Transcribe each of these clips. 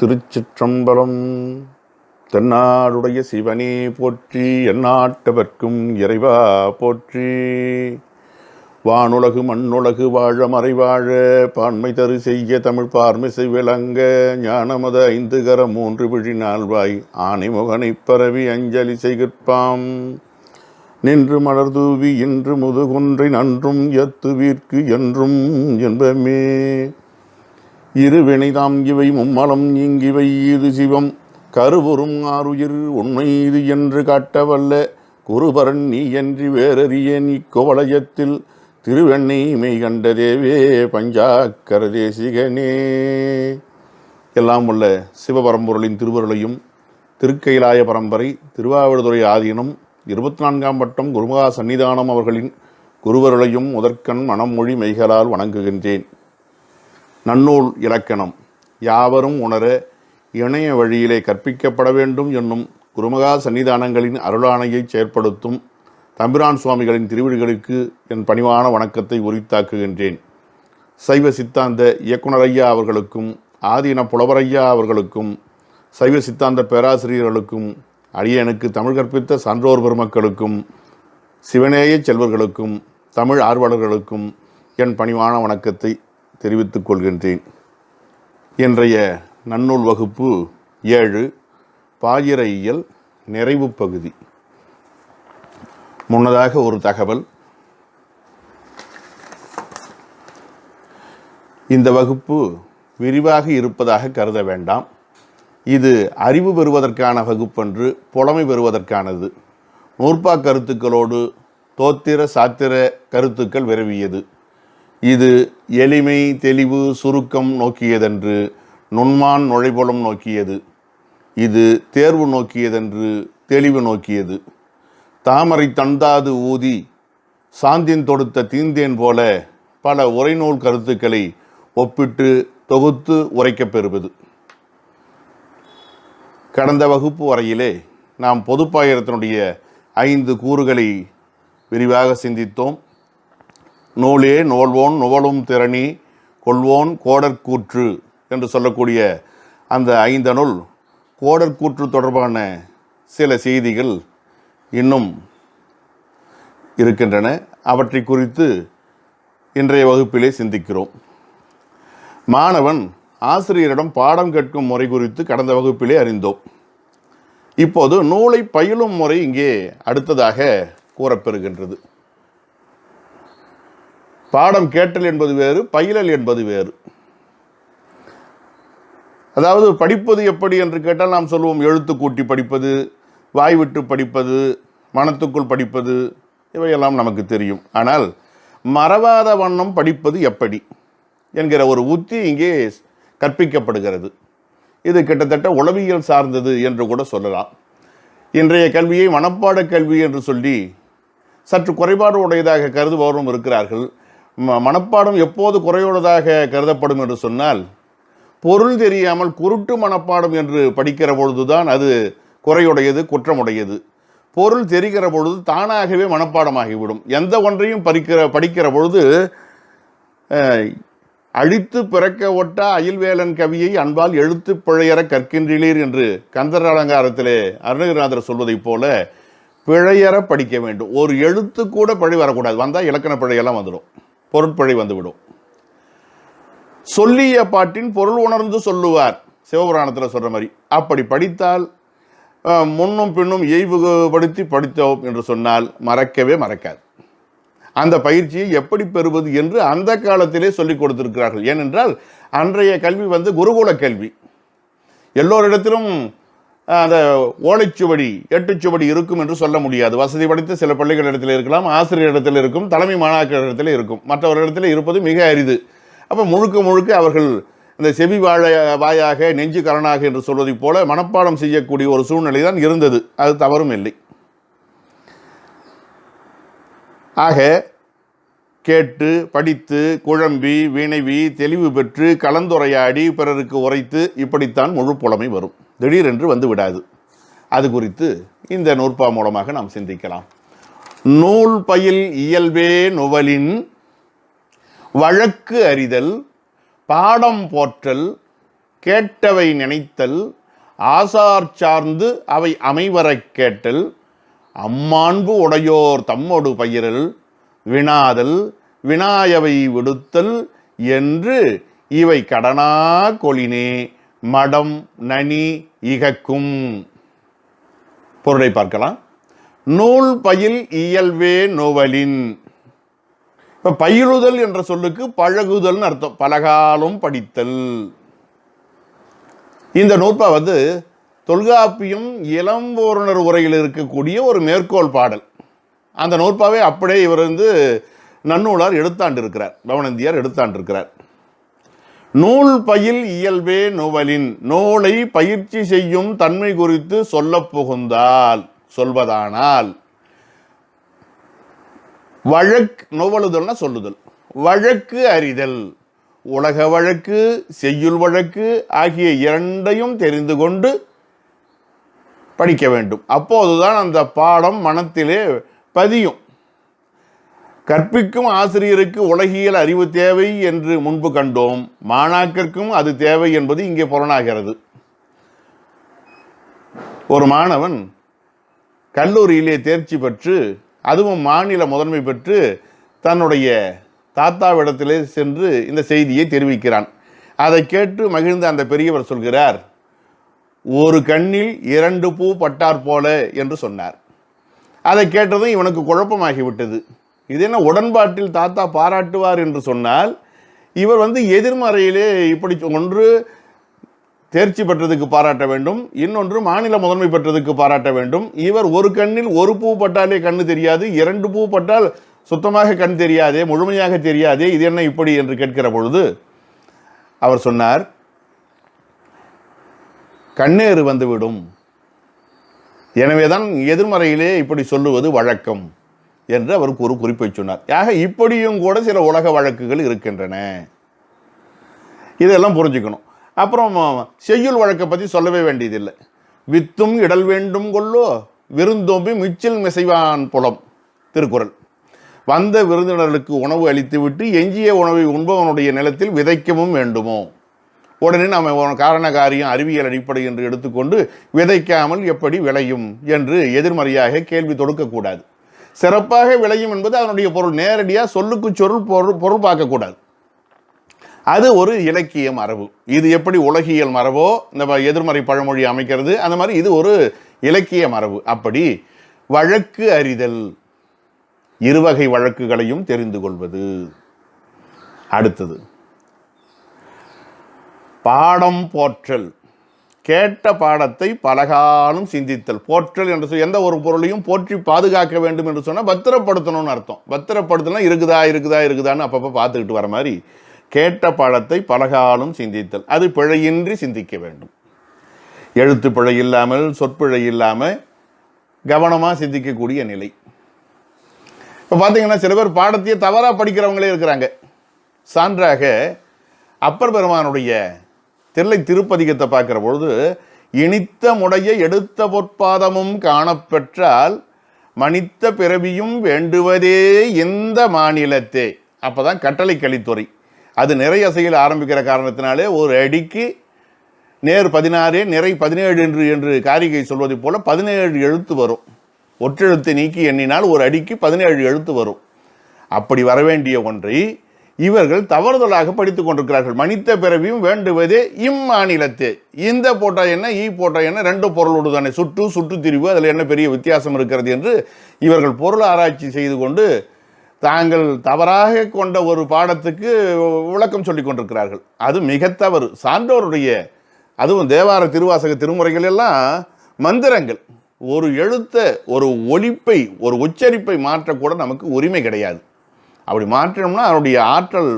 திருச்சிற்றம்பலம். தென்னாடுடைய சிவனே போற்றி, எந்நாட்டவர்க்கும் இறைவா போற்றி. வானுலகு மண்ணுலகு வாழ மறைவாழ, பான்மை தரு செய்ய தமிழ் பார்மிசை விளங்க, ஞானமத 5 கரம் 3 விழி நால்வாய் ஆனைமுகனைப் பரவி அஞ்சலி செய்கிற்பாம். நின்று மலர் தூவி இன்று முதுகுன்றை நன்றும் எத்துவீர்க்கு என்றும் என்பமே. இருவினைதாம் இவை மும்மலம் இங்கிவை இது சிவம், கருவுறும் ஆறுயிர் உண்மை இது என்று காட்டவல்ல குருபரன் நீ என்று வேறறியேன் இக்கோவலயத்தில் திருவெண்ணை மெய் கண்ட தேவே பஞ்சாக்கர தேசிகனே. எல்லாம் உள்ள சிவபரம்பொருளின் திருவருளையும் திருக்கைலாய பரம்பரை திருவாவடுதுறை ஆதீனம் 24ஆம் வட்டம் குருமகா சன்னிதானம் அவர்களின் குருவருளையும் முதற்கண் மனமொழி மெய்களால் வணங்குகின்றேன். நன்னூல் இலக்கணம் யாவரும் உணர இணைய வழியிலே கற்பிக்கப்பட வேண்டும் என்னும் குருமகா சன்னிதானங்களின் அருளாணையை செயற்படுத்தும் தம்பிரான் சுவாமிகளின் திருவடிகளுக்கு என் பணிவான வணக்கத்தை உரித்தாக்குகின்றேன். சைவ சித்தாந்த இயக்குனர் ஐயா அவர்களுக்கும் ஆதீன புலவரையா அவர்களுக்கும் சைவ சித்தாந்த பேராசிரியர்களுக்கும் அடியனுக்கு தமிழ் கற்பித்த சான்றோர் பெருமக்களுக்கும் சிவநேய செல்வர்களுக்கும் தமிழ் ஆர்வலர்களுக்கும் என் பணிவான வணக்கத்தை தெரிவித்துக் கொள்கின்றேன். இன்றைய நன்னூல் வகுப்பு 7 பாயிரையியல் நிறைவு பகுதி. முன்னதாக ஒரு தகவல். இந்த வகுப்பு விரிவாக இருப்பதாக கருத வேண்டாம். இது அறிவு பெறுவதற்கான வகுப்பன்று, புலமை பெறுவதற்கானது. நூற்பா கருத்துக்களோடு தோத்திர சாத்திர கருத்துக்கள் விரவியது. இது எளிமை தெளிவு சுருக்கம் நோக்கியதென்று நுண்மான் நுழைபுலம் நோக்கியது. இது தேர்வு நோக்கியதென்று தெளிவு நோக்கியது. தாமரை தந்தாது ஊதி சாந்தின் தொடுத்த தீந்தேன் போல பல உரைநூல் கருத்துக்களை ஒப்பிட்டு தொகுத்து உரைக்கப் பெறுவது. கடந்த வகுப்பு வரையிலே நாம் பொதுப்பாயிரத்தினுடைய 5 கூறுகளை விரிவாக சிந்தித்தோம். நூலே நோல்வோன் நுவலும் திறனி கொள்வோன் கோடற்கூற்று என்று சொல்லக்கூடிய அந்த 5 கோடற்கூற்று தொடர்பான சில செய்திகள் இன்னும் இருக்கின்றன. அவற்றை குறித்து இன்றைய வகுப்பிலே சிந்திக்கிறோம். மாணவன் ஆசிரியரிடம் பாடம் கேட்கும் முறை குறித்து கடந்த வகுப்பிலே அறிந்தோம். இப்போது நூலை பயிலும் முறை இங்கே அடுத்ததாக கூறப்பெறுகின்றது. பாடம் கேட்டல் என்பது வேறு, பயிலல் என்பது வேறு. அதாவது படிப்பது எப்படி என்று கேட்டால் நாம் சொல்லுவோம் எழுத்து கூட்டி படிப்பது, வாய்விட்டு படிப்பது, மனத்துக்குள் படிப்பது, இவையெல்லாம் நமக்கு தெரியும். ஆனால் மறவாத வண்ணம் படிப்பது எப்படி என்கிற ஒரு உத்தி இங்கே கற்பிக்கப்படுகிறது. இது கிட்டத்தட்ட உளவியல் சார்ந்தது என்று கூட சொல்லலாம். இன்றைய கல்வியை மனப்பாட கல்வி என்று சொல்லி சற்று குறைபாடு உடையதாக கருதுபவரும் இருக்கிறார்கள். மனப்பாடம் எப்போது குறையுள்ளதாக கருதப்படும் என்று சொன்னால், பொருள் தெரியாமல் குருட்டு மனப்பாடம் என்று படிக்கிற பொழுதுதான் அது குறையுடையது, குற்றமுடையது. பொருள் தெரிகிற பொழுது தானாகவே மனப்பாடமாகிவிடும். எந்த ஒன்றையும் படிக்கிற பொழுது அழித்து பிறக்க ஒட்டா அயில்வேலன் கவியை அன்பால் எழுத்து பிழையற கற்கின்றீர் என்று கந்தர் அலங்காரத்திலே அருணகிரிநாதர் சொல்வதைப் போல பிழையற படிக்க வேண்டும். ஒரு எழுத்து கூட பழி வரக்கூடாது. வந்தால் இலக்கண பிழையெல்லாம் வந்துடும், பொருட்பழி வந்துவிடும். சொல்லிய பாட்டின் பொருள் உணர்ந்து சொல்லுவார், சிவபுராணத்தில் சொல்ற மாதிரி. அப்படி படித்தால் முன்னும் பின்னும் இயைபுபடுத்தி படித்தோம் என்று சொன்னால் மறக்கவே மறக்காது. அந்த பயிற்சியை எப்படி பெறுவது என்று அந்த காலத்திலே சொல்லிக் கொடுத்திருக்கிறார்கள். ஏனென்றால் அன்றைய கல்வி குருகுல கல்வி. எல்லோரிடத்திலும் அந்த ஓலைச்சுவடி 8 சுவடி இருக்கும் என்று சொல்ல முடியாது. வசதி படைத்த சில பள்ளிகளிடத்தில் இருக்கலாம், ஆசிரியரிடத்தில் இருக்கும், தலைமை மாணாக்கரிடத்தில் இருக்கும், மற்றவரிடத்தில் இருப்பது மிக அரிது. அப்போ முழுக்க அவர்கள் இந்த செவி வாயாக நெஞ்சு கரணாக என்று சொல்வதைப் போல மனப்பாடம் செய்யக்கூடிய ஒரு சூழ்நிலை தான் இருந்தது. அது தவறும் இல்லை. ஆக கேட்டு படித்து குழம்பி வினைவி தெளிவு பெற்று கலந்துரையாடி பிறருக்கு உரைத்து இப்படித்தான் முழு புலமை வரும். திடீரென்று வந்து விடாது. அது குறித்து இந்த நூற்பா மூலமாக நாம் சிந்திக்கலாம். நூல் பயில் இயல்பே நுவலின் வழக்கு அறிதல் பாடம் போற்றல் கேட்டவை நினைத்தல், ஆசார் சார்ந்து அவை அமைவரக் கேட்டல், அம்மாண்பு உடையோர் தம்மொடு பயிரல், வினாதல், வினாயவை விடுத்தல் என்று இவை கடனா கொளினே மடம் நனி இகக்கும். பொருளை பார்க்கலாம். நூல் பயில் இயல்வே நுவலின். இப்ப பயிலுதல் என்ற சொல்லுக்கு பழகுதல் அர்த்தம். பலகாலம் படித்தல். இந்த நூற்பா தொல்காப்பியம் இளம்பூரணர் உரையில் இருக்கக்கூடிய ஒரு மேற்கோள் பாடல். அந்த நூற்பாவை அப்படியே இவர் நன்னூலார் எடுத்தாண்டிருக்கிறார், பவனந்தியார் எடுத்தாண்டிருக்கிறார். நூல் பயில் இயல்பே நுவலின். நூலை பயிற்சி செய்யும் தன்மை குறித்து சொல்ல புகுந்தால், சொல்வதானால், வழக்கு நுவலுதல்னா சொல்லுதல், வழக்கு அறிதல், உலக வழக்கு செய்யுள் வழக்கு ஆகிய இரண்டையும் தெரிந்து கொண்டு படிக்க வேண்டும். அப்போதுதான் அந்த பாடம் மனத்திலே பதியும். கற்பிக்கும் ஆசிரியருக்கு உலகியல் அறிவு தேவை என்று முன்பு கண்டோம். மாணாக்கருக்கும் அது தேவை என்பது இங்கே புலனாகிறது. ஒரு மாணவன் கல்லூரியிலே தேர்ச்சி பெற்று, அதுவும் மாநில முதன்மை பெற்று, தன்னுடைய தாத்தாவிடத்திலே சென்று இந்த செய்தியை தெரிவிக்கிறான். அதை கேட்டு மகிழ்ந்த அந்த பெரியவர் சொல்கிறார், ஒரு கண்ணில் 2 பூ பட்டார் போல என்று சொன்னார். அதை கேட்டதும் இவனுக்கு குழப்பமாகிவிட்டது. இது என்ன உடன்பாட்டில் தாத்தா பாராட்டுவார் என்று சொன்னால், இவர் எதிர்மறையிலே இப்படி ஒன்று தேர்ச்சி பெற்றதுக்கு பாராட்ட வேண்டும், இன்னொன்று மாநில முதன்மை பெற்றதுக்கு பாராட்ட வேண்டும். இவர் ஒரு கண்ணில் 1 பூ பட்டாலே கண்ணு தெரியாது, 2 பூ பட்டால் சுத்தமாக கண் தெரியாதே, முழுமையாக தெரியாதே, இது என்ன இப்படி என்று கேட்கிற பொழுது அவர் சொன்னார், கண்ணேறு வந்துவிடும், எனவேதான் எதிர்மறையிலே இப்படி சொல்லுவது வழக்கம் என்று அவருக்கு ஒரு குறிப்பை சொன்னார். ஆக இப்படியும் கூட சில உலக வழக்குகள் இருக்கின்றன. இதெல்லாம் புரிஞ்சுக்கணும். அப்புறம் செய்யுள் வழக்கை பற்றி சொல்லவே வேண்டியதில்லை. வித்தும் இடல் வேண்டும் கொள்ளோ விருந்தோம்பி மிச்சில் மிசைவான் புலம், திருக்குறள். வந்த விருந்தினர்களுக்கு உணவு அளித்துவிட்டு எஞ்சிய உணவை உண்பவனுடைய நிலத்தில் விதைக்கவும் வேண்டுமோ? உடனே நாம் காரண காரியம் அறிவியல் அடிப்படை என்று எடுத்துக்கொண்டு விதைக்காமல் எப்படி விளையும் என்று எதிர்மறையாக கேள்வி தொடுக்கக்கூடாது. சிறப்பாக விளையும் என்பது அதனுடைய பொருள். நேரடியாக சொல்லுக்கு பொருள் பார்க்கக்கூடாது. அது ஒரு இலக்கிய மரபு. இது எப்படி உலகியல் மரபோ இந்த எதிர்மறை பழமொழி அமைக்கிறது, அந்த மாதிரி இது ஒரு இலக்கிய மரபு. அப்படி வழக்கு அறிதல், இருவகை வழக்குகளையும் தெரிந்து கொள்வது. அடுத்தது பாடம் போற்றல். கேட்ட பாடத்தை பலகாலம் சிந்தித்தல். போற்றல் என்று எந்த ஒரு பொருளையும் போற்றி பாதுகாக்க வேண்டும் என்று சொன்னால் பத்திரப்படுத்தணும்னு அர்த்தம். பத்திரப்படுத்தலாம் இருக்குதான்னு அப்பப்போ பார்த்துக்கிட்டு வர மாதிரி கேட்ட பாடத்தை பலகாலம் சிந்தித்தல். அது பிழையின்றி சிந்திக்க வேண்டும். எழுத்து பிழை இல்லாமல், சொற்பிழை இல்லாமல் கவனமாக சிந்திக்கக்கூடிய நிலை. இப்போ பார்த்தீங்கன்னா சில பேர் பாடத்தையே தவறாக படிக்கிறவங்களே இருக்கிறாங்க. சான்றாக அப்பர் பெருமானுடைய தில்லை திருப்பதிகத்தை பார்க்கிற பொழுது, இனித்த முடைய எடுத்த பொற்பாதமும் காணப்பெற்றால் மனித்த பிறவியும் வேண்டுவதே இந்த மாநிலத்தே. அப்போதான் கட்டளை கலித்துறை. அது நிறை அசையில் ஆரம்பிக்கிற காரணத்தினாலே ஒரு அடிக்கு நேர் 16 நிறை 17 என்று காரிகை சொல்வதை போல 17 எழுத்து வரும். ஒற்றெழுத்தை நீக்கி எண்ணினால் ஒரு அடிக்கு 17 எழுத்து வரும். அப்படி வரவேண்டிய ஒன்றை இவர்கள் தவறுதலாக படித்துக் கொண்டிருக்கிறார்கள். மனித பிறவியும் வேண்டுவதே இம்மாநிலத்தே. இந்த போட்டா என்ன, ஈ போட்டா என்ன, 2 பொருளோடு தானே, சுற்று திரிவு, அதில் என்ன பெரிய வித்தியாசம் இருக்கிறது என்று இவர்கள் பொருள் ஆராய்ச்சி செய்து கொண்டு தாங்கள் தவறாக கொண்ட ஒரு பாடத்துக்கு விளக்கம் சொல்லிக் கொண்டிருக்கிறார்கள். அது மிக தவறு. சான்றோருடைய, அதுவும் தேவார திருவாசக திருமுறைகள் எல்லாம் மந்திரங்கள். ஒரு எழுத்தை, ஒரு ஒலிப்பை, ஒரு உச்சரிப்பை மாற்றக்கூட நமக்கு உரிமை கிடையாது. அப்படி மாற்றணும்னா அவருடைய ஆற்றல்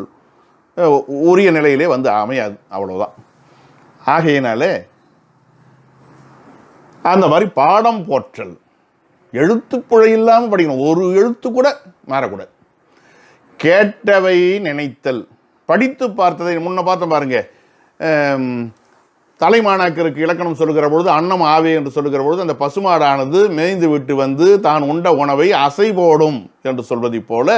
உரிய நிலையிலே அமையாது, அவ்வளவுதான். ஆகையினாலே அந்த மாதிரி பாடம் போற்றல், எழுத்துப்புழை இல்லாமல் படிக்கணும், ஒரு எழுத்து கூட மாறக்கூடாது. கேட்டவை நினைத்தல், படித்து பார்த்ததை முன்ன பார்த்தோம் பாருங்க. தலைமாணாக்கருக்கு இலக்கணம் சொல்லுகிற பொழுது அன்னம் ஆவே என்று சொல்லுகிற பொழுது அந்த பசுமாடானது மேய்ந்து விட்டு தான் உண்ட உணவை அசை போடும் என்று சொல்வதை போல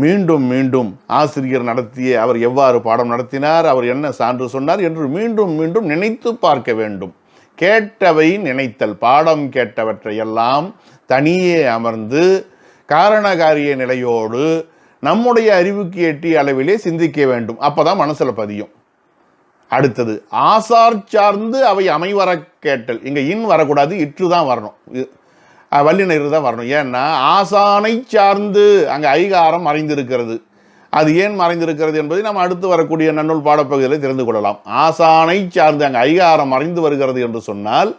மீண்டும் மீண்டும் ஆசிரியர் நடத்திய அவர் எவ்வாறு பாடம் நடத்தினார், அவர் என்ன சான்று சொன்னார் என்று மீண்டும் மீண்டும் நினைத்து பார்க்க வேண்டும். கேட்டவை நினைத்தல், பாடம் கேட்டவற்றையெல்லாம் தனியே அமர்ந்து காரணகாரிய நிலையோடு நம்முடைய அறிவுக்கு எட்டிய அளவிலே சிந்திக்க வேண்டும். அப்பதான் மனசுல பதியும். அடுத்தது ஆசார் சார்ந்து அவை அமைவர கேட்டல். இங்க இன் வரக்கூடாது, இற்று தான் வரணும், வல்லினர் தான் வரணும். ஏன்னா ஆசானை சார்ந்து அங்கே ஐகாரம் மறைந்திருக்கிறது. அது ஏன் மறைந்திருக்கிறது என்பதை நம்ம அடுத்து வரக்கூடிய நன்னூல் பாடப்பகுதியில் தெரிந்து கொள்ளலாம். ஆசானை சார்ந்து அங்கே ஐகாரம் மறைந்து வருகிறது என்று சொன்னால்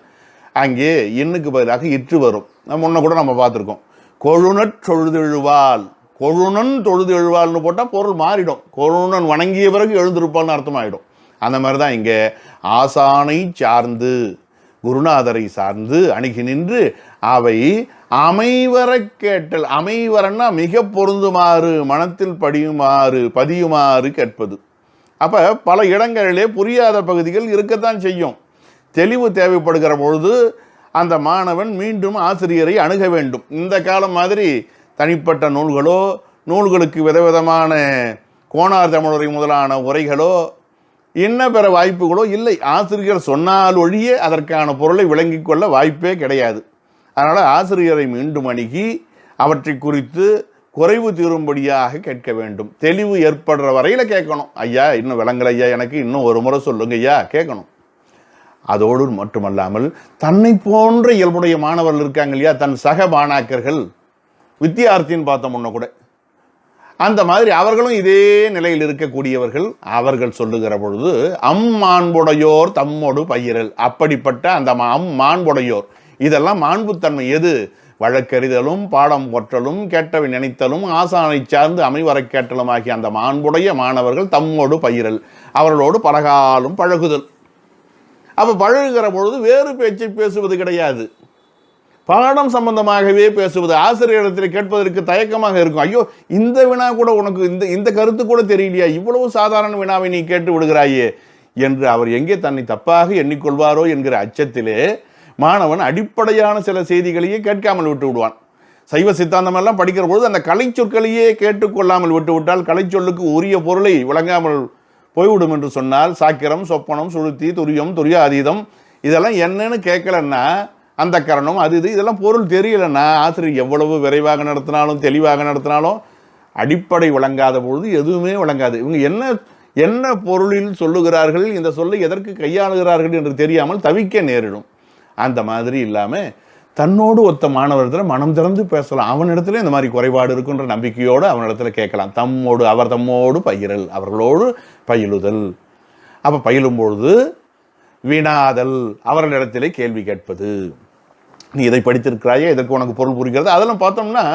அங்கே இன்னுக்கு பதிலாக இற்று வரும். முன்ன கூட நம்ம பார்த்துருக்கோம். கொழுனற் தொழுதெழுவால், கொழுனன் தொழுது எழுவாள்னு போட்டால் பொருள் மாறிடும். கொழுனன் வணங்கிய பிறகு எழுந்திருப்பான்னு அர்த்தமாயிடும். அந்த மாதிரி தான் இங்கே ஆசானை சார்ந்து, குருநாதரை சார்ந்து அணுகி நின்று அவை அமைவர கேட்டல். அமைவரன்னா மிக பொருந்துமாறு, மனத்தில் பதியுமாறு கேட்பது. அப்போ பல இடங்களிலே புரியாத பகுதிகள் இருக்கத்தான் செய்யும். தெளிவு தேவைப்படுகிற பொழுது அந்த மாணவன் மீண்டும் ஆசிரியரை அணுக வேண்டும். இந்த காலம் மாதிரி தனிப்பட்ட நூல்களோ, நூல்களுக்கு விதவிதமான கோனார் தமிழுரை முதலான உரைகளோ இன்ன பிற வாய்ப்புகளோ இல்லை. ஆசிரியர் சொன்னால் ஒழிய அதற்கான பொருளை விளங்கிக் கொள்ள வாய்ப்பே கிடையாது. அதனால் ஆசிரியரை மீண்டும் அணுகி அவற்றை குறித்து குறைவு தீரும்படியாக கேட்க வேண்டும். தெளிவு ஏற்படுற வரையில் கேட்கணும். ஐயா இன்னும் விளங்கல ஐயா, எனக்கு இன்னும் ஒரு முறை சொல்லுங்க ஐயா, கேட்கணும். அதோடு மட்டுமல்லாமல் தன்னை போன்ற இயல்புடைய மாணவர்கள் இருக்காங்க இல்லையா, தன் சக மாணாக்கர்கள், வித்தியார்த்தின்னு பார்த்தோம் முன்ன கூட, அந்த மாதிரி அவர்களும் இதே நிலையில் இருக்கக்கூடியவர்கள். அவர்கள் சொல்லுகிற பொழுது மாண்புடையோர் தம்மோடு பயிரல். அப்படிப்பட்ட அந்த மாண்புடையோர், இதெல்லாம் மாண்புத்தன்மை எது? வழக்கறிதலும், பாடம் கொற்றலும், கேட்டவை நினைத்தலும், ஆசானை சார்ந்து அமைவர கேட்டலும் ஆகிய அந்த மாண்புடைய மாணவர்கள் தம்மோடு பயிரல், அவர்களோடு பலகாலும் பழகுதல். அப்போ பழகுகிற பொழுது வேறு பேச்சை பேசுவது கிடையாது, பாடம் சம்பந்தமாகவே பேசுவது. ஆசிரியரிடத்தில் கேட்பதற்கு தயக்கமாக இருக்கும். ஐயோ, இந்த வினா கூட உனக்கு இந்த கருத்து கூட தெரியலையா, இவ்வளவு சாதாரண வினாவை நீ கேட்டு விடுகிறாயே என்று அவர் எங்கே தன்னை தப்பாக எண்ணிக்கொள்வாரோ என்கிற அச்சத்திலே மாணவன் அடிப்படையான சில செய்திகளையே கேட்காமல் விட்டு விடுவான். சைவ சித்தாந்தம் எல்லாம் படிக்கிற பொழுது அந்த கலை சொற்களையே கேட்டுக்கொள்ளாமல் விட்டு விட்டால் கலை சொல்லுக்கு உரிய பொருளை விளங்காமல் போய்விடும் என்று சொன்னால், சாக்கிரம், சொப்பனம், சுழுத்தி, துரியம், துரிய அதீதம் இதெல்லாம் என்னன்னு கேட்கலன்னா, அந்த கரணம் அது இது இதெல்லாம் பொருள் தெரியலன்னா, ஆசிரியர் எவ்வளவு விரைவாக நடத்தினாலும் தெளிவாக நடத்தினாலும் அடிப்படை விளங்காத பொழுது எதுவுமே விளங்காது. இவங்க என்ன பொருளில் சொல்லுகிறார்கள், இந்த சொல்லை எதற்கு கையாளுகிறார்கள் என்று தெரியாமல் தவிக்க நேரிடும். அந்த மாதிரி இல்லாமல் தன்னோடு ஒத்த மாணவரிடத்தில் மனம் திறந்து பேசலாம். அவனிடத்துல இந்த மாதிரி குறைபாடு இருக்குன்ற நம்பிக்கையோடு அவனிடத்துல கேட்கலாம். அவர் தம்மோடு பயிரல், அவர்களோடு பயிலுதல். அப்போ பயிலும்பொழுது வினாதல், அவர்களிடத்திலே கேள்வி கேட்பது. நீ இதை படித்திருக்கிறாயே, இதற்கு உனக்கு பொருள் புரிகிறது. அதெல்லாம் பார்த்தோம்னா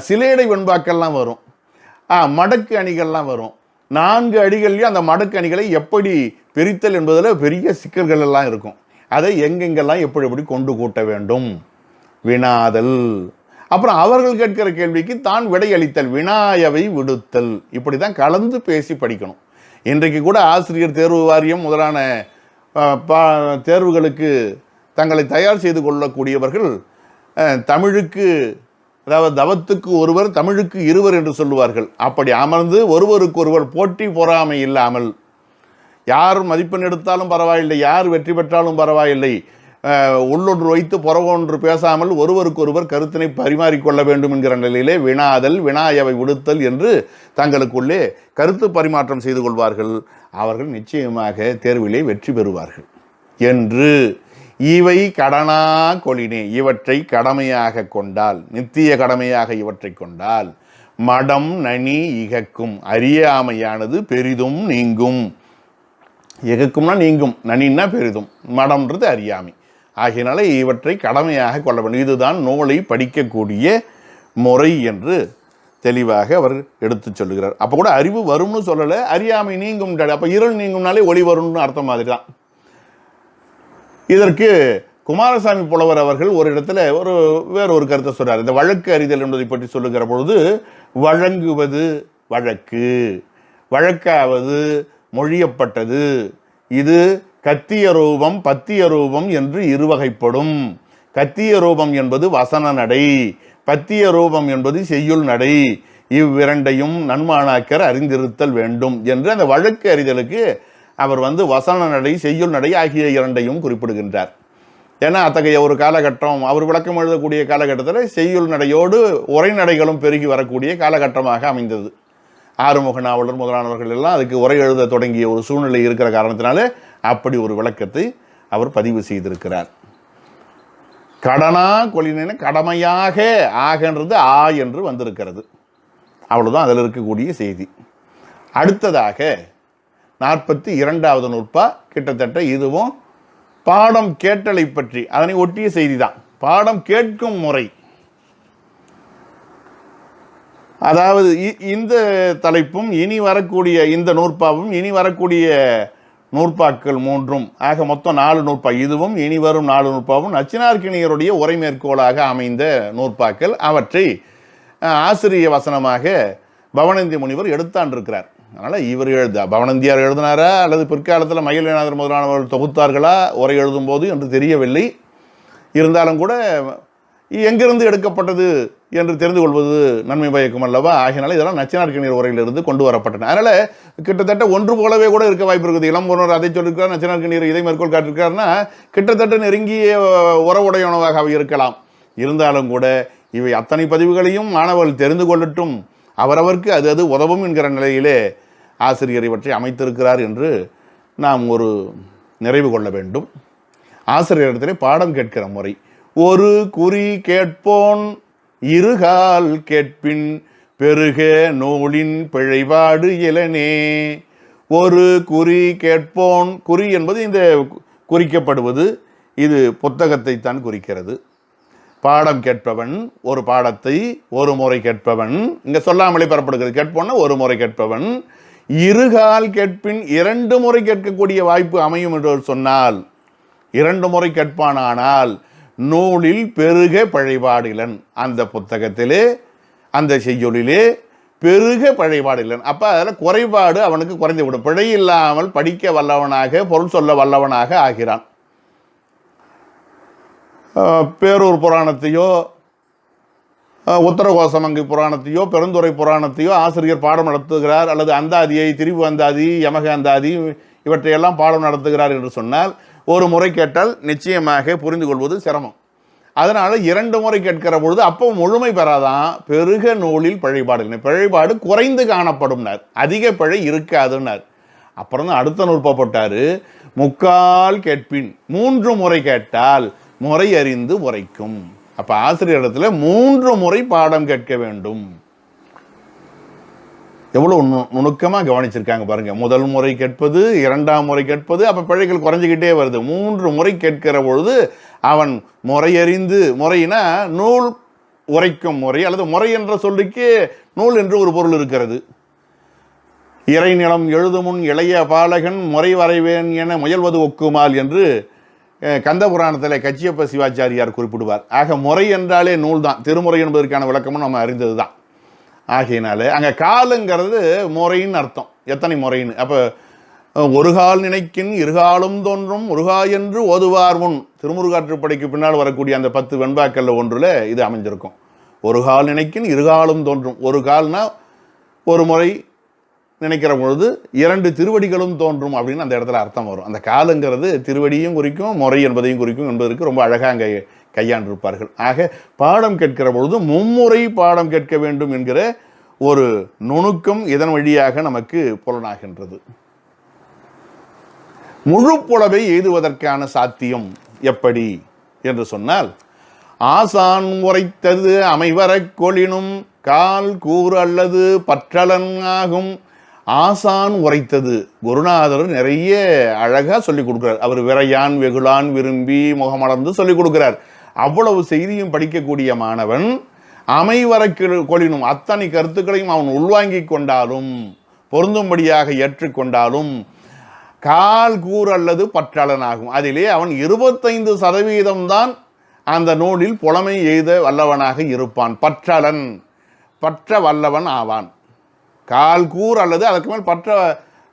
சிலேடை வெண்பாக்கள்லாம் வரும், மடக்கு அணிகள்லாம் வரும். 4 அடிகள்லையும் அந்த மடக்கு அணிகளை எப்படி பிரித்தல் என்பதில் பெரிய சிக்கல்கள் எல்லாம் இருக்கும். அதை எங்கெங்கெல்லாம் எப்படி கொண்டு கூட்ட வேண்டும், வினாதல். அப்புறம் அவர்கள் கேட்கிற கேள்விக்கு தான் விடையளித்தல், வினாயவை விடுத்தல். இப்படி தான் கலந்து பேசி படிக்கணும். இன்றைக்கு கூட ஆசிரியர் தேர்வு வாரியம் முதலான தேர்வுகளுக்கு தங்களை தயார் செய்து கொள்ளக்கூடியவர்கள் தமிழுக்கு, அதாவது தவத்துக்கு ஒருவர் தமிழுக்கு இருவர் என்று சொல்லுவார்கள். அப்படி அமர்ந்து ஒருவருக்கொருவர் போட்டி பொறாமை இல்லாமல், யார் மதிப்பெண் எடுத்தாலும் பரவாயில்லை, யார் வெற்றி பெற்றாலும் பரவாயில்லை, உள்ளொன்று வைத்து புறவொன்று பேசாமல் ஒருவருக்கொருவர் கருத்தினை பரிமாறிக்கொள்ள வேண்டும் என்கிற நிலையிலே வினாதல், வினாயவை விடுத்தல் என்று தங்களுக்குள்ளே கருத்து பரிமாற்றம் செய்து கொள்வார்கள். அவர்கள் நிச்சயமாக தேர்விலே வெற்றி பெறுவார்கள் என்று இவை கடனா கொளினே, இவற்றை கடமையாக கொண்டால், நித்திய கடமையாக இவற்றை கொண்டால் மடம் நனி இகக்கும், அறியாமையானது பெரிதும் நீங்கும். இகக்கும்னா நீங்கும், நனின்னா பெரிதும், மடம்ன்றது அறியாமை. ஆகையினால இவற்றை கடமையாக கொள்ள வேண்டும். இதுதான் நூலை படிக்கக்கூடிய முறை என்று தெளிவாக அவர் எடுத்து சொல்லுகிறார். அப்போ கூட அறிவு வரும்னு சொல்லலை, அறியாமை நீங்கும். அப்போ இருள் நீங்கும்னாலே ஒளி வரும்னு அர்த்தம் மாதிரி தான். இதற்கு குமாரசாமி புலவர் அவர்கள் ஒரு இடத்துல வேறொரு கருத்தை சொல்றார். இந்த வழக்கு அறிதல் என்பதை பற்றி சொல்லுகிற பொழுது, வழங்குவது வழக்கு, வழக்காவது மொழியப்பட்டது, இது கத்திய ரூபம் பத்திய ரூபம் என்று இருவகைப்படும். கத்திய ரூபம் என்பது வசன நடை, பத்திய ரூபம் என்பது செய்யுள் நடை. இவ்விரண்டையும் நன்மாணாக்கர் அறிந்திருத்தல் வேண்டும் என்று அந்த வழக்கு அறிதலுக்கு அவர் வசன நடை செய்யுள் நடை ஆகிய இரண்டையும் குறிப்பிடுகின்றார். ஏன்னா அத்தகைய ஒரு காலகட்டம், அவர் விளக்கம் எழுதக்கூடிய காலகட்டத்தில் செய்யுள் நடையோடு உரைநடைகளும் பெருகி வரக்கூடிய காலகட்டமாக அமைந்தது. ஆறுமுக நாவலர் முதலானவர்கள் எல்லாம் அதுக்கு உரை எழுத தொடங்கிய ஒரு சூழ்நிலை இருக்கிற காரணத்தினால அப்படி ஒரு விளக்கத்தை அவர் பதிவு செய்திருக்கிறார். கடனா கொலின கடமையாக ஆகன்றது ஆ என்று வந்திருக்கிறது. அவ்வளவுதான் அதில் இருக்கக்கூடிய செய்தி. அடுத்ததாக 42வது நூற்பா, கிட்டத்தட்ட இதுவும் பாடம் கேட்டலை பற்றி அதனை ஒட்டிய செய்தி தான். பாடம் கேட்கும் முறை, அதாவது இந்த தலைப்பும் இனி வரக்கூடிய இந்த நூற்பாவும் இனி வரக்கூடிய நூற்பாக்கள் மூன்றும் ஆக மொத்தம் 4 நூற்பா, இதுவும் இனி வரும் 4 நூற்பாவும் நச்சினார்க்கினியருடைய உரை மேற்கோளாக அமைந்த நூற்பாக்கள். அவற்றை ஆசிரிய வசனமாக பவனந்தி முனிவர் எடுத்தாண்டிருக்கிறார். அதனால் இவர் பவனந்தியார் எழுதினாரா அல்லது பிற்காலத்தில் மயிலநாதர் முதலானவர்கள் தொகுத்தார்களா உரை எழுதும் போது என்று தெரியவில்லை. இருந்தாலும் கூட எங்கிருந்து எடுக்கப்பட்டது என்று தெரிந்து கொள்வது நன்மை பயக்கும் அல்லவா? ஆகினால இதெல்லாம் நச்சினார்க்கினியர் உரையிலிருந்து கொண்டு வரப்பட்டன. அதனால் கிட்டத்தட்ட ஒன்று போலவே கூட இருக்க வாய்ப்பு இருக்குது. இளம்பொருவர் அதை சொல்லியிருக்கிறார், நச்சினார்க்கினியர் இதை மேற்கோள் காட்டியிருக்காருன்னா கிட்டத்தட்ட நெருங்கிய உறவுடையவனவாக அவை இருக்கலாம். இருந்தாலும் கூட இவை அத்தனை பதிவுகளையும் மாணவர்கள் தெரிந்து கொள்ளட்டும், அவரவருக்கு அது அது உதவும் என்கிற நிலையிலே ஆசிரியர் இவற்றை அமைத்திருக்கிறார் என்று நாம் ஒரு நிறைவு கொள்ள வேண்டும். ஆசிரியரிடத்திலே பாடம் கேட்கிற முறை, ஒரு குறி கேட்போன் இருகால் கேட்பின் பெருக நூலின் பிழைபாடு இலனே. ஒரு குறி கேட்போன், குறி என்பது இந்த குறிக்கப்படுவது, இது புத்தகத்தை தான் குறிக்கிறது. பாடம் கேட்பவன், ஒரு பாடத்தை ஒரு முறை கேட்பவன், இங்க சொல்லாமலே பெறப்படுகிறது. கேட்போன்னா ஒரு முறை கேட்பவன், இருகால் கேட்பின் 2 முறை கேட்கக்கூடிய வாய்ப்பு அமையும் என்று சொன்னால், 2 முறை கேட்பானால் நூலில் பெருக பழைபாடிலன், அந்த புத்தகத்திலே அந்த செய்யுளிலே பெருக பழைபாடிலன். அப்ப அதில் குறைபாடு அவனுக்கு குறைந்து விடும். பிழை இல்லாமல் படிக்க வல்லவனாக, பொருள் சொல்ல வல்லவனாக ஆகிறான். பேரூர் புராணத்தையோ உத்தரகோசமங்கை புராணத்தையோ பெருந்துறை புராணத்தையோ ஆசிரியர் பாடம் நடத்துகிறார், அல்லது அந்தாதியை, திரிவு அந்தாதி, யமக அந்தாதி இவற்றையெல்லாம் பாடம் நடத்துகிறார் என்று சொன்னால் ஒரு முறை கேட்டால் நிச்சயமாக புரிந்து கொள்வது சிரமம். அதனால் 2 முறை கேட்கிற பொழுது அப்போ முழுமை பெறாதான். பெருக நூலில் பிழைபாடு, பிழைபாடு குறைந்து காணப்படும்னார், அதிக பிழை இருக்காதுன்னார். அப்புறம் தான் அடுத்த நூற்பா போட்டாரு, முக்கால் கேட்பின் 3 முறை கேட்டால் முறை அறிந்து உரைக்கும். அப்ப ஆசிரியரிடத்துல 3 முறை பாடம் கேட்க வேண்டும். எவ்வளவு நுணுக்கமா கவனிச்சிருக்காங்க பாருங்க. முதல் முறை கேட்பது, 2ஆம் முறை கேட்பது, அப்ப பிழைகள் குறைஞ்சிக்கிட்டே வருது. 3 முறை கேட்கிற பொழுது அவன் முறையறிந்து, முறைனா நூல் உரைக்கும் முறை, அல்லது முறை என்ற சொல்லுக்கு நூல் என்று ஒரு பொருள் இருக்கிறது. இறைநிலம் எழுதுமுன் இளைய பாலகன் முறை வரைவேன் என முயல்வது ஒக்குமால் என்று கந்த புராணத்தில் கச்சியப்ப சிவாச்சாரியார் குறிப்பிடுவார். ஆக முறை என்றாலே நூல் தான். திருமுறை என்பதற்கான விளக்கமும் நம்ம அறிந்தது தான். ஆகையினால அங்கே காலுங்கிறது முறைன்னு அர்த்தம். எத்தனை முறைன்னு? அப்போ ஒரு கால் நினைக்கின் இருகாலும் தோன்றும் முருகா என்று ஓதுவார் முன், திருமுருகாற்றுப்படைக்கு பின்னால் வரக்கூடிய அந்த 10 வெண்பாக்கல்ல ஒன்றில் இது அமைஞ்சிருக்கும். ஒரு கால் நினைக்கின் இருகாலும் தோன்றும். ஒரு கால்னா ஒரு முறை நினைக்கிற பொழுது 2 திருவடிகளும் தோன்றும் அப்படின்னு அந்த இடத்துல அர்த்தம் வரும். அந்த காலுங்கிறது திருவடியும் குறிக்கும், முறை என்பதையும் குறிக்கும் என்பதற்கு ரொம்ப அழகாக அங்கே கையாண்டிருப்பார்கள். ஆக பாடம் கேட்கிற பொழுது மும்முறை பாடம் கேட்க வேண்டும் என்கிற ஒரு நுணுக்கம் இதன் வழியாக நமக்கு புலனாகின்றது. முழு புலவை எய்துவதற்கான சாத்தியம் எப்படி என்று சொன்னால், ஆசான் உரைத்தது அமைவரக் கொளினும் கால் கூறு அல்லது பற்றலன் ஆகும். ஆசான் உரைத்தது, குருநாதர் நிறைய அழகா சொல்லிக் கொடுக்கிறார். அவர் விரையான் வெகுளான் விரும்பி முகமலர்ந்து சொல்லிக் கொடுக்கிறார். அவ்வளவு செய்தியும் படிக்கக்கூடிய மாணவன் அமைவர கொளினும், அத்தனை கருத்துக்களையும் அவன் உள்வாங்கிக் கொண்டாலும், பொருந்தும்படியாக ஏற்றுக்கொண்டாலும், கால் கூறு அல்லது பற்றலன் ஆகும். அதிலே அவன் 25% தான் அந்த நூலில் புலமை எய்த வல்லவனாக இருப்பான். பற்றலன், பற்ற வல்லவன் ஆவான். கால் கூர் அல்லது அதற்கு மேல்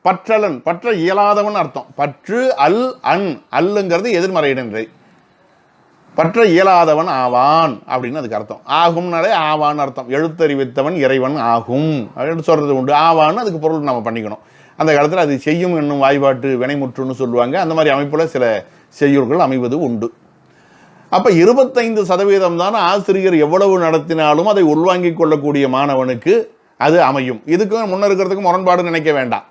பற்றலன், பற்ற இயலாதவன் அர்த்தம். பற்று அல் அன், அல்லுங்கிறது எதிர்மறை இடைநிலை. பற்ற இயலாதவன் ஆவான் அப்படின்னு அதுக்கு அர்த்தம். ஆகும்னாலே ஆவான்னு அர்த்தம். எழுத்தறிவித்தவன் இறைவன் ஆகும் அப்படின்னு சொல்கிறது உண்டு. ஆவான்னு அதுக்கு பொருள் நம்ம பண்ணிக்கணும். அந்த காலத்தில் அது செய்யும் என்னும் வாய்பாட்டு வினைமுற்றுன்னு சொல்லுவாங்க. அந்த மாதிரி அமைப்பில் சில செய்யுள்கள் அமைவது உண்டு. அப்போ 25% தான் ஆசிரியர் எவ்வளவு நடத்தினாலும் அதை உள்வாங்கிக் கொள்ளக்கூடிய மாணவனுக்கு அது அமையும். இதுக்கு முன்ன இருக்கிறதுக்கு முரண்பாடு நினைக்க வேண்டாம்.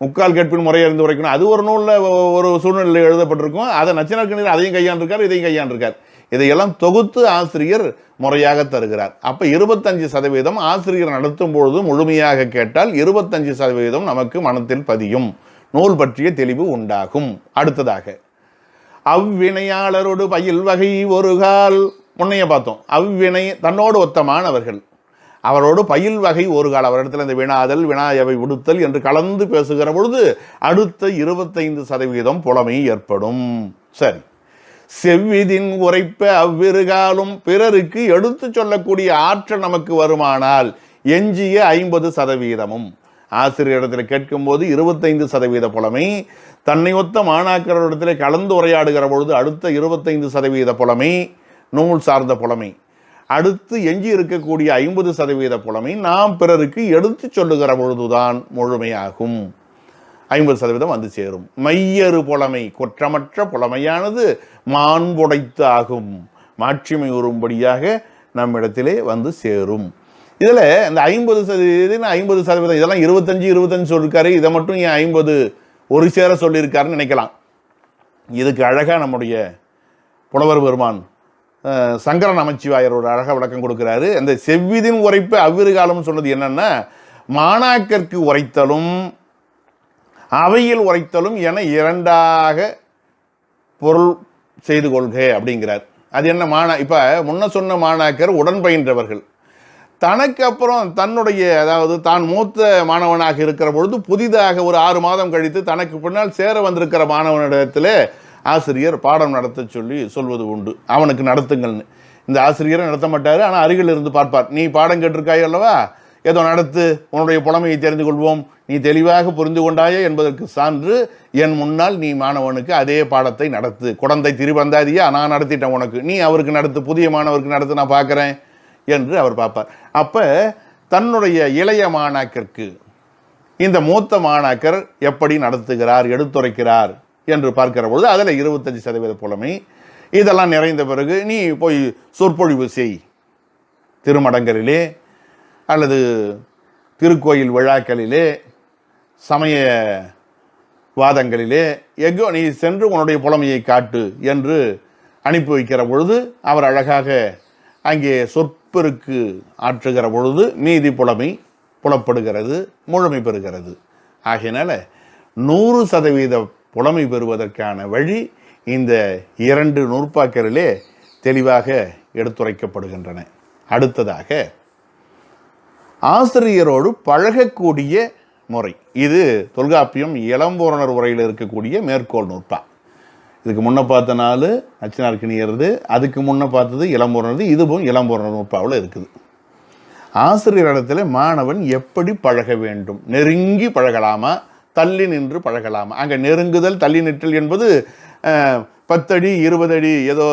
முக்கால் கேட்பின் முறையை இருந்து உரைக்கணும், அது ஒரு நூலில் ஒரு சூழ்நிலையில் எழுதப்பட்டிருக்கும். அதை நச்சினார்க்கணியர் அதையும் கையாண்டிருக்கார், இதையும் கையாண்டிருக்கார். இதையெல்லாம் தொகுத்து ஆசிரியர் முறையாக தருகிறார். அப்போ 25% ஆசிரியர் நடத்தும் பொழுது முழுமையாக கேட்டால் 25% நமக்கு மனத்தில் பதியும், நூல் பற்றிய தெளிவு உண்டாகும். அடுத்ததாக அவ்வினையாளரோடு பயில் வகை ஒரு கால், முன்னைய பார்த்தோம். அவ்வினை தன்னோடு ஒத்தமானவர்கள், அவரோடு பயில் வகை ஒரு கால், அவரிடத்தில் இந்த வினாதல் வினாயவை விடுத்தல் என்று கலந்து பேசுகிற பொழுது அடுத்த 25% புலமை ஏற்படும். சரி, செவ்விதின் உரைப்ப அவ்விருகாலும் பிறருக்கு எடுத்து சொல்லக்கூடிய ஆற்றல் நமக்கு வருமானால் எஞ்சிய 50%. ஆசிரியரிடத்தில் கேட்கும்போது 25% புலமை, தன்னை ஒத்த மாணாக்கரிடத்தில் கலந்து உரையாடுகிற பொழுது அடுத்த 25% புலமை நூல் சார்ந்த புலமை, அடுத்து எஞ்சி இருக்கக்கூடிய 50% புலமை நாம் பிறருக்கு எடுத்து சொல்லுகிற பொழுதுதான் முழுமையாகும். 50% வந்து சேரும். மையறு புலமை, குற்றமற்ற புலமையானது மாண்புடைத்து ஆகும், மாட்சிமை உறும்படியாக நம்மிடத்திலே வந்து சேரும். இதில் இந்த 50% இதெல்லாம் 25 சொல்லியிருக்காரு, இதை மட்டும் ஏன் 50 ஒரு சேர சொல்லியிருக்காருன்னு நினைக்கலாம். இதுக்கு அழகாக நம்முடைய புலவர் பெருமான் சங்கர நமச்சிவாயர் ஒரு அழகாக விளக்கம் கொடுக்கிறாரு. அந்த செவ்விதின் உரைப்பு அவ்விருகாலம் சொன்னது என்னன்னா, மாணாக்கருக்கு உரைத்தலும் அவையில் உரைத்தலும் என இரண்டாக பொருள் செய்து கொள்க அப்படிங்கிறார். அது என்ன? இப்போ முன்ன சொன்ன மாணாக்கர் உடன் பயின்றவர்கள், தனக்கு அப்புறம் தன்னுடைய, அதாவது தான் மூத்த மாணவனாக இருக்கிற பொழுது புதிதாக ஒரு 6 மாதம் கழித்து தனக்கு பின்னால் சேர வந்திருக்கிற மாணவனிடத்தில் ஆசிரியர் பாடம் நடத்த சொல்வது உண்டு. அவனுக்கு நடத்துங்கள்னு. இந்த ஆசிரியரை நடத்த மாட்டார், ஆனால் அருகில் இருந்து பார்ப்பார். நீ பாடம் கேட்டிருக்காய் அல்லவா, ஏதோ நடத்து, உன்னுடைய புலமையை தெரிந்து கொள்வோம், நீ தெளிவாக புரிந்து கொண்டாயே என்பதற்கு சான்று என் முன்னால் நீ மாணவனுக்கு அதே பாடத்தை நடத்து. குழந்தை திருவந்தாதியா, நான் நடத்திட்டேன் உனக்கு, நீ அவருக்கு நடத்து, புதிய மாணவருக்கு நடத்து, நான் பார்க்குறேன் என்று அவர் பார்ப்பார். அப்போ தன்னுடைய இளைய மாணாக்கருக்கு இந்த மூத்த மாணாக்கர் எப்படி நடத்துகிறார், எடுத்துரைக்கிறார் என்று பார்க்கிற பொழுது அதில் 25% புலமை. இதெல்லாம் நிறைந்த பிறகு நீ போய் சொற்பொழிவு செய், திருமடங்களிலே அல்லது திருக்கோயில் விழாக்களிலே, சமய வாதங்களிலே, எங்கோ நீ சென்று உன்னுடைய புலமையை காட்டு என்று அனுப்பி வைக்கிற பொழுது அவர் அழகாக அங்கே சொற்பெருக்கு ஆற்றுகிற பொழுது மீதி புலமை புலப்படுகிறது, முழுமை பெறுகிறது. ஆகையினால 100% புலமை பெறுவதற்கான வழி இந்த 2 நூற்பாக்களிலே தெளிவாக எடுத்துரைக்கப்படுகின்றன. அடுத்ததாக ஆசிரியரோடு பழகக்கூடிய முறை. இது தொல்காப்பியம் இளம்பூரணர் உரையில் இருக்கக்கூடிய மேற்கோள் நூற்பா. இதுக்கு முன்ன பார்த்த 4 நச்சினார்க்கணியர்து, அதுக்கு முன்ன பார்த்தது இளம்பூரணது, இதுவும் இளம்பூரணர் நூற்பாவில் இருக்குது. ஆசிரியரிடத்தில் மாணவன் எப்படி பழக வேண்டும்? நெருங்கி பழகலாமா, தள்ளி நின்று பழகலாமா? அங்கே நெருங்குதல் தள்ளி நிற்றல் என்பது 10 அடி 20 அடி, ஏதோ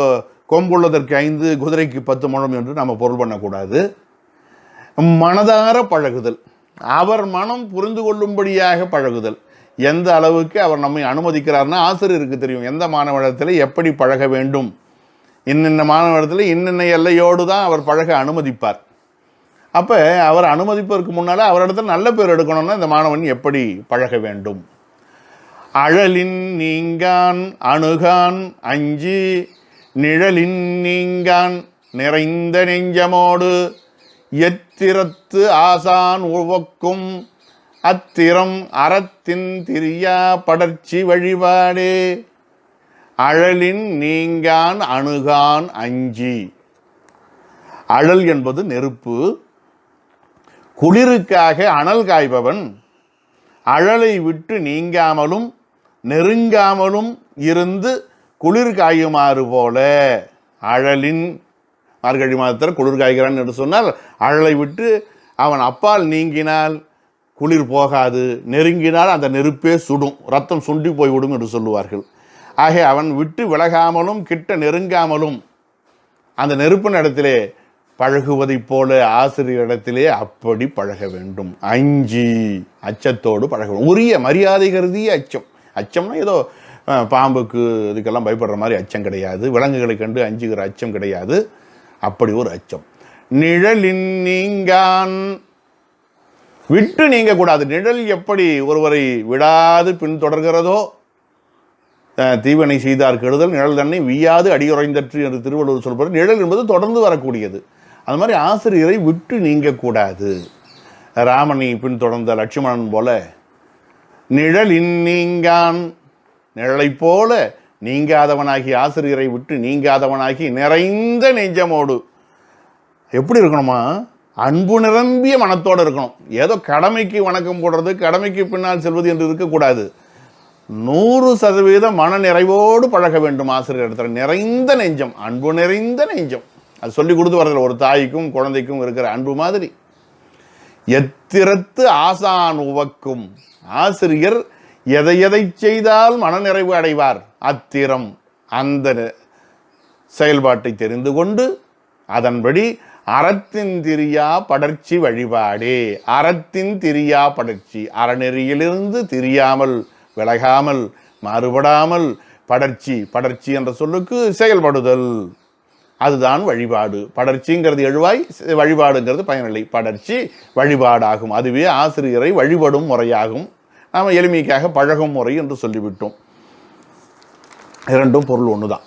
கொம்புள்ளதற்கு 5 குதிரைக்கு 10 முழம் என்று நம்ம பொருள் பண்ணக்கூடாது. மனதார பழகுதல், அவர் மனம் புரிந்து கொள்ளும்படியாக பழகுதல். எந்த அளவுக்கு அவர் நம்மை அனுமதிக்கிறார்னா ஆசிரியருக்கு தெரியும் எந்த மாணவனிடத்தில் எப்படி பழக வேண்டும். இன்னின்ன மாணவனிடத்தில் இன்னின்ன எல்லையோடு தான் அவர் பழக அனுமதிப்பார். அப்போ அவர் அனுமதிப்பதற்கு முன்னால் அவரிடத்தில் நல்ல பேர் எடுக்கணும்னா இந்த மாணவன் எப்படி பழக வேண்டும்? அழலின் நீங்கான் அணுகான் அஞ்சி நிழலின் நீங்கான் நிறைந்த நெஞ்சமோடு எத்திரத்து ஆசான் உவக்கும் அத்திரம் அறத்தின் திரியா படர்ச்சி வழிபாடே. அழலின் நீங்கான் அணுகான் அஞ்சி. அழல் என்பது நெருப்பு. குளிருக்காக அனல் காய்பவன் அழலை விட்டு நீங்காமலும் நெருங்காமலும் இருந்து குளிர் காயுமாறு போல, அழலின் மார்கழி மாதத்தில் குளிர் காய்கிறான் என்று சொன்னால் அழலை விட்டு அவன் அப்பால் நீங்கினால் குளிர் போகாது, நெருங்கினால் அந்த நெருப்பே சுடும், ரத்தம் சுண்டி போய்விடும் என்று சொல்லுவார்கள். ஆக அவன் விட்டு விலகாமலும் கிட்ட நெருங்காமலும் அந்த நெருப்பின் இடத்திலே பழகுவதைப் போல ஆசிரியரிடத்திலே அப்படி பழக வேண்டும். அஞ்சி அச்சத்தோடு பழக வேண்டும். உரிய மரியாதை கருதிய அச்சம். அச்சம்னா ஏதோ பாம்புக்கு இதுக்கெல்லாம் பயப்படுற மாதிரி அச்சம் கிடையாது. விலங்குகளை கண்டு அஞ்சுகிற அச்சம் கிடையாது. அப்படி ஒரு அச்சம். நிழலின் நீங்கான், விட்டு நீங்க கூடாது. நிழல் எப்படி ஒருவரை விடாது பின்தொடர்கிறதோ, தீவனை செய்தார் கெடுதல் நிழல் தன்னை வீயாது அடியுறைந்தற்று என்று திருவள்ளுவர் சொல்வது. நிழல் என்பது தொடர்ந்து வரக்கூடியது. அது மாதிரி ஆசிரியரை விட்டு நீங்க கூடாது. ராமனை பின்தொடர்ந்த லட்சுமணன் போல நிழலின் நீங்கான், நிழலை போல நீங்காதவனாகி, ஆசிரியரை விட்டு நீங்காதவனாகி நிறைந்த நெஞ்சமோடு. எப்படி இருக்கணுமா? அன்பு நிரம்பிய மனத்தோடு இருக்கணும். ஏதோ கடமைக்கு வணக்கம் போடுறது, கடமைக்கு பின்னால் செல்வது என்று இருக்கக்கூடாது. 100% மன நிறைவோடு பழக வேண்டும் ஆசிரியர் இடத்துல. நிறைந்த நெஞ்சம், அன்பு நிறைந்த நெஞ்சம். அது சொல்லி கொடுத்து வரதில்லை. ஒரு தாய்க்கும் குழந்தைக்கும் இருக்கிற அன்பு மாதிரி. எத்திரத்து ஆசான் உவக்கும், ஆசிரியர் எதை எதை செய்தால் மனநிறைவு அடைவார், அத்திரம் அந்த செயல்பாட்டை தெரிந்து கொண்டு அதன்படி அறத்தின் திரியா படர்ச்சி வழிபாடே. அறத்தின் திரியா படர்ச்சி, அறநெறியிலிருந்து திரியாமல் விலகாமல் மாறுபடாமல் படர்ச்சி. படர்ச்சி என்ற சொல்லுக்கு செயல்படுதல், அதுதான் வழிபாடு. படர்ச்சிங்கிறது எழுவாய், வழிபாடுங்கிறது பயனில்லை. படர்ச்சி வழிபாடாகும். அதுவே ஆசிரியரை வழிபடும் முறையாகும். நாம் எளிமைக்காக பழகும் முறை என்று சொல்லிவிட்டோம். இரண்டும் பொருள் ஒன்று தான்.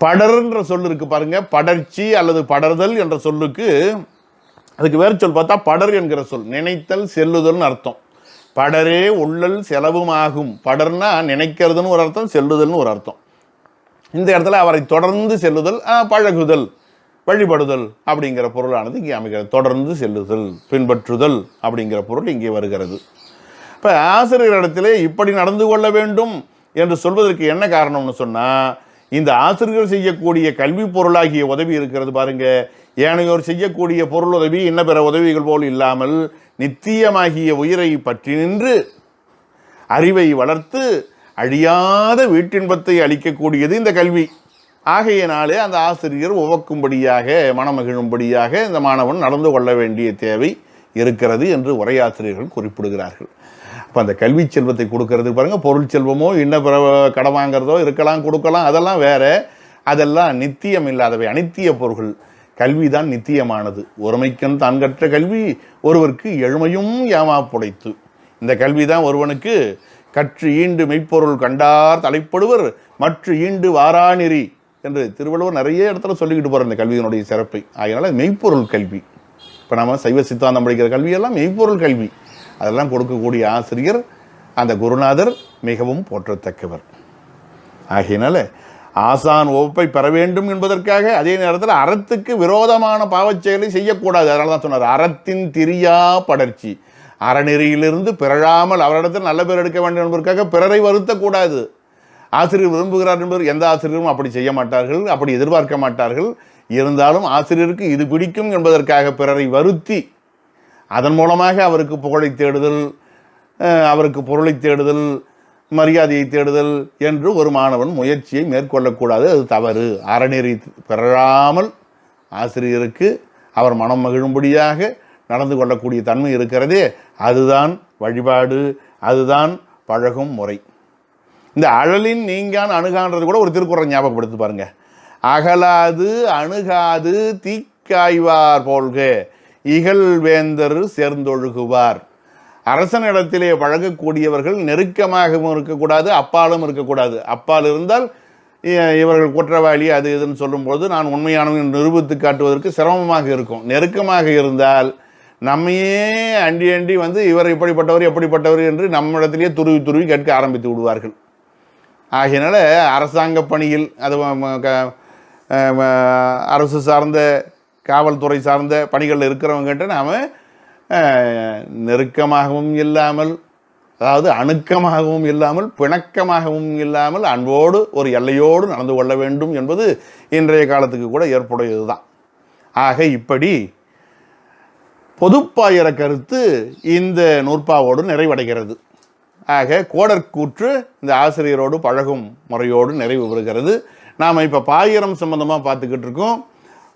படர்ன்ற சொல் இருக்கு பாருங்க. படர்ச்சி அல்லது படர்தல் என்ற சொல்லுக்கு அதுக்கு வேறு சொல் பார்த்தா படர் என்கிற சொல் நினைத்தல் செல்லுதல்னு அர்த்தம். படரே உள்ளல் செலவுமாகும். படர்னா நினைக்கிறதுன்னு ஒரு அர்த்தம், செல்லுதல்னு ஒரு அர்த்தம். இந்த இடத்துல அவரை தொடர்ந்து செல்லுதல், பழகுதல், வழிபடுதல் அப்படிங்கிற பொருளானது இங்கே அமைகிறது. தொடர்ந்து செல்லுதல், பின்பற்றுதல் அப்படிங்கிற பொருள் இங்கே வருகிறது. இப்போ ஆசிரியரிடத்திலே இப்படி நடந்து கொள்ள வேண்டும் என்று சொல்வதற்கு என்ன காரணம்னு சொன்னால், இந்த ஆசிரியர் செய்யக்கூடிய கல்வி பொருளாகிய உதவி இருக்கிறது பாருங்க. ஏனையோர் செய்யக்கூடிய பொருள் உதவி இன்ன பிற உதவிகள் போல் இல்லாமல் நித்தியமாகிய உயிரை பற்றி நின்று அறிவை வளர்த்து அழியாத வீட்டின்பத்தை அளிக்கக்கூடியது இந்த கல்வி. ஆகையினாலே அந்த ஆசிரியர் உவக்கும்படியாக, மனமகிழும்படியாக இந்த மாணவன் நடந்து கொள்ள வேண்டிய தேவை இருக்கிறது என்று உரையாசிரியர்கள் குறிப்பிடுகிறார்கள். அப்போ அந்த கல்வி செல்வத்தை கொடுக்கறது பாருங்க, பொருள் செல்வமோ இன்ன பிற கடன் வாங்கிறதோ இருக்கலாம், கொடுக்கலாம், அதெல்லாம் வேற. அதெல்லாம் நித்தியம் இல்லாதவை, அனித்திய பொருள்கள். கல்வி தான் நித்தியமானது. ஒருமைக்கன் தான் கற்ற கல்வி ஒருவருக்கு எழுமையும் ஏமாப்புடைத்து. இந்த கல்வி தான் ஒருவனுக்கு கற்று ஈண்டு மெய்ப்பொருள் கண்டார் தலைப்படுவர் மற்ற ஈண்டு வாராநெறி என்று திருவள்ளுவர் நிறைய இடத்துல சொல்லிக்கிட்டு போகிற இந்த கல்வியினுடைய சிறப்பை. அதனால மெய்ப்பொருள் கல்வி. இப்போ நம்ம சைவ சித்தாந்தம் படிக்கிற கல்வியெல்லாம் மெய்ப்பொருள் கல்வி. அதெல்லாம் கொடுக்கக்கூடிய ஆசிரியர், அந்த குருநாதர் மிகவும் போற்றத்தக்கவர். ஆகையினால ஆசான் ஒப்பை பெற வேண்டும் என்பதற்காக அதே நேரத்தில் அறத்துக்கு விரோதமான பாவச் செயலை செய்யக்கூடாது. அதனால தான் சொன்னார் அறத்தின் திரியா படர்ச்சி. அறநெறியிலிருந்து பிறழாமல் அவரிடத்தில் நல்ல பேர் எடுக்க வேண்டும் என்பதற்காக பிறரை வருத்தக்கூடாது. ஆசிரியர் விரும்புகிறார் என்பது எந்த ஆசிரியரும் அப்படி செய்ய மாட்டார்கள், அப்படி எதிர்பார்க்க மாட்டார்கள். இருந்தாலும் ஆசிரியருக்கு இது பிடிக்கும் என்பதற்காக பிறரை வருத்தி அதன் மூலமாக அவருக்கு புகழை தேடுதல், அவருக்கு பொருளை தேடுதல், மரியாதையை தேடுதல் என்று ஒரு மாணவன் முயற்சியை மேற்கொள்ளக்கூடாது. அது தவறு. அறநெறி பெறாமல் ஆசிரியருக்கு அவர் மனம் மகிழும்படியாக நடந்து கொள்ளக்கூடிய தன்மை இருக்கிறதே, அதுதான் வழிபாடு, அதுதான் பழகும் முறை. இந்த அழலின் நீங்கான் அணுகான்றது கூட ஒரு திருக்குறள் ஞாபகப்படுத்தி பாருங்க. அகலாது அணுகாது தீக்காய்வார் போல்க இகழ் வேந்தர் சேர்ந்தொழுகுவார். அரசனிடத்திலே பழகக்கூடியவர்கள் நெருக்கமாகவும் இருக்கக்கூடாது, அப்பாலும் இருக்கக்கூடாது. அப்பால் இருந்தால் இவர்கள் குற்றவாளி அது இதுன்னு சொல்லும்போது நான் உண்மையானவன் நிரூபித்து காட்டுவதற்கு சிரமமாக இருக்கும். நெருக்கமாக இருந்தால் நம்மையே அண்டி அண்டி வந்து இவர் இப்படிப்பட்டவர் எப்படிப்பட்டவர் என்று நம்மிடத்திலேயே துருவி துருவி கேட்க ஆரம்பித்து விடுவார்கள். ஆகையினால அரசாங்க பணியில், அது அரசு சார்ந்த காவல்துறை சார்ந்த பணிகளில் இருக்கிறவங்ககிட்ட நாம் நெருக்கமாகவும் இல்லாமல், அதாவது அணுக்கமாகவும் இல்லாமல், பிணக்கமாகவும் இல்லாமல், அன்போடு ஒரு எல்லையோடு நடந்து கொள்ள வேண்டும் என்பது இன்றைய காலத்துக்கு கூட ஏற்புடையது தான். ஆக இப்படி பொதுப்பாயிர கருத்து இந்த நூற்பாவோடு நிறைவடைகிறது. ஆக கோடற்கூற்று இந்த ஆசிரியரோடு பழகும் முறையோடு நிறைவு பெறுகிறது. நாம் இப்போ பாயிரம் சம்பந்தமாக பார்த்துக்கிட்டு இருக்கோம்.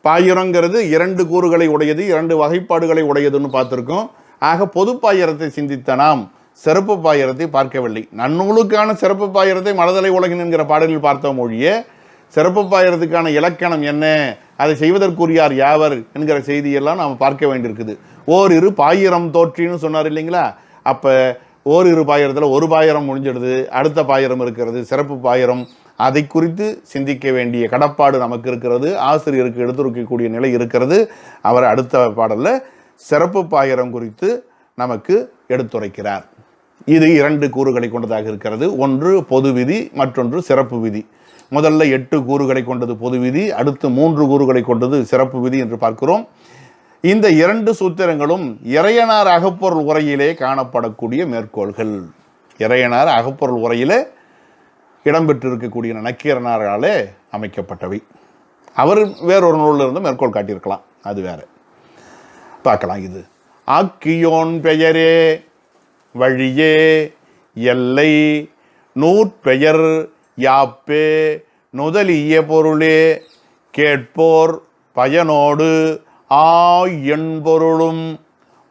பாயிரங்கிறது 2 கூறுகளை உடையது, 2 வகைப்பாடுகளை உடையதுன்னு பார்த்துருக்கோம். ஆக பொது பாயிரத்தை சிந்தித்த நாம் சிறப்பு பாயிரத்தை பார்க்கவில்லை. நன்னூலுக்கான சிறப்பு பாயிரத்தை மலர்தலை உலகின் என்கிற பாடலில் பார்த்தோம் ஒழிய சிறப்பு பாயிரத்துக்கான இலக்கணம் என்ன, அதை செய்வதற்குரியார் யாவர் என்கிற செய்தியெல்லாம் நாம் பார்க்க வேண்டியிருக்குது. ஓரிரு பாயிரம் தோற்றின்னு சொன்னார் இல்லைங்களா? அப்போ ஓரிரு பாயிரத்தில் ஒரு பாயிரம் முடிஞ்சிடுது, அடுத்த பாயிரம் இருக்கிறது சிறப்பு பாயிரம். அதை குறித்து சிந்திக்க வேண்டிய கடப்பாடு நமக்கு இருக்கிறது, ஆசிரியருக்கு எடுத்துரைக்கக்கூடிய நிலை இருக்கிறது. அவர் அடுத்த பாடலில் சிறப்பு பாயிரம் குறித்து நமக்கு எடுத்துரைக்கிறார். இது 2 கூறுகளை கொண்டதாக இருக்கிறது. ஒன்று பொது விதி, மற்றொன்று சிறப்பு விதி. முதல்ல 8 கூறுகளை கொண்டது பொது விதி, அடுத்து 3 கூறுகளை கொண்டது சிறப்பு விதி என்று பார்க்கிறோம். இந்த 2 சூத்திரங்களும் இறையனார் அகப்பொருள் உரையிலே காணப்படக்கூடிய மேற்கோள்கள். இறையனார் அகப்பொருள் உரையிலே இடம்பெற்றிருக்கக்கூடிய நக்கீரனாராலே அமைக்கப்பட்டவை. அவர் வேறொரு நூலில் இருந்து மேற்கோள் காட்டியிருக்கலாம், அது வேற. பார்க்கலாம். இது ஆக்கியோன் பெயரே வழியே எல்லை நூற்பெயர் யாப்பே நுதலிய பொருளே கேட்போர் பயனோடு என்பொருளும்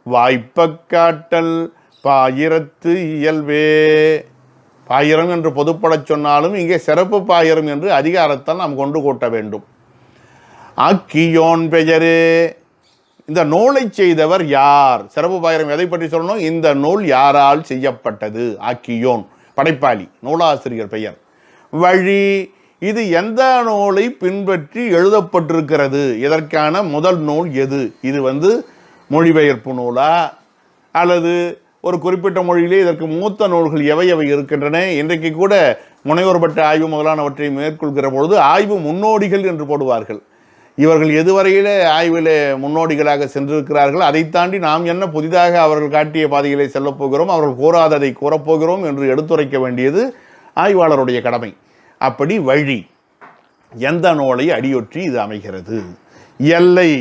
வாய்ப்பக் காட்டல் பாயிரத்து இயல்பே. பாயிரம் என்று பொதுப்படச் சொன்னாலும் இங்கே சிறப்பு பாயிரம் என்று அதிகாரத்தால் நாம் கொண்டு கூட்ட வேண்டும். ஆக்கியோன் பெயரே, இந்த நூலை செய்தவர் யார்? சிறப்பு பாயிரம் எதை பற்றி சொல்லணும்? இந்த நூல் யாரால் செய்யப்பட்டது? ஆக்கியோன் படைப்பாளி, நூலாசிரியர் பெயர். வழி, இது எந்த நூலை பின்பற்றி எழுதப்பட்டிருக்கிறது? இதற்கான முதல் நூல் எது? இது மொழிபெயர்ப்பு நூலா அல்லது ஒரு குறிப்பிட்ட மொழியிலே இதற்கு மூத்த நூல்கள் எவை இருக்கின்றன? இன்றைக்கு கூட முனைவர் பட்ட ஆய்வு முதலானவற்றை மேற்கொள்கிற பொழுது ஆய்வு முன்னோடிகள் என்று போடுவார்கள். இவர்கள் எதுவரையிலே ஆய்விலே முன்னோடிகளாக சென்றிருக்கிறார்கள், அதை தாண்டி நாம் என்ன புதிதாக அவர்கள் காட்டிய பாதைகளை செல்லப் போகிறோம், அவர்கள் கூறாததை கூறப்போகிறோம் என்று எடுத்துரைக்க வேண்டியது ஆய்வாளருடைய கடமை. அப்படி வழி, எந்த நூலை அடியொற்றி இது அமைகிறது? எல்லை,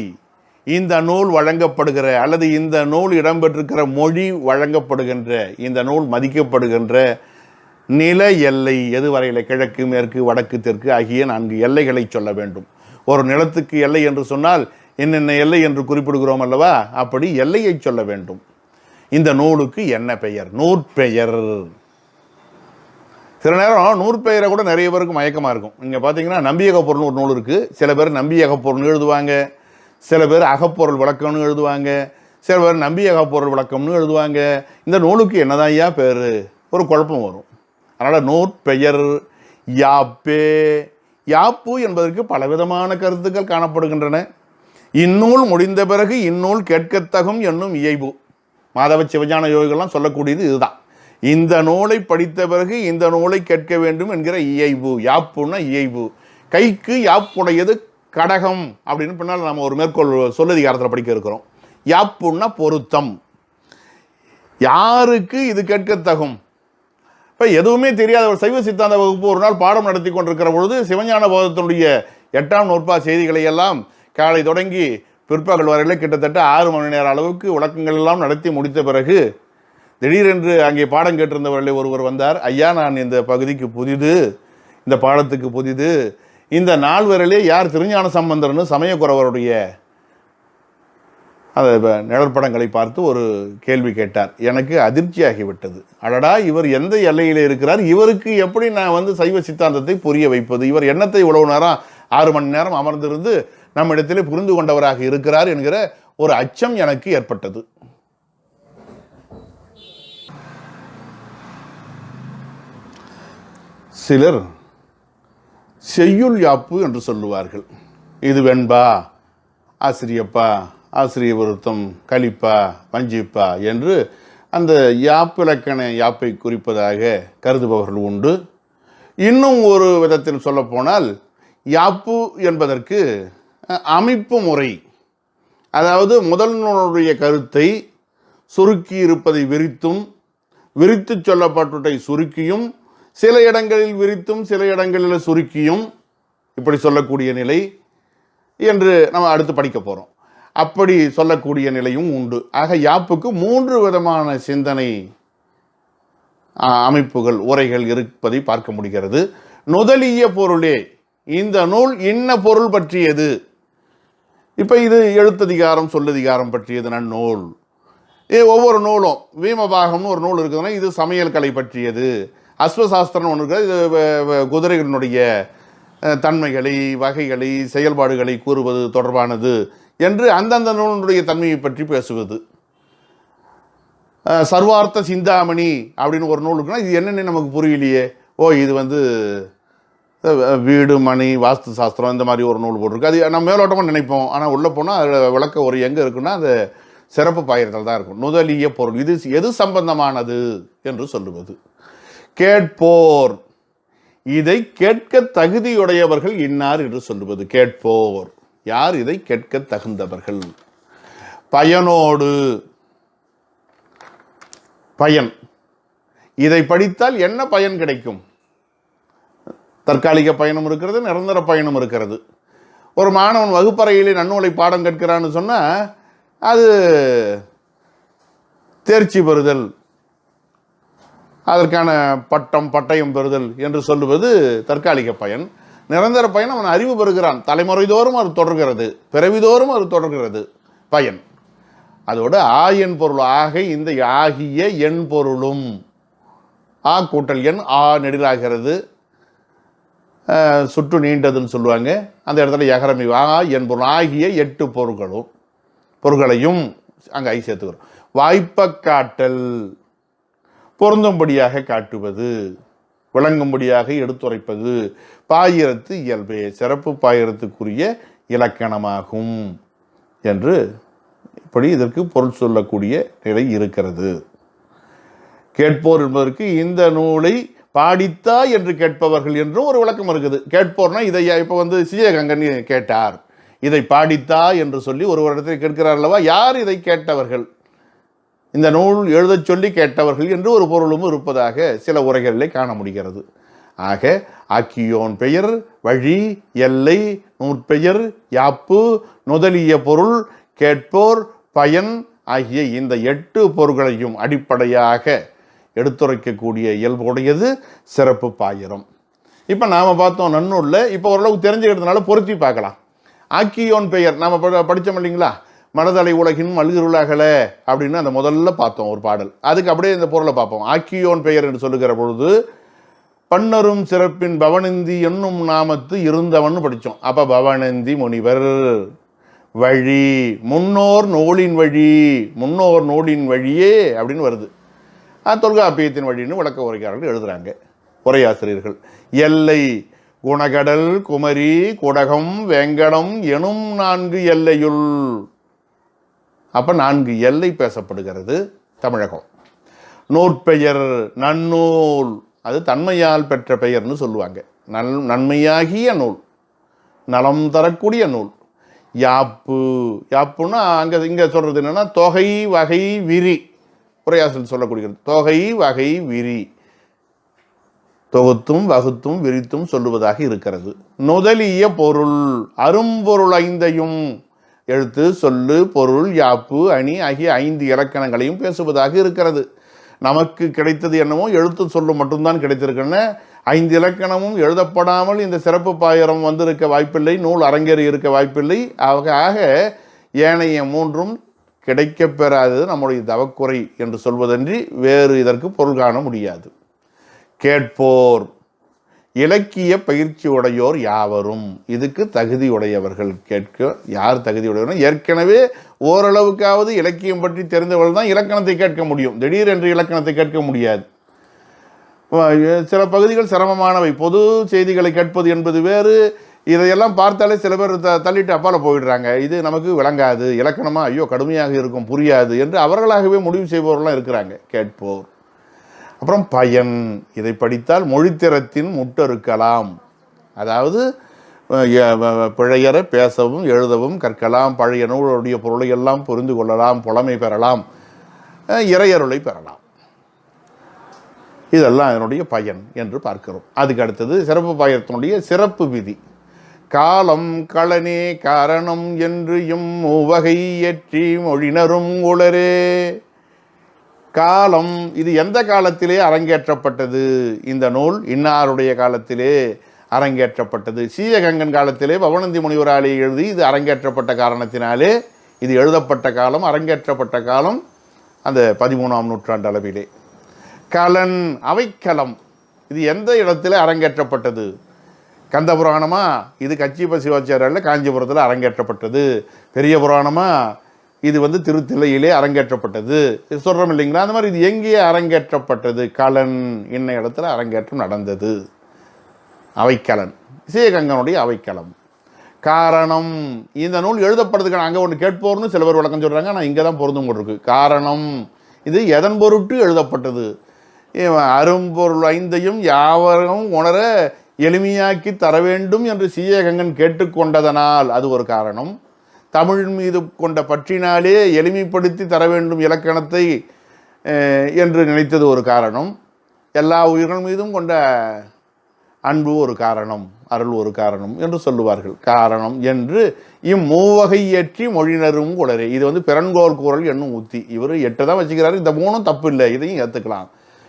இந்த நூல் வழங்கப்படுகிற அல்லது இந்த நூல் இடம்பெற்றிருக்கிற மொழி வழங்கப்படுகின்ற, இந்த நூல் மதிக்கப்படுகின்ற நில எல்லை எதுவரையில? கிழக்கு, மேற்கு, வடக்கு, தெற்கு ஆகிய 4 எல்லைகளை சொல்ல வேண்டும். ஒரு நிலத்துக்கு எல்லை என்று சொன்னால் என்னென்ன எல்லை என்று குறிப்பிடுகிறோம் அல்லவா? அப்படி எல்லையை சொல்ல வேண்டும். இந்த நூலுக்கு என்ன பெயர்? நூற்பெயர். சில நேரம் நூற்பெயரை கூட நிறைய பேருக்கு மயக்கமாக இருக்கும். நீங்கள் பார்த்தீங்கன்னா நம்பியகப்பொருள்னு ஒரு நூல் இருக்குது. சில பேர் நம்பியகப்பொருள்னு எழுதுவாங்க, சில பேர் அகப்பொருள் விளக்கம்னு எழுதுவாங்க, சில பேர் நம்பியகப்பொருள் விளக்கம்னு எழுதுவாங்க. இந்த நூலுக்கு என்னதான் ஐயா பேர்? ஒரு குழப்பம் வரும். அதனால் நூற்பெயர் யாப்பே. யாப்பு என்பதற்கு பலவிதமான கருத்துக்கள் காணப்படுகின்றன. இந்நூல் முடிந்த பிறகு இந்நூல் கேட்கத்தகும் என்னும் இயைபு. மாதவ சிவஞான யோகிகள்லாம் சொல்லக்கூடியது இதுதான். இந்த நூலை படித்த பிறகு இந்த நூலை கேட்க வேண்டும் என்கிற இயைபு. யாப்புன்னா இயைபு. கைக்கு யாப்புடையது கடகம் அப்படின்னு பின்னால் நம்ம ஒரு மேற்கோள் சொல்லதிகாரத்தில் படிக்க இருக்கிறோம். யாப்புன்னா பொருத்தம். யாருக்கு இது கேட்கத்தகும்? இப்போ எதுவுமே தெரியாத ஒரு சைவ சித்தாந்த வகுப்பு ஒரு நாள் பாடம் நடத்தி கொண்டிருக்கிற பொழுது சிவஞான போதத்தினுடைய 8ஆம் நூற்பா செய்திகளை எல்லாம் காலை தொடங்கி பிற்பகல் வரையில் கிட்டத்தட்ட 6 மணி நேர அளவுக்கு விளக்கங்கள் எல்லாம் நடத்தி முடித்த பிறகு திடீரென்று அங்கே பாடம் கேட்டிருந்தவர்களே ஒருவர் வந்தார். ஐயா, நான் இந்த பகுதிக்கு புதிது, இந்த பாடத்துக்கு புதிது, இந்த நாள் வரையிலே யார் திருஞான சம்பந்தர்னு சமயக்குறவருடைய அந்த நிழற்படங்களை பார்த்து ஒரு கேள்வி கேட்டார். எனக்கு அதிர்ச்சியாகிவிட்டது. அடடா, இவர் எந்த எல்லையில் இருக்கிறார்? இவருக்கு எப்படி நான் சைவ சித்தாந்தத்தை புரிய வைப்பது? இவர் எண்ணத்தை இவ்வளவு நேரம் 6 மணி நேரம் அமர்ந்திருந்து நம்மிடத்திலே புரிந்து கொண்டவராக இருக்கிறார் என்கிற ஒரு அச்சம் எனக்கு ஏற்பட்டது. சிலர் செய்யுள் யாப்பு என்று சொல்லுவார்கள். இது வெண்பா, ஆசிரியப்பா, ஆசிரிய விருத்தம், கலிப்பா, வஞ்சிப்பா என்று அந்த யாப்பிலக்கண யாப்பை குறிப்பதாக கருதுபவர்கள் உண்டு. இன்னும் ஒரு விதத்தில் சொல்லப்போனால் யாப்பு என்பதற்கு அமைப்பு முறை, அதாவது முதல் நூலுடைய கருத்தை சுருக்கி இருப்பதை விரித்தும், விரித்து சொல்லப்பட்டதை சுருக்கியும், சில இடங்களில் விரித்தும் சில இடங்களில் சுருக்கியும் இப்படி சொல்லக்கூடிய நிலை என்று நம்ம அடுத்து படிக்க போகிறோம். அப்படி சொல்லக்கூடிய நிலையும் உண்டு. ஆக யாப்புக்கு 3 விதமான சிந்தனை அமைப்புகள், உரைகள் இருப்பதை பார்க்க முடிகிறது. நுதலிய பொருளே, இந்த நூல் இன்ன பொருள் பற்றியது. இப்போ இது எழுத்ததிகாரம் சொல்லதிகாரம் பற்றியது நன்னூல். ஒவ்வொரு நூலும் வீமபாகம்னு ஒரு நூல் இருக்குதுன்னா இது சமையல் கலை பற்றியது. அஸ்வசாஸ்திரம்னு ஒன்று இருக்குது, இது குதிரைகளினுடைய தன்மைகளை வகைகளை செயல்பாடுகளை கூறுவது தொடர்பானது என்று அந்தந்த நூலினுடைய தன்மையை பற்றி பேசுவது. சர்வார்த்த சிந்தாமணி அப்படின்னு ஒரு நூல் இருக்குன்னா இது என்னென்னு நமக்கு புரியலையே, இது வீடு மணி வாஸ்து சாஸ்திரம் இந்த மாதிரி ஒரு நூல் போட்டிருக்கு. அது நம்ம மேலோட்டமாக நினைப்போம், ஆனால் உள்ளே போனால் அதில் விளக்க ஒரு எங்கே இருக்குன்னா அது சிறப்பு பாயிரத்தில் தான் இருக்கும். நுதலிய பொருள் இது எது சம்பந்தமானது என்று சொல்லுவது. கேட்போர், இதை கேட்க தகுதியுடையவர்கள் இன்னார் என்று சொல்லுவது. கேட்போர் யார்? இதை கேட்க தகுந்தவர்கள். பயனோடு, பயன், இதை படித்தால் என்ன பயன் கிடைக்கும்? தற்காலிக பயணம் இருக்கிறது, நிரந்தர பயணம் இருக்கிறது. ஒரு மாணவன் வகுப்பறையிலே நன்னூலை பாடம் கேட்கிறான்னு சொன்னால் அது தேர்ச்சி பெறுதல், அதற்கான பட்டயம் பெறுதல் என்று சொல்லுவது தற்காலிக பயன். நிரந்தர பயன் அவன் அறிவு பெறுகிறான், தலைமுறை தோறும் அது தொடர்கிறது, பிறவிதோறும் அது தொடர்கிறது பயன். அதோடு என் பொருள் ஆக இந்த ஆகிய எண் பொருளும் ஆ கூட்டல் எண் நெடிலாகிறது, சுற்று நீண்டதுன்னு சொல்லுவாங்க. அந்த இடத்துல யகரமி என் பொருள் ஆகிய 8 பொருள்களையும் அங்கே சேர்த்துக்கிறோம். வாய்ப்ப காட்டல், பொருந்தும்படியாக காட்டுவது, விளங்கும்படியாக எடுத்துரைப்பது. பாயிரத்து இயல்பே, சிறப்பு பாயிரத்துக்குரிய இலக்கணமாகும் என்று இப்படி இதற்கு பொருள் சொல்லக்கூடிய நிலை இருக்கிறது. கேட்போர் என்பதற்கு இந்த நூலை பாடித்தா என்று கேட்பவர்கள் என்றும் ஒரு விளக்கம் இருக்குது. கேட்போர்னா இதை இப்போ சிஜகங்கன் கேட்டார், இதை பாடித்தா என்று சொல்லி ஒரு இடத்தில் கேட்கிறார் அல்லவா, யார் இதை கேட்டவர்கள்? இந்த நூல் எழுதச் சொல்லி கேட்டவர்கள் என்று ஒரு பொருளும் இருப்பதாக சில உரைகளிலே காண முடிகிறது. ஆக ஆக்கியோன் பெயர், வழி, எல்லை, நூற்பெயர், யாப்பு, நுதலிய பொருள், கேட்போர், பயன் ஆகிய இந்த 8 பொருள்களையும் அடிப்படையாக எடுத்துரைக்கக்கூடிய இயல்புடையது சிறப்பு பாயிரம். இப்போ நாம் பார்த்தோம் நன்னூலில். இப்போ ஓரளவு தெரிஞ்சுக்கிறதுனால பொருத்தி பார்க்கலாம். ஆக்கியோன் பெயர் நாம் படித்தோம் இல்லைங்களா, மனதலை உலகின் மல்கிருளாகல அப்படின்னு அந்த முதல்ல பார்த்தோம் ஒரு பாடல். அதுக்கு அப்படியே இந்த பொருளை பார்ப்போம். ஆக்கியோன் பெயர் என்று சொல்லுகிற பொழுது பன்னரும் சிறப்பின் பவனந்தி என்னும் நாமத்து இருந்தவன் படித்தோம். அப்போ பவனந்தி முனிவர் வழி, முன்னோர் நூலின் வழி, முன்னோர் நூலின் வழியே அப்படின்னு வருது. தொல்காப்பியத்தின் வழின்னு விளக்க உரைக்காரர்கள் எழுதுறாங்க உரையாசிரியர்கள். எல்லை, குணகடல், குமரி, குடகம், வேங்கடம் எனும் 4 எல்லையுள். அப்ப 4 எல்லை பேசப்படுகிறது தமிழகம். நூற்பெயர், நன்னூல், அது தன்மையால் பெற்ற பெயர்னு சொல்லுவாங்க. நன்மையாகிய நூல், நலம் தரக்கூடிய நூல். யாப்பு, யாப்புன்னா இங்க சொல்றது என்னன்னா தொகை வகை விரி, உரையாசிரியர் சொல்லக்கூடியது. தொகை வகை விரி, தொகுத்தும் வகுத்தும் விரித்தும் சொல்லுவதாக இருக்கிறது. நுதலிய பொருள், அரும்பொருள் 5ஐயும் எழுத்து, சொல்லு, பொருள், யாப்பு, அணி ஆகிய 5 இலக்கணங்களையும் பேசுவதாக இருக்கிறது. நமக்கு கிடைத்தது என்னவோ எழுத்து சொல்லு மட்டும்தான் கிடைத்திருக்குன்னு 5 இலக்கணமும் எழுதப்படாமல் இந்த சிறப்பு பாயிரம் வந்திருக்க வாய்ப்பில்லை, நூல் அரங்கேறி இருக்க வாய்ப்பில்லை. ஆக ஏனைய 3ம் கிடைக்கப்பெறாதது நம்முடைய தவக்குறை என்று சொல்வதன்றி வேறு இதற்கு பொருள் காண முடியாது. கேட்போர், இலக்கிய பயிற்சி உடையோர் யாவரும், இதுக்கு தகுதியுடையவர்கள். கேட்க யார் தகுதியுடையவர்? ஏற்கனவே ஓரளவுக்காவது இலக்கியம் பற்றி தெரிந்தவர்கள் தான் இலக்கணத்தை கேட்க முடியும். திடீரென்று இலக்கணத்தை கேட்க முடியாது. சில பகுதிகள் சிரமமானவை. பொது செய்திகளை கேட்பது என்பது வேறு. இதையெல்லாம் பார்த்தாலே சில பேர் தள்ளிட்டு அப்பால போயிடுறாங்க. இது நமக்கு விளங்காது, இலக்கணமாக ஐயோ கடுமையாக இருக்கும், புரியாது என்று அவர்களாகவே முடிவு செய்பவர்களாம் இருக்கிறாங்க. கேட்போர். அப்புறம் பயன், இதை படித்தால் மொழித்திறத்தின் முட்டறுக்கலாம், அதாவது பிழையற பேசவும் எழுதவும் கற்கலாம், பழைய நூலுடைய பொருளை எல்லாம் புரிந்து கொள்ளலாம், புலமை பெறலாம், இறையருளை பெறலாம். இதெல்லாம் அதனுடைய பயன் என்று பார்க்கிறோம். அதுக்கு அடுத்தது சிறப்பு பாயிரத்தினுடைய சிறப்பு விதி. காலம் களனே காரணம் என்று வகை ஏற்றி மொழினரும் உளரே. காலம், இது எந்த காலத்திலே அரங்கேற்றப்பட்டது? இந்த நூல் இன்னாருடைய காலத்திலே அரங்கேற்றப்பட்டது. சீயகங்கன் காலத்திலே பவனந்தி முனிவராலே எழுதி இது அரங்கேற்றப்பட்ட காரணத்தினாலே இது எழுதப்பட்ட காலம், அரங்கேற்றப்பட்ட காலம் அந்த 13ஆம் நூற்றாண்டு அளவிலே. கலன் அவைக்களம், இது எந்த இடத்துல அரங்கேற்றப்பட்டது? கந்த புராணமா? இது கச்சிப்ப சிவாச்சாரியால் காஞ்சிபுரத்தில் அரங்கேற்றப்பட்டது. பெரிய புராணமா? இது திருத்தில்லையிலே அரங்கேற்றப்பட்டது. இது சொல்கிறோம் இல்லைங்களா? அந்த மாதிரி இது எங்கேயே அரங்கேற்றப்பட்டது? கலன் இன்ன இடத்துல அரங்கேற்றம் நடந்தது. அவைக்களன், சீயகங்கனுடைய அவைக்களம். காரணம், இந்த நூல் எழுதப்படுறதுக்கான அங்கே ஒன்று கேட்போர்னு சில பேர் விளக்கம் சொல்கிறாங்க. ஆனால் இங்கே தான் பொருந்தும் கொண்டிருக்கு. காரணம், இது எதன் பொருட்டு எழுதப்பட்டது? அரும்பொருள் ஐந்தையும் யாவரும் உணர எளிமையாக்கி தர வேண்டும் என்று சீயகங்கன் கேட்டுக்கொண்டதனால் அது ஒரு காரணம். தமிழ் மீது கொண்ட பற்றினாலே எளிமைப்படுத்தி தர வேண்டும் இலக்கணத்தை என்று நினைத்தது ஒரு காரணம். எல்லா உயிர்கள் மீதும் கொண்ட அன்பு ஒரு காரணம், அருள் ஒரு காரணம் என்று சொல்லுவார்கள். காரணம் என்று இம்மூவகை ஏற்றி மொழினரும் குளரே. இது பிறன்கோள் கூறல் என்னும் உத்தி. இவர் 8 தான் வச்சுக்கிறாரு. இந்த 3ம் தப்பு இல்லை, இதையும் ஏற்றுக்கலாம்.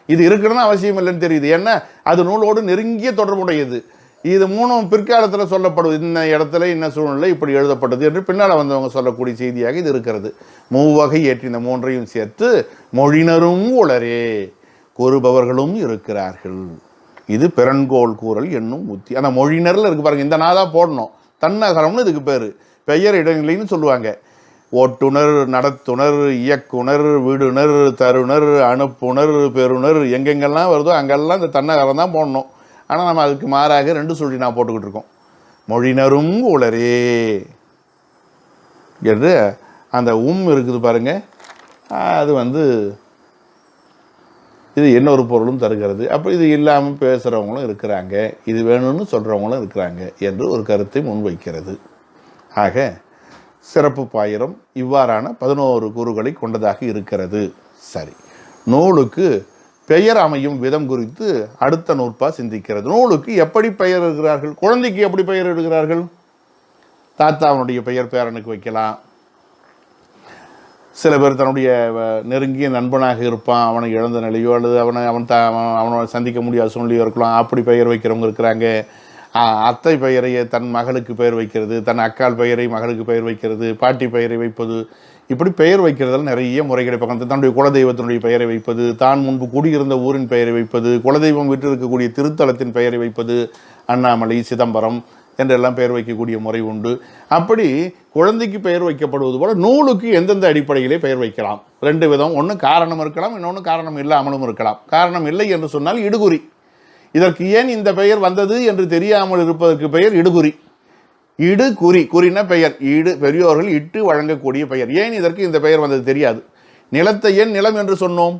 இது இருக்கணும்னு அவசியம் இல்லைன்னு தெரியுது. ஏன்னா அது நூலோடு நெருங்கிய தொடர்புடையது. இது 3ம் பிற்காலத்தில் சொல்லப்படுவது. இன்ன இடத்துல இன்ன சூழ்நிலை இப்படி எழுதப்பட்டது என்று பின்னால் வந்தவங்க சொல்லக்கூடிய செய்தியாக இது இருக்கிறது. மூவகை ஏற்றி இந்த 3ஐயும் சேர்த்து மொழினரும் உளரே, கூறுபவர்களும் இருக்கிறார்கள். இது பிறன்கோள் கூறல் என்னும் உத்தி. அந்த மொழினரில் இருக்கு பாருங்க, இந்த நாதா போடணும். தன்னகரம்னு இதுக்கு பேர். பெயர் இடைநிலைன்னு சொல்லுவாங்க. ஓட்டுனர், நடத்துனர், இயக்குனர், விடுனர், தருணர், அனுப்புனர், பெறுனர், எங்கெங்கெல்லாம் வருதோ அங்கெல்லாம் இந்த தன்னகரம் தான் போடணும். ஆனால் நம்ம அதுக்கு மாறாக 2 சொல்லி நான் போட்டுக்கிட்டு இருக்கோம். மொழினரும் உளரே என்று அந்த இருக்குது பாருங்க, அது இது இன்னொரு பொருளும் தருகிறது. அப்போ இது இல்லாமல் பேசுகிறவங்களும் இருக்கிறாங்க, இது வேணும்னு சொல்கிறவங்களும் இருக்கிறாங்க என்று ஒரு கருத்தை முன்வைக்கிறது. ஆக சிறப்பு பாயிரம் இவ்வாறான 11 கூறுகளை கொண்டதாக இருக்கிறது. சரி, நூலுக்கு பெயர் அமையும் விதம் குறித்து அடுத்த நூற்பா சிந்திக்கிறது. நூலுக்கு எப்படி பெயர் இருக்கிறார்கள்? குழந்தைக்கு எப்படி பெயர் எடுக்கிறார்கள்? தாத்தாவனுடைய பெயர் பேரனுக்கு வைக்கலாம். சில பேர் தன்னுடைய நெருங்கிய நண்பனாக இருப்பான், அவனை இழந்த நிலையோ அல்லது அவனை சந்திக்க முடியாத சூழ்நிலையோ இருக்கலாம், அப்படி பெயர் வைக்கிறவங்க இருக்கிறாங்க. அத்தை பெயரையே தன் மகளுக்கு பெயர் வைக்கிறது, தன் அக்கால் பெயரை மகளுக்கு பெயர் வைக்கிறது, பாட்டி பெயரை வைப்பது, இப்படி பெயர் வைக்கிறதால நிறைய முறைகளை பார்க்கணும். தன்னுடைய குலதெய்வத்தினுடைய பெயரை வைப்பது, தான் முன்பு குடியிருந்த ஊரின் பெயரை வைப்பது, குலதெய்வம் விட்டு இருக்கக்கூடிய திருத்தலத்தின் பெயரை வைப்பது, அண்ணாமலை, சிதம்பரம் என்றெல்லாம் பெயர் வைக்கக்கூடிய முறை உண்டு. அப்படி குழந்தைக்கு பெயர் வைக்கப்படுவது போல நூலுக்கு எந்தெந்த அடிப்படையிலே பெயர் வைக்கலாம்? 2 விதம். ஒன்று காரணம் இருக்கலாம், இன்னொன்று காரணம் இல்லாமலும் இருக்கலாம். காரணம் இல்லை என்று சொன்னால் இடுகுறி. இதற்கு ஏன் இந்த பெயர் வந்தது என்று தெரியாமல் இருப்பதற்கு பெயர் இடுகுறி. இடுகுறி, குறின பெயர், ஈடு பெரியோர்கள் இட்டு வழங்கக்கூடிய பெயர். ஏன் இதற்கு இந்த பெயர் வந்தது தெரியாது. நிலத்தை ஏன் நிலம் என்று சொன்னோம்?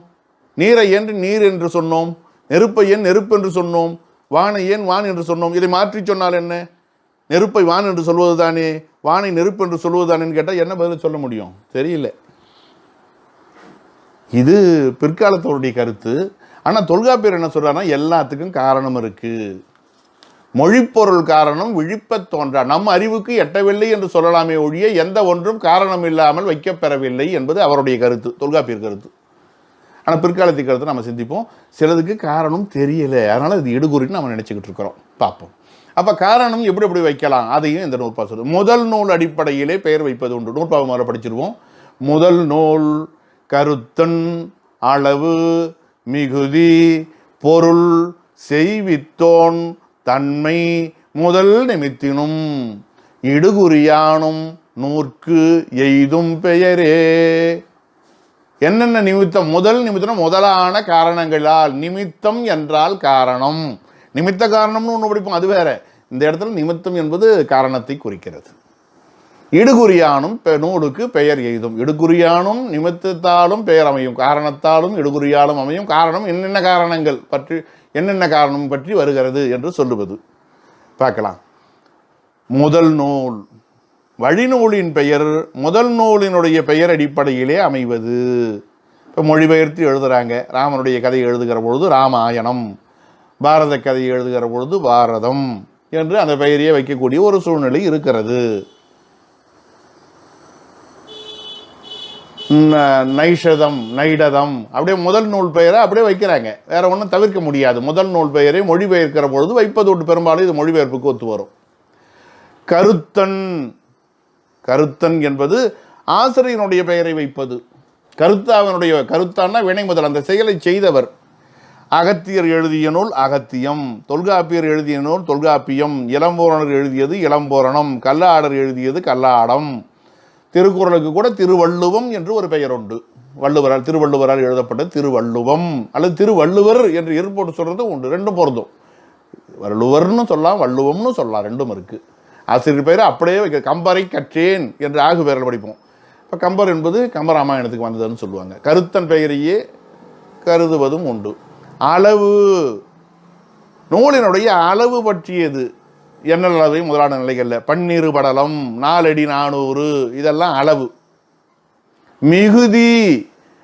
நீரை ஏன் நீர் என்று சொன்னோம்? நெருப்பை ஏன் நெருப்பு என்று சொன்னோம்? வானை ஏன் வான் என்று சொன்னோம்? இதை மாற்றி சொன்னால் என்ன? நெருப்பை வான் என்று சொல்வது தானே, வானை நெருப்பு என்று சொல்வது தானேன்னு கேட்டால் என்ன பதில் சொல்ல முடியும்? தெரியல. இது பிற்காலத்தோருடைய கருத்து. ஆனால் தொல்காப்பியர் என்ன சொல்றாருன்னா, எல்லாத்துக்கும் காரணம் இருக்கு. மொழிப்பொருள் காரணம் விழிப்பத் தோன்றா, நம் அறிவுக்கு எட்டவில்லை என்று சொல்லலாமே ஒழிய எந்த ஒன்றும் காரணம் இல்லாமல் வைக்கப்பெறவில்லை என்பது அவருடைய கருத்து, தொல்காப்பியர் கருத்து. ஆனால் பிற்காலத்தை கருத்து நம்ம சிந்திப்போம். சிலதுக்கு காரணம் தெரியல, அதனால இது இடுகுறின்னு நம்ம நினைச்சுக்கிட்டு இருக்கிறோம். பார்ப்போம். அப்போ காரணம் எப்படி எப்படி வைக்கலாம் அதையும் இந்த நூற்பா சொல்லுது. முதல் நூல் அடிப்படையிலே பெயர் வைப்பது உண்டு. நூற்பாவை முதல்ல படிச்சிருவோம். முதல் நூல் கருத்தன் அளவு மிகுதி பொருள் செய்வித்தோன் தன்மை முதல் நிமித்தினும் இடுகுறியானும் நூற்கு எய்தும் பெயரே. என்னென்ன நிமித்தம்? முதல் நிமித்தம் முதலான காரணங்களால். நிமித்தம் என்றால் காரணம். நிமித்த காரணம்னு ஒன்று படிப்போம், அது வேற. இந்த இடத்துல நிமித்தம் என்பது காரணத்தை குறிக்கிறது. இடுகுறியானும் நூலுக்கு பெயர் எய்தும். இடுகுறியானும் நிமித்தத்தாலும் பெயர் அமையும், காரணத்தாலும் இடுகுறியாலும் அமையும். காரணம் என்னென்ன காரணங்கள் பற்றி, என்னென்ன காரணம் பற்றி வருகிறது என்று சொல்லுவது பார்க்கலாம். முதல் நூல், வழிநூலின் பெயர் முதல் நூலினுடைய பெயர் அடிப்படையிலே அமைவது. இப்போ மொழிபெயர்த்து எழுதுகிறாங்க. ராமனுடைய கதை எழுதுகிற பொழுது ராமாயணம், பாரத கதையை எழுதுகிற பொழுது பாரதம் என்று அந்த பெயரையே வைக்கக்கூடிய ஒரு சூழ்நிலை இருக்கிறது. நைஷதம், நைடதம், அப்படியே முதல் நூல் பெயரை அப்படியே வைக்கிறாங்க. வேற ஒன்றும் தவிர்க்க முடியாது. முதல் நூல் பெயரை மொழிபெயர்க்கிற பொழுது வைப்பது விட்டு பெரும்பாலும் இது மொழிபெயர்ப்புக்கு ஒத்து வரும். கருத்தன், கருத்தன் என்பது ஆசிரியனுடைய பெயரை வைப்பது. கருத்தாவனுடைய, கருத்தான்னா வினை முதல், அந்த செயலை செய்தவர். அகத்தியர் எழுதிய நூல் அகத்தியம், தொல்காப்பியர் எழுதிய நூல் தொல்காப்பியம், இளம்போரணர் எழுதியது இளம்போரணம், கல்லாடர் எழுதியது கல்லாடம். திருக்குறளுக்கு கூட திருவள்ளுவம் என்று ஒரு பெயர் உண்டு. வள்ளுவரால், திருவள்ளுவரால் எழுதப்பட்ட திருவள்ளுவம் அல்லது திருவள்ளுவர் என்று ஏற்போட்டு சொல்றது உண்டு. ரெண்டும் பொருந்தும். வள்ளுவர்னு சொல்லலாம், வள்ளுவம்னு சொல்லலாம், ரெண்டும் இருக்கு. ஆசிரியர் பெயரை அப்படியே வைக்க. கம்பரை கற்றேன் என்று ஆகு பெயரில் படிப்போம். இப்போ கம்பர் என்பது கம்பராமாயணத்துக்கு வந்ததுன்னு சொல்லுவாங்க. கருத்தன் பெயரையே கருதுவதும் உண்டு. அளவு, நூலினுடைய அளவு பற்றியது. எண்ணல் அளவை முதலான நிலைகளில் பன்னிரு படலம், 4 அடி 400, இதெல்லாம் அளவு. மிகுதி,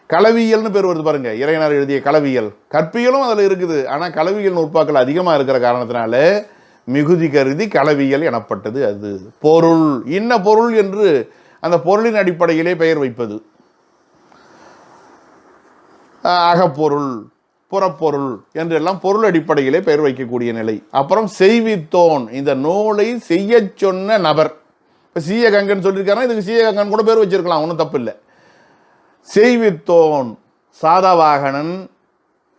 களவியல்னு பேர் வருது பாருங்க. இறையனார் எழுதிய களவியல். கற்பியலும் அதில் இருக்குது. ஆனால் களவியல் நூற்பாக்கள் அதிகமாக இருக்கிற காரணத்தினால மிகுதி கருதி களவியல் எனப்பட்டது. அது பொருள், இன்ன பொருள் என்று அந்த பொருளின் அடிப்படையிலே பெயர் வைப்பது. அகப்பொருள், புறப்பொருள் என்றெல்லாம் பொருள் அடிப்படையிலே பெயர் வைக்கக்கூடிய நிலை. அப்புறம் செய்வித்தோன், இந்த நூலை செய்ய சொன்ன நபர். இப்போ சீயகங்கன் சொல்லியிருக்காருன்னா இதுக்கு சீயகங்கன் கூட பேர் வச்சிருக்கலாம், ஒன்றும் தப்பு இல்லை. செய்வித்தோன் சாதவாகனன்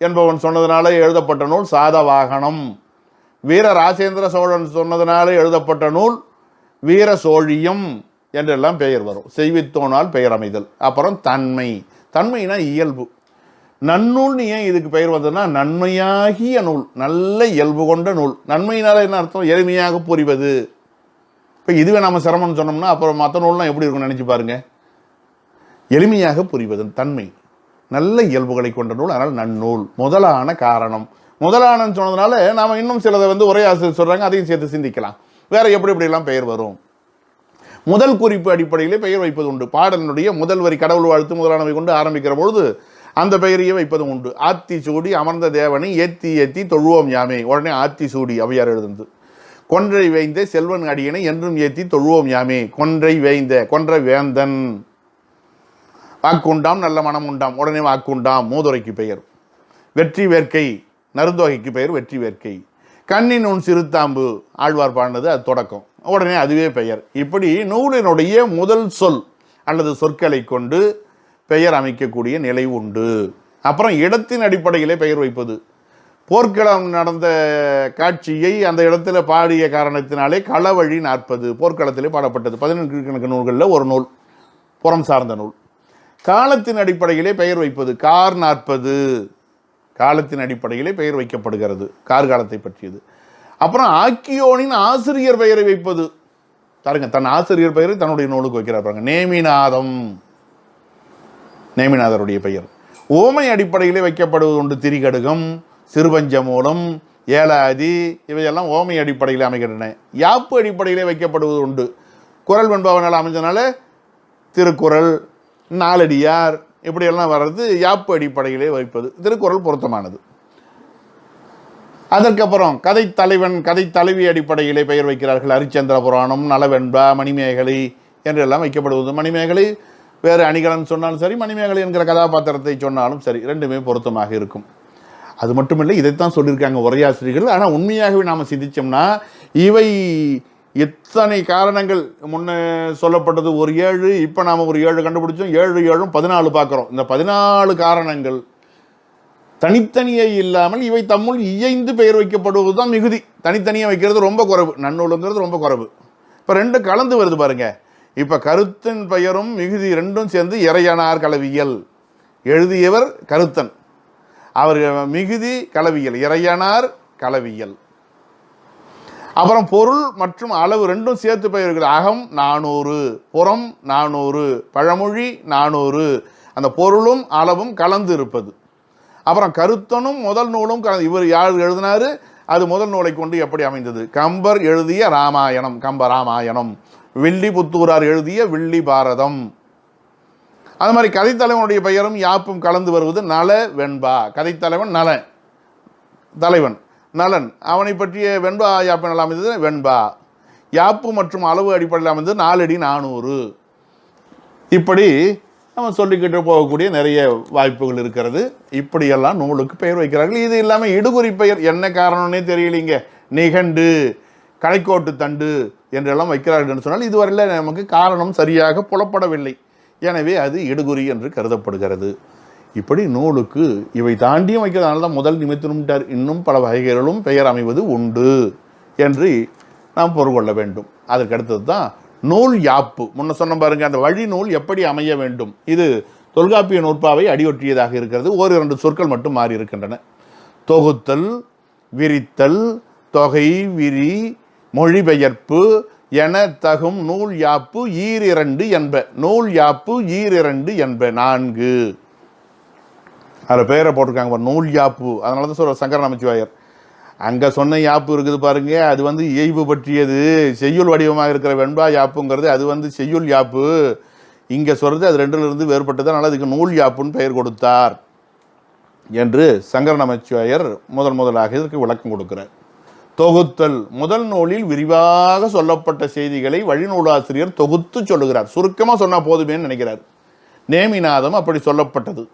என்பவன் சொன்னதுனால எழுதப்பட்ட நூல் சாதவாகனம். வீர ராஜேந்திர சோழன் சொன்னதுனால எழுதப்பட்ட நூல் வீர சோழியம் என்றெல்லாம் பெயர் வரும். செய்வித்தோனால் பெயர் அமைதல். அப்புறம் தன்மை, தன்மைனா இயல்பு. நன்னூல்னு ஏன் இதுக்கு பெயர் வந்ததுன்னா நன்மையாகிய நூல், நல்ல இயல்பு கொண்ட நூல். நன்மையினால என்ன அர்த்தம்? எளிமையாக புரிவது. இப்போ இதுவே நம்ம சிரமம்னு சொன்னோம்னா அப்புறம் மற்ற நூல்லாம் எப்படி இருக்கும்னு நினைச்சு பாருங்க. எளிமையாக புரிவது தன்மை, நல்ல இயல்புகளை கொண்ட நூல். அதனால் நன்னூல். முதலான காரணம், முதலானன்னு சொன்னதுனால நாம இன்னும் சிலதை ஒரே ஆசிரியர் சொல்றாங்க, அதையும் சேர்த்து சிந்திக்கலாம். வேற எப்படி எப்படிலாம் பெயர் வரும்? முதல் குறிப்பு அடிப்படையிலே பெயர் வைப்பது உண்டு. பாடலினுடைய முதல் வரி கடவுள் வாழ்த்து முதலானவை கொண்டு ஆரம்பிக்கிற பொழுது அந்த பெயரையே வைப்பதும் உண்டு. ஆத்தி சூடி அமர்ந்த தேவனை ஏத்தி ஏத்தி தொழுவோம் யாமே, உடனே ஆத்தி சூடி அவையார் எழுதுந்து. கொன்றை வேய்ந்த செல்வன் அடியனை என்றும் ஏத்தி தொழுவோம் யாமே, கொன்றை வேய்ந்த, கொன்றை வேந்தன். வாக்குண்டாம் நல்ல மனம் உண்டாம், உடனே வாக்குண்டாம் மூதுரைக்கு பெயர். வெற்றி வேர்க்கை, நருந்தொகைக்கு பெயர் வெற்றி வேர்க்கை. கண்ணின் உன் சிறுத்தாம்பு, ஆழ்வார் பாடினது அது தொடக்கம், உடனே அதுவே பெயர். இப்படி நூலினுடைய முதல் சொல் அல்லது சொற்களை கொண்டு பெயர் அமைக்கக்கூடிய நிலை உண்டு. அப்புறம் இடத்தின் அடிப்படையிலே பெயர் வைப்பது. போர்க்களம் நடந்த காட்சியை அந்த இடத்துல பாடிய காரணத்தினாலே களவழி 40 போர்க்களத்திலே பாடப்பட்டது. 14 கணக்கு நூல்களில் ஒரு நூல், புறம் சார்ந்த நூல். காலத்தின் அடிப்படையிலே பெயர் வைப்பது. கார் 40 காலத்தின் அடிப்படையிலே பெயர் வைக்கப்படுகிறது, கார்காலத்தை பற்றியது. அப்புறம் ஆக்கியோனின் ஆசிரியர் பெயரை வைப்பது. பாருங்க, தன் ஆசிரியர் பெயரை தன்னுடைய நூலுக்கு வைக்கிறார் பாருங்க. நேமிநாதம், நேமிநாதருடைய பெயர். ஓமை அடிப்படையிலே வைக்கப்படுவது உண்டு. திரிகடுகம், சிறுபஞ்சமூலம், ஏலாதி, இவையெல்லாம் ஓமை அடிப்படையில் அமைகின்றன. யாப்பு அடிப்படையிலே வைக்கப்படுவது உண்டு. குறள் வெண்பாவனால் அமைஞ்சனால திருக்குறள், நாலடியார், இப்படியெல்லாம் வர்றது யாப்பு அடிப்படையிலே வைப்பது. திருக்குறள் பொருத்தமானது. அதற்கப்புறம் கதை தலைவன், கதை தலைவி அடிப்படையிலே பெயர் வைக்கிறார்கள். ஹரிச்சந்திர புராணம், நலவெண்பா, மணிமேகலை என்றெல்லாம் வைக்கப்படுவது. மணிமேகலை வேறு அணிகலன் சொன்னாலும் சரி, மணிமேகலை என்கிற கதாபாத்திரத்தை சொன்னாலும் சரி, ரெண்டுமே பொருத்தமாக இருக்கும். அது மட்டுமில்லை, இதைத்தான் சொல்லியிருக்காங்க உரையாசிரியர்கள். ஆனால் உண்மையாகவே நாம் சிந்திச்சோம்னா இவை எத்தனை காரணங்கள் முன்ன சொல்லப்பட்டது ஒரு 7, இப்போ நாம் ஒரு 7 கண்டுபிடிச்சோம். 7 7 14 பார்க்குறோம். இந்த 14 காரணங்கள் தனித்தனியே இல்லாமல் இவை தம்முள் இயைந்து பெயர் வைக்கப்படுவது தான் மிகுதி. தனித்தனியாக வைக்கிறது ரொம்ப குறைவு, நன்னூலுங்கிறது ரொம்ப குறைவு. இப்போ 2 கலந்து வருது பாருங்க. இப்போ கருத்தின் பெயரும் மிகுதி ரெண்டும் சேர்ந்து இறையனார் களவியல். எழுதியவர் கருத்தன், அவர் மிகுதி களவியல், இறையனார் களவியல். அப்புறம் பொருள் மற்றும் அளவு ரெண்டும் சேர்த்து பெயர் இருக்குது. அகம் 400, புறம் 400, பழமொழி 400, அந்த பொருளும் அளவும் கலந்து இருப்பது. அப்புறம் கருத்தனும் முதல் நூலும் இவர் யார் எழுதினாரு, அது முதல் நூலை கொண்டு எப்படி அமைந்தது? கம்பர் எழுதிய ராமாயணம், கம்பராமாயணம். வில்லி புத்தூரார் எழுதிய வில்லி பாரதம். அது மாதிரி கதைத்தலைவனுடைய பெயரும் யாப்பும் கலந்து வருவது நல வெண்பா. கதைத்தலைவன் நலன், தலைவன் நலன், அவனை பற்றிய வெண்பா யாப்பினால் அமைந்தது வெண்பா. யாப்பு மற்றும் அளவு அடிப்படையில் அமைந்தது 4 அடி 400. இப்படி நம்ம சொல்லிக்கிட்டு போகக்கூடிய நிறைய வாய்ப்புகள் இருக்கிறது. இப்படியெல்லாம் நூலுக்கு பெயர் வைக்கிறார்கள். இது இல்லாமல் இடுகுறி பெயர் என்ன காரணம்னே தெரியலீங்க, நிகண்டு, களைக்கோட்டு தண்டு என்றெல்லாம் வைக்கிறார்கள் சொன்னால் இதுவரையில் நமக்கு காரணம் சரியாக புலப்படவில்லை. எனவே அது இடுகுறி என்று கருதப்படுகிறது. இப்படி நூலுக்கு இவை தாண்டியும் வைக்கிறதுனால தான் முதல் நிமித்தம்ட்டார். இன்னும் பல வகைகளும் பெயர் அமைவது உண்டு என்று நாம் பொருள் கொள்ள வேண்டும். அதற்கு அடுத்தது தான் நூல் யாப்பு. முன்ன சொன்ன பாருங்க, அந்த வழி நூல் எப்படி அமைய வேண்டும். இது தொல்காப்பிய நூற்பாவை அடியொற்றியதாக இருக்கிறது. ஓரிரண்டு சொற்கள் மட்டும் மாறி இருக்கின்றன. தொகுத்தல், விரித்தல், தொகை, விரி, மொழிபெயர்ப்பு என தகும் நூல் யாப்பு ஈரிரண்டு என்ப. நூல் யாப்பு ஈரிரண்டு என்ப 4. அதில் பெயரை போட்டிருக்காங்க, நூல் யாப்பு. அதனால தான் சொல்ற சங்கர நமச்சிவாயர் அங்கே சொன்ன யாப்பு இருக்குது பாருங்க, அது இயைபு பற்றியது. செய்யுள் வடிவமாக இருக்கிற வெண்பா யாப்புங்கிறது அது செய்யுள் யாப்பு. இங்கே சொல்கிறது அது ரெண்டிலிருந்து வேறுபட்டது. அதனால் அதுக்கு நூல் யாப்புன்னு பெயர் கொடுத்தார் என்று சங்கர நமச்சிவாயர் முதலாக இதற்கு விளக்கம் கொடுக்கிறார். தொகுத்தல், முதல் நூலில் விரிவாக சொல்லப்பட்ட செய்திகளை வழிநூலாசிரியர் தொகுத்து சொல்லுகிறார். சுருக்கமாக சொன்னால் போதுமேன்னு நினைக்கிறார். நேமிநாதம் அப்படி சொல்லப்பட்டது.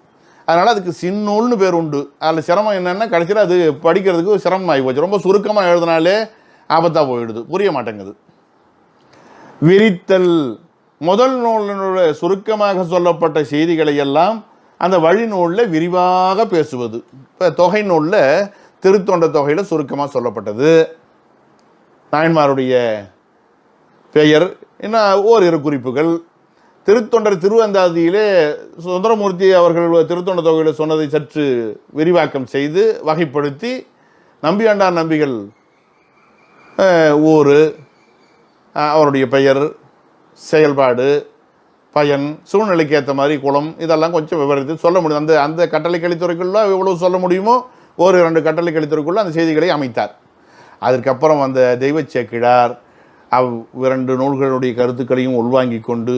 அதனால் அதுக்கு சின்னூல்னு பேர் உண்டு. அதில் சிரமம் என்னென்னா கடைசியில் அது படிக்கிறதுக்கு சிரமம் ஆகி போச்சு. ரொம்ப சுருக்கமாக எழுதினாலே ஆபத்தாக போயிடுது, புரிய மாட்டேங்குது. விரித்தல், முதல் நூலினுடைய சுருக்கமாக சொல்லப்பட்ட செய்திகளை எல்லாம் அந்த வழி நூலில் விரிவாக பேசுவது. இப்போ தொகை நூலில் திருத்தொண்ட தொகையில் சுருக்கமாக சொல்லப்பட்டது. நாயன்மாருடைய பெயர் இன்னும் ஓரிரு குறிப்புகள். திருத்தொண்டர் திருவந்தாதியிலே சுந்தரமூர்த்தி அவர்கள் திருத்தொண்ட தொகையில் சொன்னதை சற்று விரிவாக்கம் செய்து வகைப்படுத்தி நம்பியாண்டார் நம்பிகள் ஊர், அவருடைய பெயர், செயல்பாடு, பயன், சூழ்நிலைக்கு ஏற்ற மாதிரி குளம், இதெல்லாம் கொஞ்சம் விவரித்து சொல்ல முடியும். அந்த கட்டளை கலித்துறைக்குள்ள எவ்வளவு சொல்ல முடியுமோ ஒரு 2 கட்டளை கலித்துறைக்குள்ள அந்த செய்திகளை அமைத்தார். அதற்கப்புறம் அந்த தெய்வ சேக்கிழார் 2 நூல்களுடைய கருத்துக்களையும் உள்வாங்கி கொண்டு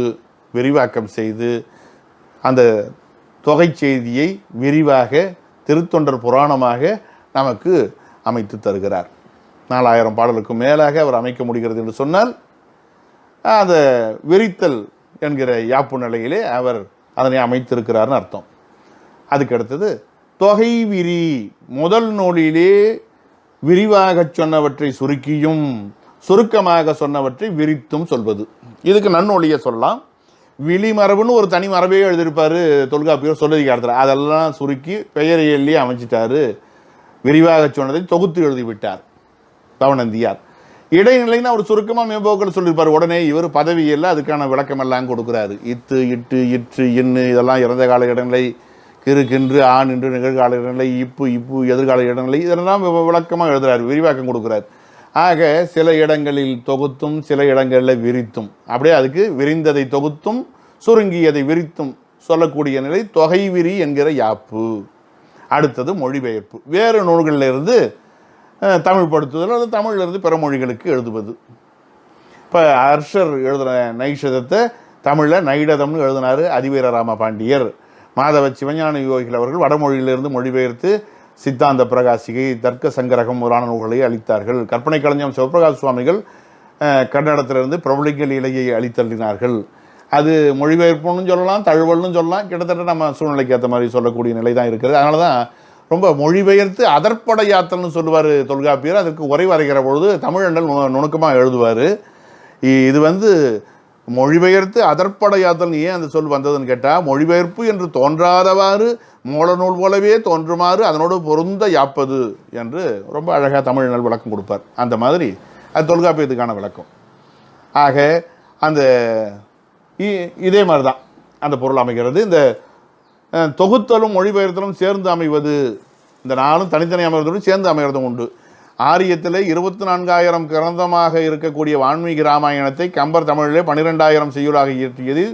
விரிவாக்கம் செய்து அந்த தொகை செய்தியை விரிவாக திருத்தொண்டர் புராணமாக நமக்கு அமைத்து தருகிறார். 4000 பாடலுக்கு மேலாக அவர் அமைக்க முடிகிறது என்று சொன்னால் அந்த விரித்தல் என்கிற யாப்பு நிலையிலே அவர் அதனை அமைத்திருக்கிறார்னு அர்த்தம். அதுக்கு அடுத்தது தொகை விரி, முதல் நூலிலே விரிவாக சொன்னவற்றை சுருக்கியும் சுருக்கமாக சொன்னவற்றை விரித்தும் சொல்வது. இதுக்கு நன்னொழியை சொல்லலாம். விழிமரபுன்னு ஒரு தனி மரபே எழுதியிருப்பார் தொல்காப்பியர் சொல்லதிகாரத்தில். அதெல்லாம் சுருக்கி பெயரையிலேயே அமைச்சிட்டாரு. விரிவாக சொன்னதை தொகுத்து எழுதிவிட்டார் தவணந்தியார். இடைநிலைன்னு அவர் சுருக்கமாக மேம்போக்கள் சொல்லியிருப்பார். உடனே இவர் பதவியில் அதுக்கான விளக்கமெல்லாம் கொடுக்குறாரு. இத்து, இட்டு, இற்று, இன்னு இதெல்லாம் இறந்த கால இடைநிலை, கிறு, கின்று, ஆண் என்று நிகழ்கால இடைநிலை, இப்பு, எதிர்கால இடைநிலை, இதெல்லாம் விளக்கமாக எழுதுறாரு, விரிவாக்கம் கொடுக்குறாரு. ஆக சில இடங்களில் தொகுத்தும் சில இடங்களில் விரித்தும், அப்படியே அதுக்கு விரிந்ததை தொகுத்தும் சுருங்கியதை விரித்தும் சொல்லக்கூடிய நிலை தொகை விரி என்கிற யாப்பு. அடுத்தது மொழிபெயர்ப்பு, வேறு நூல்களிலிருந்து தமிழ் படுத்துதல் அல்லது தமிழிலிருந்து பிற மொழிகளுக்கு எழுதுவது. இப்போ ஹர்ஷர் எழுதுன நைஷதத்தை தமிழில் நைடதம்னு எழுதினார் அதிவீரராம பாண்டியர். மாதவ சிவஞான யோகிகள் அவர்கள் வடமொழியிலிருந்து மொழிபெயர்த்து சித்தாந்த பிரகாசிகை, தர்க்க சங்கரகம் முதலான நூல்களை அளித்தார்கள். கற்பனை கலைஞர் சிவபிரகாஷ் சுவாமிகள் கன்னடத்திலிருந்து பிரபலிங்க லீலையை அளித்தள்ளினார்கள். அது மொழிபெயர்ப்புன்னு சொல்லலாம், தழுவல்னு சொல்லலாம். கிட்டத்தட்ட நம்ம சூழ்நிலைக்கு ஏற்ற மாதிரி சொல்லக்கூடிய நிலை தான் இருக்கிறது. அதனால தான் ரொம்ப மொழிபெயர்த்து அதற்படையாத்தல்னு சொல்லுவார் தொல்காப்பியர். அதற்கு உரை வரைகிற பொழுது தமிழண்டல் நுணுக்கமாக எழுதுவார். இது மொழிபெயர்த்து அதற்படையாத்தல் ஏன் அந்த சொல் வந்ததுன்னு கேட்டால், மொழிபெயர்ப்பு என்று தோன்றாதவாறு மூல நூல் போலவே தோன்றுமாறு அதனோடு பொருந்த யாப்பது என்று ரொம்ப அழகாக தமிழ் நல் விளக்கம் கொடுப்பார். அந்த மாதிரி அது தொல்காப்பியத்துக்கான விளக்கம். ஆக அந்த இதே மாதிரி தான் அந்த பொருள் அமைகிறது. இந்த தொகுத்தலும் மொழிபெயர்த்தலும் சேர்ந்து அமைவது, இந்த நாளும் தனித்தனி அமைவதோடு சேர்ந்து அமைகிறதும் உண்டு. ஆரியத்தில் 24,000 கிரந்தமாக இருக்கக்கூடிய வான்மீகி ராமாயணத்தை கம்பர் தமிழிலே 12,000 செய்யுளாக இயற்றியது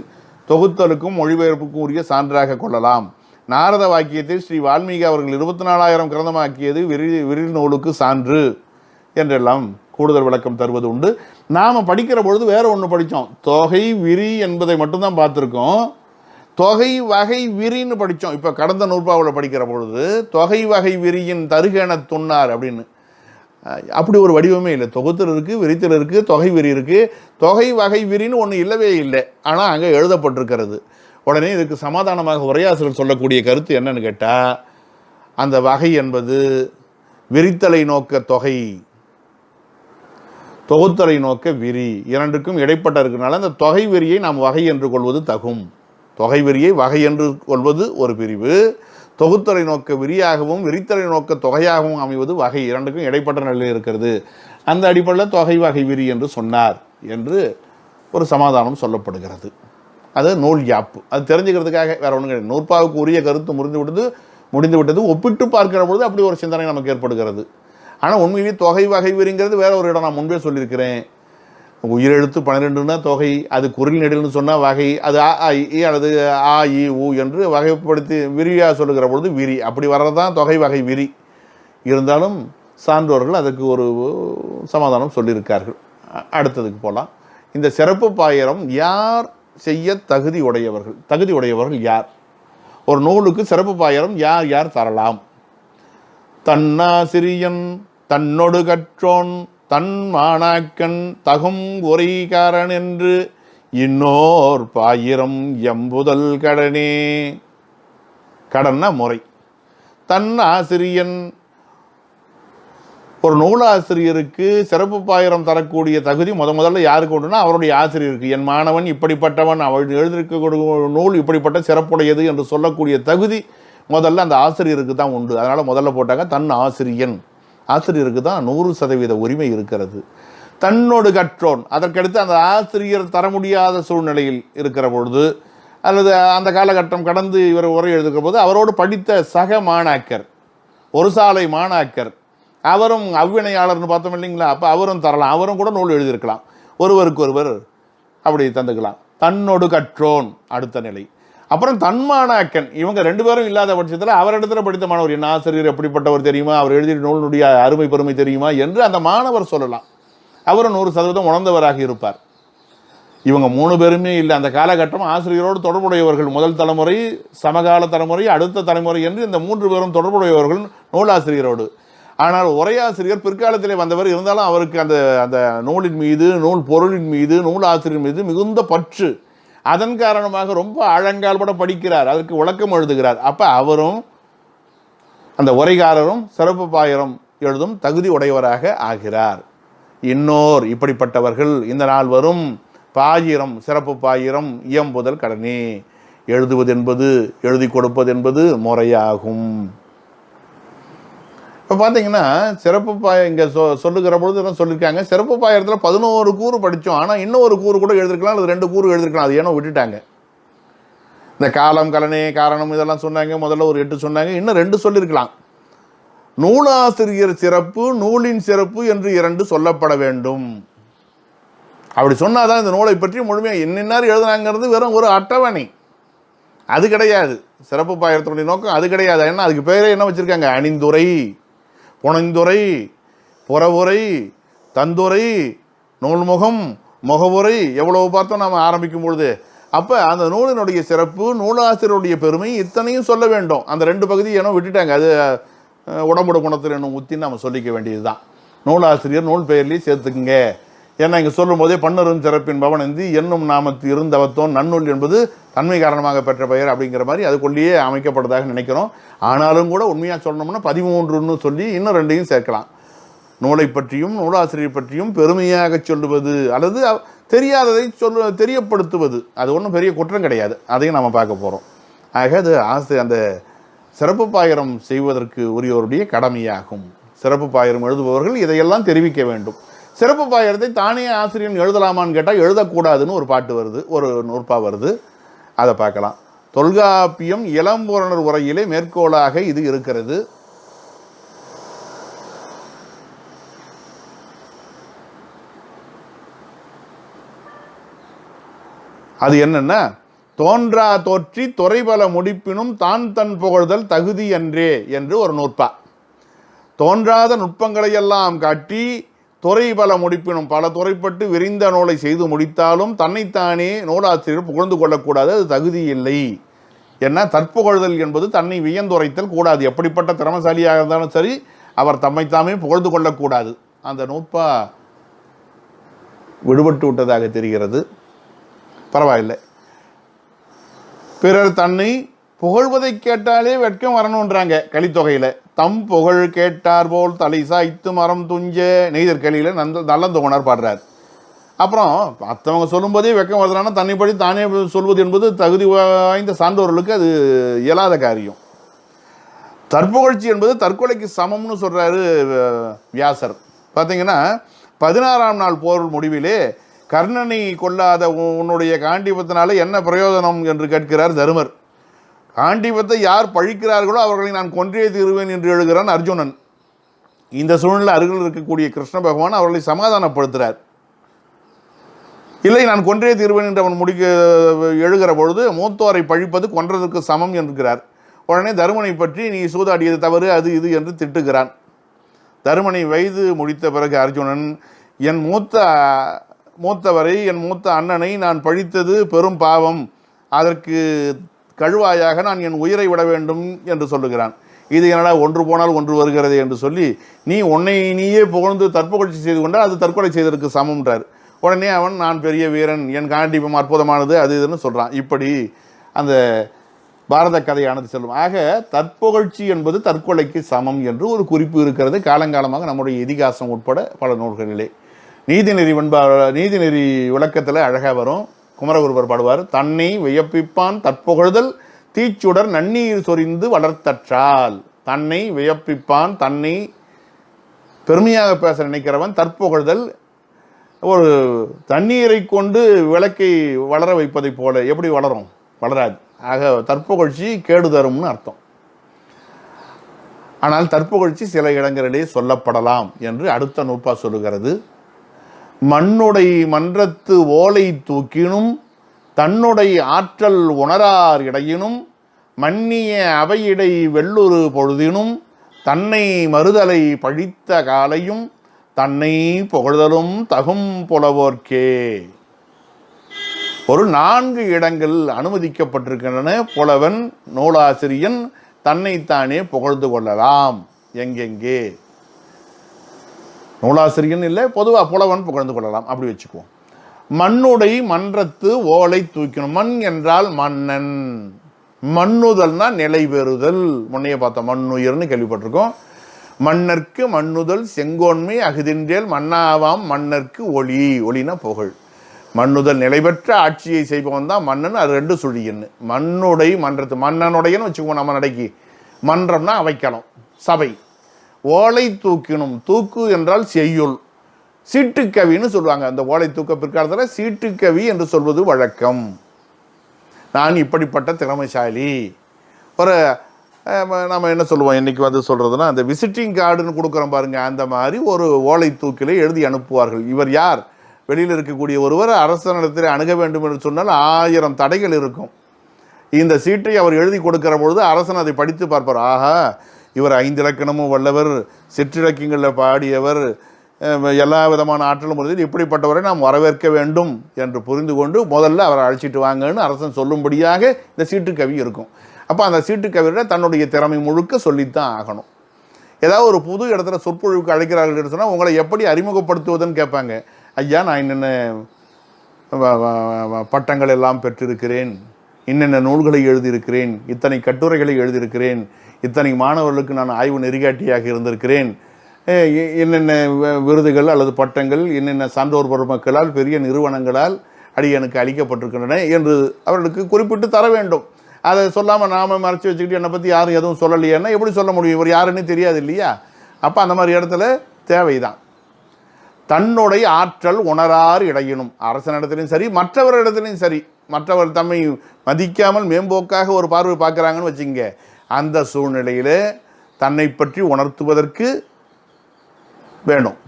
தொகுத்தலுக்கும் மொழிபெயர்ப்புக்கும் உரிய சான்றாக கொள்ளலாம். நாரத வாக்கியத்தை ஸ்ரீ வால்மீகி அவர்கள் 24,000 கிரந்தமாக்கியது விரில் நூலுக்கு சான்று என்றெல்லாம் கூடுதல் விளக்கம் தருவது உண்டு. நாம் படிக்கிற பொழுது வேற ஒன்று படித்தோம், தொகை விரி என்பதை மட்டும்தான் பார்த்துருக்கோம். தொகை வகை விரின்னு படித்தோம். இப்போ கடந்த நூற்பாவில் படிக்கிற பொழுது தொகை வகை விரியின் தருகென துண்ணார் அப்படின்னு, அப்படி ஒரு வடிவமே இல்லை. தொகுத்தல் இருக்குது, விரித்தல் இருக்குது, தொகை விரி இருக்குது. தொகை வகை விரின்னு ஒன்று இல்லவே இல்லை. ஆனால் அங்கே எழுதப்பட்டிருக்கிறது. உடனே இதுக்கு சமாதானமாக உரையாசிரியர் சொல்லக்கூடிய கருத்து என்னன்னு கேட்டால், அந்த வகை என்பது விரித்தலை நோக்க தொகை, தொகுத்தலை நோக்க விரி, இரண்டுக்கும் இடைப்பட்ட இருக்கிறனால அந்த தொகை விரியை நாம் வகை என்று கொள்வது தகும். தொகை விரியை வகை என்று கொள்வது ஒரு பிரிவு, தொகுத்தலை நோக்க விரியாகவும் விரித்தலை நோக்க தொகையாகவும் அமைவது வகை, இரண்டுக்கும் இடைப்பட்ட நிலையில் இருக்கிறது. அந்த அடிப்படையில் தொகை வகை விரி என்று சொன்னார் என்று ஒரு சமாதானம் சொல்லப்படுகிறது. அது நூல் யாப்பு. அது தெரிஞ்சுக்கிறதுக்காக வேற ஒன்றும் கிடையாது. நூற்பாவுக்கு உரிய கருத்து முடிந்து விட்டது. ஒப்பிட்டு பார்க்கிற பொழுது அப்படி ஒரு சிந்தனை நமக்கு ஏற்படுகிறது. ஆனால் உண்மையிலேயே தொகை வகை விரிங்கிறது வேற ஒரு இடம். நான் முன்பே சொல்லியிருக்கிறேன். உயிரெழுத்து 12ன்னா தொகை, அது குரில் நெடில்னு சொன்னால் வகை, அது ஆ இ அல்லது ஆ இ ஊ என்று வகைப்படுத்தி விரியாக சொல்லுகிற பொழுது விரி, அப்படி வர்றதான் தொகை வகை விரி. இருந்தாலும் சான்றோர்கள் அதுக்கு ஒரு சமாதானம் சொல்லியிருக்கார்கள். அடுத்ததுக்கு போகலாம். இந்த சிறப்பு பாயிரம் யார் செய்ய தகுதி உடையவர்கள் யார்? ஒரு நூலுக்கு சிறப்பு பாயிரம் யார் யார் தரலாம்? தன்னாசிரியன், தன்னொடு கற்றோன், தன் மாணாக்கன், தகும் உரைகாரன் என்று இன்னோர் பாயிரம் எம்புதல் கடனே. கடன்னா முறை. தன்னாசிரியன், ஒரு நூலாசிரியருக்கு சிறப்பு பாயிரம் தரக்கூடிய தகுதி முதல்ல யாருக்கு உண்டுன்னா அவருடைய ஆசிரியருக்கு. என் மாணவன் இப்படிப்பட்டவன், அவள் எழுதியிருக்க நூல் இப்படிப்பட்ட சிறப்புடையது என்று சொல்லக்கூடிய தகுதி முதல்ல அந்த ஆசிரியருக்கு தான் உண்டு. அதனால் முதல்ல போட்டாங்க தன் ஆசிரியன். ஆசிரியருக்கு தான் 100% உரிமை இருக்கிறது. தன்னோடு கற்றோன், அதற்கடுத்து அந்த ஆசிரியர் தர முடியாத சூழ்நிலையில் இருக்கிற பொழுது அல்லது அந்த காலகட்டம் கடந்து இவர் உரை எழுதுகிற போது அவரோடு படித்த சக மாணாக்கர், ஒரு சாலை மாணாக்கர், அவரும் அவ்வினையாளர்னு பார்த்தோம் இல்லைங்களா, அப்போ அவரும் தரலாம். அவரும் கூட நூல் எழுதியிருக்கலாம். ஒருவருக்கு ஒருவர் அப்படி தந்துக்கலாம். தன்னோடு கற்றோன் அடுத்த நிலை. அப்புறம் தன்மாணாக்கன், இவங்க 2 பேரும் இல்லாத பட்சத்தில் அவரிடத்துல படித்த மாணவர், என்ன ஆசிரியர் எப்படிப்பட்டவர் தெரியுமா, அவர் எழுதிய நூலுடைய அருமை பெருமை தெரியுமா என்று அந்த மாணவர் சொல்லலாம். அவரும் 100% உணர்ந்தவராக இருப்பார். இவங்க 3 பேருமே இல்லை. அந்த காலகட்டம் ஆசிரியரோடு தொடர்புடையவர்கள். முதல் தலைமுறை, சமகால தலைமுறை, அடுத்த தலைமுறை என்று இந்த 3 பேரும் தொடர்புடையவர்கள் நூலாசிரியரோடு. ஆனால் உரையாசிரியர் பிற்காலத்திலே வந்தவர். இருந்தாலும் அவருக்கு அந்த அந்த நூலின் மீது, நூல் பொருளின் மீது, நூலாசிரியர் மீது மிகுந்த பற்று. அதன் காரணமாக ரொம்ப ஆழங்கால்பட படிக்கிறார், அதற்கு விளக்கம் எழுதுகிறார். அப்போ அவரும் அந்த உரைகாரரும் சிறப்பு பாயிரம் எழுதும் தகுதி உடையவராக ஆகிறார். இன்னோர் இப்படிப்பட்டவர்கள் இந்த நாள் வரும் பாயிரம், சிறப்பு பாயிரம் இயம்புதல் கடனே. எழுதுவது என்பது, எழுதி கொடுப்பது என்பது முறையாகும். இப்போ பார்த்தீங்கன்னா சிறப்பு இங்கே சொல்லுகிற பொழுது என்ன சொல்லியிருக்காங்க, சிறப்பு பாயிரத்தில் 11 கூறு படித்தோம். ஆனால் இன்னும் ஒரு கூறு கூட எழுதிருக்கலாம், அல்லது 2 கூறு எழுதிருக்கலாம். அது ஏன்னா விட்டுட்டாங்க. இந்த காலம், கலனே, காரணம் இதெல்லாம் சொன்னாங்க. முதல்ல ஒரு 8 சொன்னாங்க, இன்னும் 2 சொல்லியிருக்கலாம். நூலாசிரியர் சிறப்பு, நூலின் சிறப்பு என்று 2 சொல்லப்பட வேண்டும். அப்படி சொன்னாதான் இந்த நூலை பற்றி முழுமையாக என்னென்னார் எழுதுனாங்கிறது வெறும் ஒரு அட்டவணை. அது கிடையாது. சிறப்பு பாயிரத்தினுடைய நோக்கம் அது கிடையாது. ஏன்னா அதுக்கு பேரே என்ன வச்சுருக்காங்க, அணிந்துரை, புனைந்துரை, புறவுரை, தந்துரை, நூல்முகம், முகவுரை, எவ்வளவு பார்த்தோம் நாம் ஆரம்பிக்கும் பொழுது. அப்போ அந்த நூலினுடைய சிறப்பு, நூலாசிரியருடைய பெருமை இத்தனையும் சொல்ல வேண்டும். அந்த 2 பகுதி ஏனோ விட்டுட்டாங்க. அது உடம்புட குணத்தில் என்னும் உத்தின்னு நம்ம சொல்லிக்க வேண்டியது தான். நூலாசிரியர் நூல் பெயர்லேயே சேர்த்துக்குங்க. ஏன்னா இங்கே சொல்லும் போதே பன்னரும் சிறப்பின் பவனந்தி என்னும் நாமத்து இருந்தவத்தோன் நன்னூல் என்பது தன்மை காரணமாக பெற்ற பெயர் அப்படிங்கிற மாதிரி அதுக்குள்ளேயே அமைக்கப்படுறதாக நினைக்கிறோம். ஆனாலும் கூட உண்மையாக சொல்லணும்னா 13ன்னு சொல்லி இன்னும் 2ஐயும் சேர்க்கலாம். நூலை பற்றியும் நூலாசிரியர் பற்றியும் பெருமையாக சொல்லுவது அல்லது தெரியாததை தெரியப்படுத்துவது, அது ஒன்றும் பெரிய குற்றம் கிடையாது. அதையும் நம்ம பார்க்க போகிறோம். ஆக அது அந்த சிறப்பு பாயிரம் செய்வதற்கு உரியவருடைய கடமையாகும். சிறப்பு பாயிரம் எழுதுபவர்கள் இதையெல்லாம் தெரிவிக்க வேண்டும். சிறப்பு பாயிரத்தை தானே ஆசிரியர் எழுதலாமான்னு கேட்டால் எழுதக்கூடாதுன்னு ஒரு பாட்டு வருது, ஒரு நூற்பா வருது. அதை பார்க்கலாம். தொல்காப்பியம் இளம்பூரணர் உரையிலே மேற்கோளாக இது இருக்கிறது. அது என்னன்னா, தோன்றா தோற்றி துறைபல முடிப்பினும் தான் தன் புகழ்தல் தகுதி என்றே என்று ஒரு நூற்பா. தோன்றாத நுட்பங்களை எல்லாம் காட்டி துறை பல முடிப்பினும், பல துறைப்பட்டு விரிந்த நூலை செய்து முடித்தாலும் தன்னைத்தானே நூலாசிரியர் புகழ்ந்து கொள்ளக்கூடாது, அது தகுதி இல்லை. ஏன்னா தற்புகழ்தல் என்பது தன்னை வியந்துரைத்தல் கூடாது. எப்படிப்பட்ட திறமசாலியாக இருந்தாலும் சரி, அவர் தம்மைத்தாமே புகழ்ந்து கொள்ளக்கூடாது. அந்த நூற்பா விடுபட்டு விட்டதாக தெரிகிறது. பரவாயில்லை. பிறர் தன்னை புகழ்வதை கேட்டாலே வெட்கம் வரணுன்றாங்க கலித்தொகையில். தம் புகழ் கேட்டார் போல் தலை சாய்த்து மரம் துஞ்ச நெய்தர் கலியில் நல்லந்தோணர் பாடுறார். அப்புறம் மற்றவங்க சொல்லும்போதே வெட்கம் வருதுன்னா தன்னைப்படி தானே சொல்வது என்பது தகுதி வாய்ந்த சான்றோர்களுக்கு அது இயலாத காரியம். தற்புகழ்ச்சி என்பது தற்கொலைக்கு சமம்னு சொல்கிறாரு வியாசர். பார்த்தீங்கன்னா 16ஆம் நாள் போர் முடிவிலே கர்ணனை கொல்லாத உன்னுடைய காண்டீபத்தினால என்ன பிரயோஜனம் என்று கேட்கிறார் தருமர். காண்டீபத்தை யார் பழிக்கிறார்களோ அவர்களை நான் கொன்றே தீருவேன் என்று எழுகிறான் அர்ஜுனன். இந்த சூழ்நிலை அருகில் இருக்கக்கூடிய கிருஷ்ண பகவான் அவர்களை சமாதானப்படுத்துகிறார். இல்லை நான் கொன்றே தீர்வேன் என்று அவன் எழுகிற பொழுது மூத்தோரை பழிப்பது கொன்றதற்கு சமம் என்கிறார். உடனே தருமனை பற்றி நீ சூதாடியது தவறு அது இது என்று திட்டுகிறான். தருமனை வயது முடித்த பிறகு அர்ஜுனன் என் மூத்தவரை என் மூத்த அண்ணனை நான் பழித்தது பெரும் பாவம், அதற்கு கழுவாயாக நான் என் உயிரை விட வேண்டும் என்று சொல்லுகிறான். இது என்னடா ஒன்று போனால் ஒன்று வருகிறது என்று சொல்லி நீ உன்னை நீயே புகழ்ந்து தற்புகழ்ச்சி செய்து கொண்டால் அது தற்கொலை செய்ததற்கு சமம்ன்றார். உடனே அவன் நான் பெரிய வீரன், என் காண்டீபம் அற்புதமானது அது இதுன்னு சொல்கிறான். இப்படி அந்த பாரத கதையானது செல்லும். ஆக தற்புகழ்ச்சி என்பது தற்கொலைக்கு சமம் என்று ஒரு குறிப்பு இருக்கிறது காலங்காலமாக நம்முடைய இதிகாசம் உட்பட பல நூல்களிலே. நீதிநெறி விளக்கத்தில் அழகாக வரும். குமரகுருபர் பாடுவார், தன்னை வியப்பிப்பான் தற்புகழ்தல் தீச்சுடர் நன்னீர் சொரிந்து வளர்த்தற்றால். தன்னை வியப்பிப்பான், தன்னை பெருமையாக பேச நினைக்கிறவன் தற்புகழ்தல் ஒரு தண்ணீரை கொண்டு விளக்கை வளர வைப்பதை போல எப்படி வளரும்? வளராது. ஆக தற்புகழ்ச்சி கேடு தரும்னு அர்த்தம். ஆனால் தற்புகழ்ச்சி சில இடங்களிலே சொல்லப்படலாம் என்று அடுத்த நூற்பா சொல்லுகிறது. மண்ணுடை மன்றத்து ஓலை தூக்கினும் தன்னுடைய ஆற்றல் உணரார் இடையினும் மன்னிய அவையிடை வெள்ளுரு பொழுதினும் தன்னை மறுதலை பழித்த காலையும் தன்னை புகழ்தலும் தகும் புலவோர்க்கே. ஒரு 4 இடங்கள் அனுமதிக்கப்பட்டிருக்கின்றன. புலவன் நூலாசிரியன் தன்னைத்தானே புகழ்ந்து கொள்ளலாம். எங்கெங்கே? நூலாசிரியன் இல்லை, பொதுவாக புலவன் புகழ்ந்து கொள்ளலாம், அப்படி வச்சுக்குவோம். மண்ணுடை மன்றத்து ஓலை தூக்கணும். மண் என்றால் மன்னன். மண்ணுதல்னா நிலை பெறுதல். முன்னையே பார்த்தோம், மண்ணுயிர்னு கேள்விப்பட்டிருக்கோம். மன்னர்க்கு மண்ணுதல் செங்கோன்மை அகுதின்றேல் மன்னாவாம் மன்னர்க்கு ஒளி. ஒளினா புகழ். மண்ணுதல் நிலை பெற்ற ஆட்சியை செய்பவன் தான் மன்னன். அது 2 சுழியன்னு. மண்ணுடை மன்றத்து மன்னனுடையன்னு வச்சுக்குவோம். நம்ம நடைக்கு மன்றம்னா அவைக்கணும், சபை. ஓலை தூக்கினும். தூக்கு என்றால் செய்யுள். சீட்டுக்கவின்னு சொல்லுவாங்க. அந்த ஓலை தூக்க பிற்காலத்தில் சீட்டுக்கவி என்று சொல்வது வழக்கம். நான் இப்படிப்பட்ட திறமைசாலி. ஒரு நம்ம என்ன சொல்லுவோம் இன்றைக்கி சொல்கிறதுனா அந்த விசிட்டிங் கார்டுன்னு கொடுக்குறோம் பாருங்கள், அந்த மாதிரி ஒரு ஓலை தூக்கிலே எழுதி அனுப்புவார்கள். இவர் யார்? வெளியில் இருக்கக்கூடிய ஒருவர் அரசனிடத்தில் அணுக வேண்டும் என்று சொன்னால் 1000 தடைகள் இருக்கும். இந்த சீட்டை அவர் எழுதி கொடுக்கிற பொழுது அரசன் அதை படித்து பார்ப்பார். ஆஹா, இவர் 5 இலக்கணமும் வல்லவர், சிற்றிலக்கியங்களில் பாடியவர், எல்லா விதமான ஆற்றலும் உள்ளது, இப்படிப்பட்டவரை நாம் வரவேற்க வேண்டும் என்று புரிந்து கொண்டு முதல்ல அவரை அழைச்சிட்டு வாங்கன்னு அரசன் சொல்லும்படியாக இந்த சீட்டுக்கவி இருக்கும். அப்போ அந்த சீட்டுக்கவியோட தன்னுடைய திறமை முழுக்க சொல்லித்தான் ஆகணும். ஏதாவது ஒரு புது இடத்துல சொற்பொழிவுக்கு அழைக்கிறார்கள் சொன்னால் உங்களை எப்படி அறிமுகப்படுத்துவதுன்னு கேட்பாங்க. ஐயா, நான் என்னென்ன பட்டங்கள் எல்லாம் பெற்றிருக்கிறேன், இன்னென்ன நூல்களை எழுதியிருக்கிறேன், இத்தனை கட்டுரைகளை எழுதியிருக்கிறேன், இத்தனை மாணவர்களுக்கு நான் ஆய்வு நெறிகாட்டியாக இருந்திருக்கிறேன், என்னென்ன விருதுகள் அல்லது பட்டங்கள் என்னென்ன சான்றோர் பெருமக்களால் பெரிய நிறுவனங்களால் அடியனுக்கு அளிக்கப்பட்டிருக்கின்றன என்று அவர்களுக்கு குறிப்பிட்டு தர வேண்டும். அதை சொல்லாமல் நாம் மறைச்சி வச்சுக்கிட்டு என்னை பற்றி யாரும் எதுவும் சொல்லலையேன்னா எப்படி சொல்ல முடியும்? இவர் யாருன்னு தெரியாது இல்லையா? அப்போ அந்த மாதிரி இடத்துல தேவைதான். தன்னுடைய ஆற்றல் உணரார் இடையினும். அரசனிடத்திலையும் சரி, மற்றவரிடத்திலையும் சரி, மற்றவர் தம்மை மதிக்காமல் மேம்போக்காக ஒரு பார்வை பார்க்குறாங்கன்னு வச்சுங்க, அந்த சூழ்நிலையில் தன்னை பற்றி உணர்த்துவதற்கு வேணும்.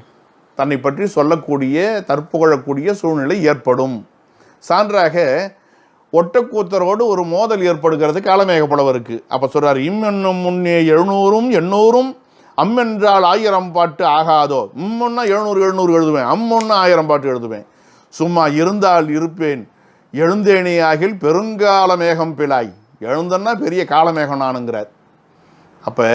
தன்னை பற்றி சொல்லக்கூடிய தற்புகழக்கூடிய சூழ்நிலை ஏற்படும். சான்றாக ஒட்டக்கூத்தரோடு ஒரு மோதல் ஏற்படுகிறது காலமேக புலவருக்கு. அப்போ சொல்கிறார், என்னும் முன்னே 700 800 அம்மென்றால் 1000 பாட்டு ஆகாதோ. இம்முன்னா 700 எழுதுவேன், அம்முன்னா 1000 பாட்டு எழுதுவேன். சும்மா இருந்தால் இருப்பேன், எழுந்தேனே ஆகில் பெருங்கால மேகம் பிழாய். எழுந்தன்னா பெரிய காலமேகம் நானுங்கிறார். அப்போ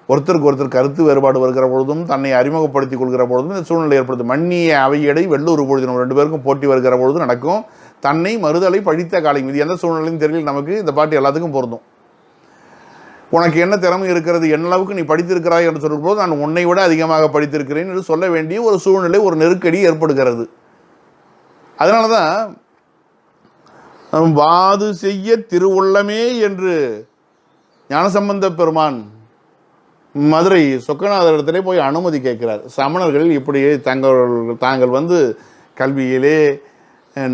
ஒருத்தருக்கு ஒருத்தர் கருத்து வேறுபாடு வருகிற பொழுதும் தன்னை அறிமுகப்படுத்திக் கொள்கிற பொழுதும் இந்த சூழ்நிலை ஏற்படுத்தும். மன்னிய அவையடை வெள்ளூர் பொழுது நம்ம 2 பேருக்கும் போட்டி வருகிற பொழுது நடக்கும். தன்னை மறுதலை பழித்த காலம். இது எந்த சூழ்நிலையும் தெரியல நமக்கு. இந்த பாட்டு எல்லாத்துக்கும் பொருந்தும். உனக்கு என்ன திறமை இருக்கிறது, என்ன அளவுக்கு நீ படித்திருக்கிறாய் என்று சொல்லும் போது நான் உன்னை விட அதிகமாக படித்திருக்கிறேன் என்று சொல்ல வேண்டிய ஒரு சூழ்நிலை, ஒரு நெருக்கடி ஏற்படுகிறது. அதனால தான் வாது செய்ய திருவுள்ளமே என்று ஞானசம்பந்த பெருமான் மதுரை சொக்கநாதரிடத்திலே போய் அனுமதி கேட்கிறார். சமணர்கள் இப்படியே தாங்கள் கல்வியிலே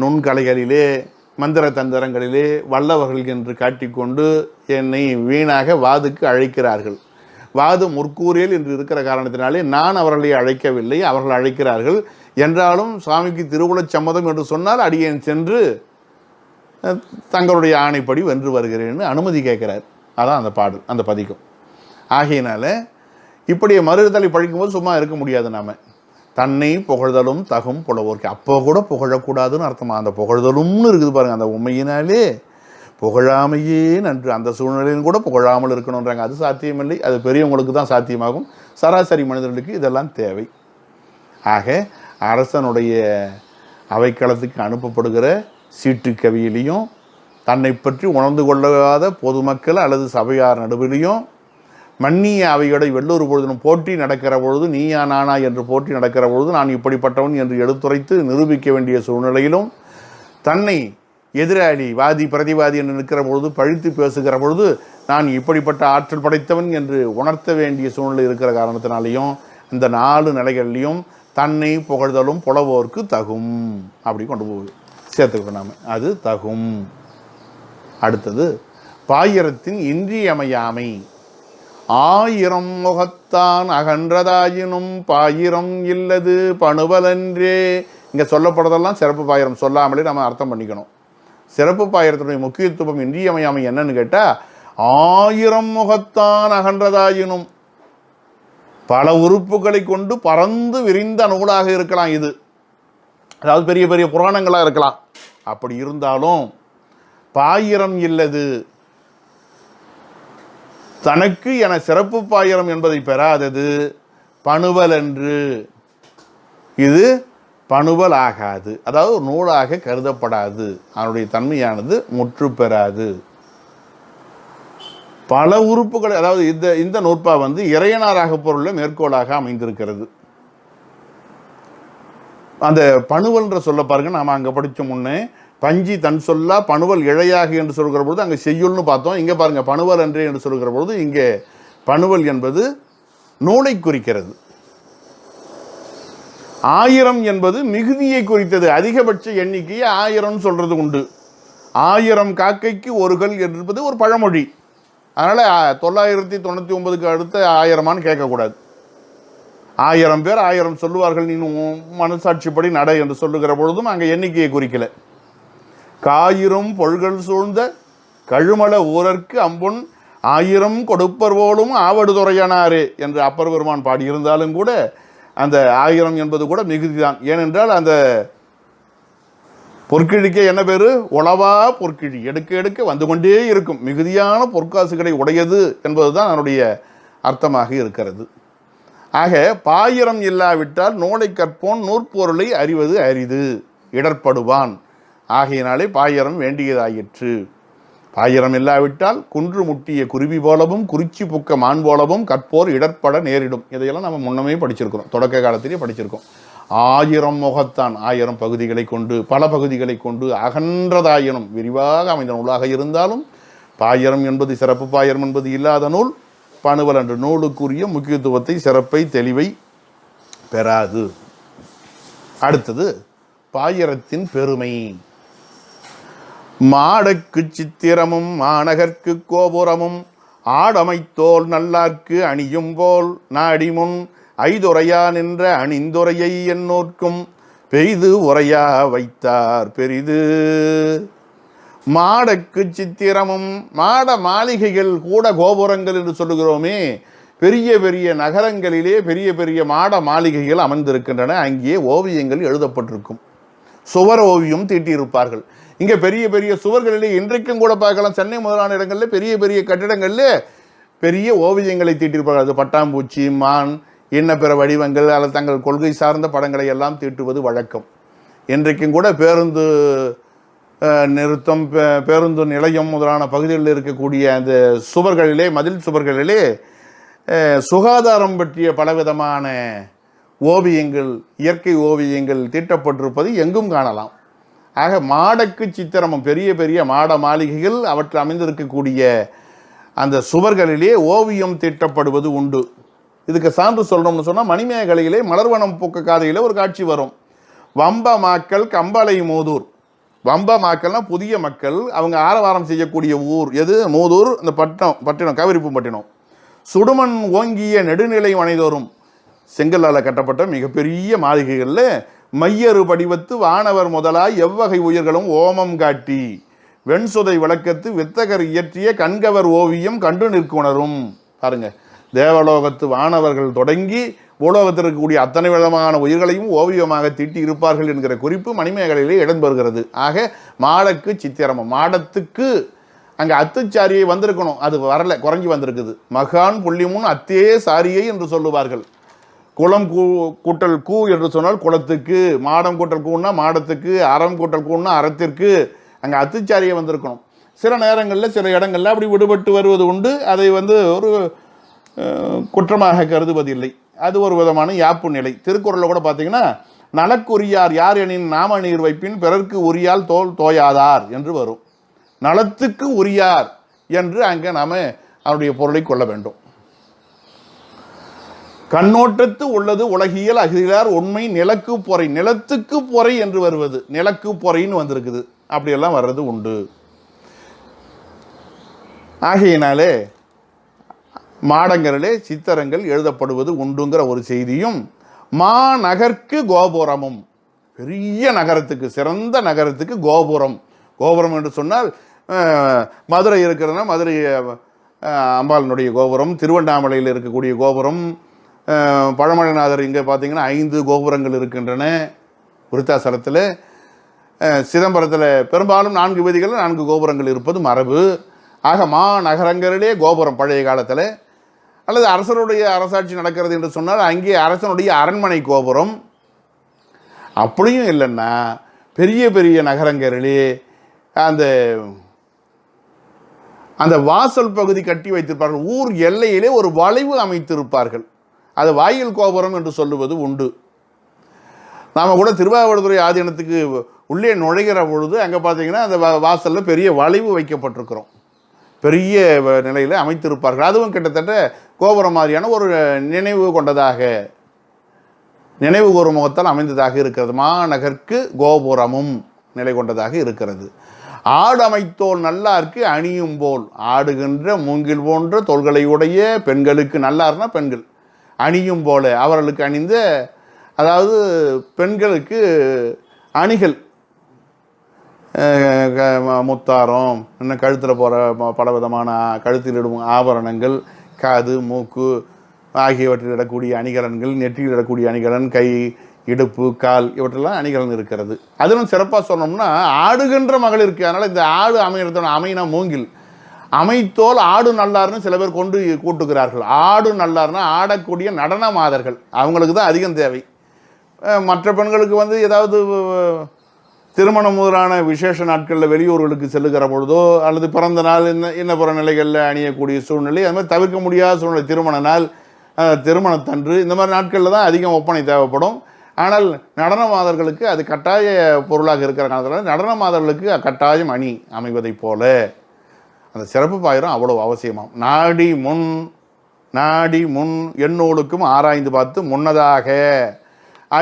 நுண்கலைகளிலே மந்திர தந்திரங்களிலே வல்லவர்கள் என்று காட்டிக்கொண்டு என்னை வீணாக வாதுக்கு அழைக்கிறார்கள். வாது முற்கூறியல் என்று இருக்கிற காரணத்தினாலே நான் அவர்களை அழைக்கவில்லை, அவர்கள் அழைக்கிறார்கள். என்றாலும் சுவாமிக்கு திருவுளச் சம்மதம் என்று சொன்னால் அடியேன் சென்று தங்களுடைய ஆணைப்படி வென்று வருகிறேன்னு அனுமதி கேட்கிறார். அதான் அந்த பாடல், அந்த பதிக்கும். ஆகையினால இப்படி மறுதலை பழிக்கும்போது சும்மா இருக்க முடியாது. நாம தன்னை புகழ்தலும் தகும் புலவோர்க்கு. அப்போ கூட புகழக்கூடாதுன்னு அர்த்தமா. அந்த புகழ்தலும்னு இருக்குது பாருங்க. அந்த உண்மையினாலே புகழாமையே நன்று. அந்த சூழ்நிலையும் கூட புகழாமல் இருக்கணுன்றாங்க. அது சாத்தியமில்லை. அது பெரியவங்களுக்கு தான் சாத்தியமாகும். சராசரி மனிதர்களுக்கு இதெல்லாம் தேவை. ஆக அரசனுடைய அவைக்களத்துக்கு அனுப்பப்படுகிற சீட்டு கவியிலையும் தன்னை பற்றி உணர்ந்து கொள்ளாத பொதுமக்கள் அல்லது சபையார் நடுவிலையும் மன்னிய அவையோட வெள்ளூர் பொழுதும் போட்டி நடக்கிற பொழுது நீயா நானா என்று போட்டி நடக்கிற பொழுது நான் இப்படிப்பட்டவன் என்று எடுத்துரைத்து நிரூபிக்க வேண்டிய சூழ்நிலையிலும் தன்னை எதிராளி வாதி பிரதிவாதி என்று நிற்கிற பொழுது பழித்து பேசுகிற பொழுது நான் இப்படிப்பட்ட ஆற்றல் படைத்தவன் என்று உணர்த்த வேண்டிய சூழ்நிலை இருக்கிற காரணத்தினாலேயும் இந்த 4 நிலைகள்லையும் தன்னை புகழ்தலும் புலவோர்க்கு தகும் அப்படி கொண்டு போகுது சேர்த்துக்கணும் நாம. அது தகும். அடுத்தது பாயிரத்தின் இன்றியமையாமை. 1000 முகத்தான் அகன்றதாயினும் பாயிரம் இல்லது பணுவலன்றே. இங்கே சொல்லப்படுறதெல்லாம் சிறப்பு பாயிரம் சொல்லாமலே நம்ம அர்த்தம் பண்ணிக்கணும். சிறப்பு பாயிரத்தினுடைய முக்கியத்துவம் இன்றியமையாமை என்னன்னு கேட்டால் 1000 முகத்தான் அகன்றதாயினும் பல உறுப்புகளை கொண்டு பறந்து விரிந்த நூலாக இருக்கலாம். இது அதாவது பெரிய பெரிய புராணங்களாக இருக்கலாம். அப்படி இருந்தாலும் பாயிரம் இல்லது, தனக்கு என சிறப்பு பாயிரம் என்பதை பெறாதது பணுவல் என்று. இது பணுவல் ஆகாது, அதாவது நூலாக கருதப்படாது. அதனுடைய தன்மையானது முற்று பெறாது. பல உறுப்புகள், அதாவது இந்த நூற்பா இறையனாராக பொருளில் மேற்கோளாக அமைந்திருக்கிறது. அந்த பணுவல்ன்ற சொல்ல பாருங்க. நாம் அங்கே படித்த முன்னே பஞ்சி தன் சொல்லா பணுவல் இழையாக என்று சொல்கிற பொழுது அங்கே செய்யுள்னு பார்த்தோம். இங்கே பாருங்க பணுவல் அன்றே என்று சொல்கிற பொழுது இங்கே பணுவல் என்பது நூலை குறிக்கிறது. 1000 என்பது மிகுதியை குறித்தது. அதிகபட்ச எண்ணிக்கையை 1000 சொல்றது உண்டு. 1000 காக்கைக்கு ஒரு கல் என்பது ஒரு பழமொழி. அதனால 999க்கு அடுத்த 1000 கேட்கக்கூடாது. 1000 பேர் 1000 சொல்லுவார்கள், நீ மனசாட்சிப்படி நட என்று சொல்லுகிற பொழுதும் அங்கே எண்ணிக்கையை குறிக்கல. காயிரும் பொல்கள் சூழ்ந்த கழுமல ஊரற்கு அம்பொன் 1000 கொடுப்பர் போலும் ஆவடு துறையானாரே என்று அப்பர் பெருமான் பாடியிருந்தாலும் கூட அந்த 1000 என்பது கூட மிகுதிதான். ஏனென்றால் அந்த பொற்கிழிக்கே என்ன பேரு? உளவா பொற்கிழி, எடுக்க எடுக்க வந்து கொண்டே இருக்கும், மிகுதியான பொற்காசுகளை உடையது என்பதுதான் அதனுடைய அர்த்தமாக இருக்கிறது. ஆக பாயிரம் இல்லாவிட்டால் நூலை கற்போன் நூற்பொருளை அறிவது அரிது, இடர்படுவான். ஆகையினாலே பாயிரம் வேண்டியதாயிற்று. பாயிரம் இல்லாவிட்டால் குன்று முட்டிய குருவி போலவும் குறிச்சி புக்க மான் போலவும் கற்போர் இடர்பட நேரிடும். இதையெல்லாம் நம்ம முன்னமே படிச்சிருக்கிறோம், தொடக்க காலத்திலேயே படிச்சிருக்கோம். 1000 முகத்தான் 1000 பகுதிகளை கொண்டு, பல பகுதிகளை கொண்டு அகன்றதாயினும் விரிவாக அமைந்த நூலாக இருந்தாலும் பாயிரம் என்பது சிறப்பு பாயிரம் என்பது இல்லாத நூல் பணுவல் என்ற நூலுக்குரிய முக்கியத்துவத்தை, சிறப்பை, தெளிவை பெறாது. அடுத்தது பாயிரத்தின் பெருமை. மாடக்கு சித்திரமும் மாநகர்க்கு கோபுரமும் ஆடமைத்தோல் நல்லார்க்கு அணியும் போல் நாடிமுன் ஐதுரையா நின்ற அணிந்துரையை என்னோர்க்கும் பெரிது உரையா வைத்தார் பெரிது. மாடக்கு சித்திரமும், மாட மாளிகைகள் கூட கோபுரங்கள் என்று சொல்லுகிறோமே, பெரிய பெரிய நகரங்களிலே பெரிய பெரிய மாட மாளிகைகள் அமர்ந்திருக்கின்றன. அங்கே ஓவியங்கள் எழுதப்பட்டிருக்கும், சுவர் ஓவியம் தீட்டியிருப்பார்கள். இங்கே பெரிய பெரிய சுவர்களிலே இன்றைக்கும் கூட பார்க்கலாம். சென்னை முதலான இடங்களில் பெரிய பெரிய கட்டிடங்களில் பெரிய ஓவியங்களை தீட்டியிருப்பார்கள். அது பட்டாம்பூச்சி, மான், இன்ன பிற வடிவங்கள் அல்லது தங்கள் கொள்கை சார்ந்த படங்களை எல்லாம் தீட்டுவது வழக்கம். இன்றைக்கும் கூட பேருந்து நிறுத்தம், பேருந்து நிலையம் முதலான பகுதிகளில் இருக்கக்கூடிய அந்த சுவர்களிலே, மதில் சுவர்களிலே சுகாதாரம் பற்றிய பலவிதமான ஓவியங்கள், இயற்கை ஓவியங்கள் தீட்டப்பட்டிருப்பது எங்கும் காணலாம். ஆக மாடக்கு சித்திரமும், பெரிய பெரிய மாட மாளிகைகள் அவற்றில் அமைந்திருக்கக்கூடிய அந்த சுவர்களிலே ஓவியம் தீட்டப்படுவது உண்டு. இதுக்கு சான்று சொல்லணும்னு சொன்னால், மணிமேகலையிலே மலர்வனம் பூக்க காதையில் ஒரு காட்சி வரும். வம்ப மாக்கள் கம்பளை மூதூர். வம்ப மாக்கள்னா புதிய மக்கள், அவங்க ஆரவாரம் செய்யக்கூடிய ஊர் எது? மூதூர். இந்த பட்டினம் காவிரிப்பூம்பட்டினம். சுடுமண் ஓங்கிய நெடுநிலை வனைதோறும், செங்கல்லால் கட்டப்பட்ட மிகப்பெரிய மாளிகைகளில் மையறு படிவத்து வானவர் முதலாய் எவ்வகை உயிர்களும் ஓமம் காட்டி வெண்சுதை விளக்கத்து வித்தகர் இயற்றிய கண்கவர் ஓவியம் கண்டு நிற்குணரும். பாருங்க, தேவலோகத்து வானவர்கள் தொடங்கி பூலோகத்தில் இருக்கக்கூடிய அத்தனை விதமான உயிர்களையும் ஓவியமாக தீட்டி இருப்பார்கள் என்கிற குறிப்பு மணிமேகலையிலே இடம்பெறுகிறது. ஆக மாடக்கு சித்திரமும், மாடத்துக்கு அங்கே அத்துச்சாரியை வந்திருக்கணும், அது வரல, குறைஞ்சி வந்திருக்குது. மகான் புள்ளிமுன் அத்தே சாரியை என்று சொல்லுவார்கள். குளம் கூட்டல் கூ என்று சொன்னால் குளத்துக்கு, மாடம் கூட்டல் கூன்னா மாடத்துக்கு, அறம் கூட்டல் கூன்னா அறத்திற்கு, அங்கே அத்துச்சாரியை வந்திருக்கணும். சில நேரங்களில் சில இடங்களில் அப்படி விடுபட்டு வருவது உண்டு. அதை ஒரு குற்றமாக கருதுவதில்லை. அது ஒரு விதமான யாப்பு நிலை. திருக்குறளில் கூட பார்த்தீங்கன்னா, நலக்குரியார் யார் எனின் நாம நீர் வைப்பின் பிறர்க்கு உரியால் தோல் தோயாதார் என்று வரும். நலத்துக்கு உரியார் என்று அங்கே நாம அவருடைய பொருளை கொள்ள வேண்டும். கண்ணோட்டத்து உள்ளது உலகியல் அகிலார் உண்மை நிலக்கு பொறை, நிலத்துக்கு பொறை என்று வருவது நிலக்கு பொறைன்னு வந்திருக்குது. அப்படியெல்லாம் வர்றது உண்டு. ஆகையினாலே மாடங்களிலே சித்திரங்கள் எழுதப்படுவது உண்டுங்கிற ஒரு செய்தியும், மாநகர்க்கு கோபுரமும், பெரிய நகரத்துக்கு, சிறந்த நகரத்துக்கு கோபுரம். கோபுரம் என்று சொன்னால் மதுரை இருக்கிறதுனா மதுரை அம்பாளினுடைய கோபுரம், திருவண்ணாமலையில் இருக்கக்கூடிய கோபுரம், பழமலைநாதர் இங்கே பார்த்தீங்கன்னா 5 கோபுரங்கள் இருக்கின்றன விருத்தாசலத்தில். சிதம்பரத்தில் பெரும்பாலும் 4 வீதிகளில் 4 கோபுரங்கள் இருப்பது மரபு. ஆக மாநகரங்களிலே கோபுரம் பழைய காலத்தில், அல்லது அரசருடைய அரசாட்சி நடக்கிறது என்று சொன்னால் அங்கே அரசனுடைய அரண்மனை கோபுரம். அப்படியும் இல்லைன்னா பெரிய பெரிய நகரங்களிலே அந்த வாசல் பகுதி கட்டி வைத்திருப்பார்கள். ஊர் எல்லையிலே ஒரு வளைவு அமைத்திருப்பார்கள். அது வாயில் கோபுரம் என்று சொல்லுவது உண்டு. நாம் கூட திருவாவடுதுறை ஆதீனத்துக்கு உள்ளே நுழைகிற பொழுது அங்கே பார்த்தீங்கன்னா அந்த வாசலில் பெரிய வளைவு வைக்கப்பட்டிருக்கிறோம். பெரிய நிலையில் அமைத்திருப்பார்கள். அதுவும் கிட்டத்தட்ட கோபுரம் மாதிரியான ஒரு நினைவு கொண்டதாக, நினைவு கூறும் முகத்தால் அமைந்ததாக இருக்கிறது. மாநகர்க்கு கோபுரமும் நிலை கொண்டதாக இருக்கிறது. ஆடு அமைத்தோல் நல்லாருக்கு அணியும் போல், ஆடுகின்ற மூங்கில் போன்ற தோள்களை உடைய பெண்களுக்கு, நல்லார்னா பெண்கள், அணியும் போல அவர்களுக்கு அணிந்த, அதாவது பெண்களுக்கு அணிகள், முத்தாரம், இன்னும் கழுத்தில் போகிற பலவிதமான கழுத்தில் இடும் ஆபரணங்கள், காது மூக்கு ஆகியவற்றில் இடக்கூடிய அணிகலன்கள், நெற்றியில் இடக்கூடிய அணிகலன், கை இடுப்பு கால் இவற்றெல்லாம் அணிகலன் இருக்கிறது. அதிலும் சிறப்பாக சொன்னோம்னா ஆடுகின்ற மகளிருக்கு. அதனால் இந்த ஆடு அமைனா மூங்கில், அமைத்தோல் ஆடு நல்லார்னு சில பேர் கொண்டு கூட்டுகிறார்கள். ஆடு நல்லார்னா ஆடக்கூடிய நடன மாதர்கள், அவங்களுக்கு தான் அதிகம் தேவை. மற்ற பெண்களுக்கு ஏதாவது திருமணம் முதலான விசேஷ நாட்களில் வெளியூர்களுக்கு செல்லுகிற பொழுதோ, அல்லது பிறந்த நாள் இன்ன பிற நிலைகளில் அணியக்கூடிய சூழ்நிலை, அது மாதிரி தவிர்க்க முடியாத சூழ்நிலை, திருமண நாள், திருமணத்தன்று, இந்த மாதிரி நாட்களில் தான் அதிகம் ஒப்பனை தேவைப்படும். ஆனால் நடன மாதர்களுக்கு அது கட்டாய பொருளாக இருக்கிற காலத்தில் நடன மாதர்களுக்கு கட்டாயம் அணி அமைவதைப் போல அந்த சிறப்பு பாயிரம் அவ்வளவு அவசியமாம். நாடி முன் எண்ணூலுக்கும் ஆராய்ந்து பார்த்து முன்னதாக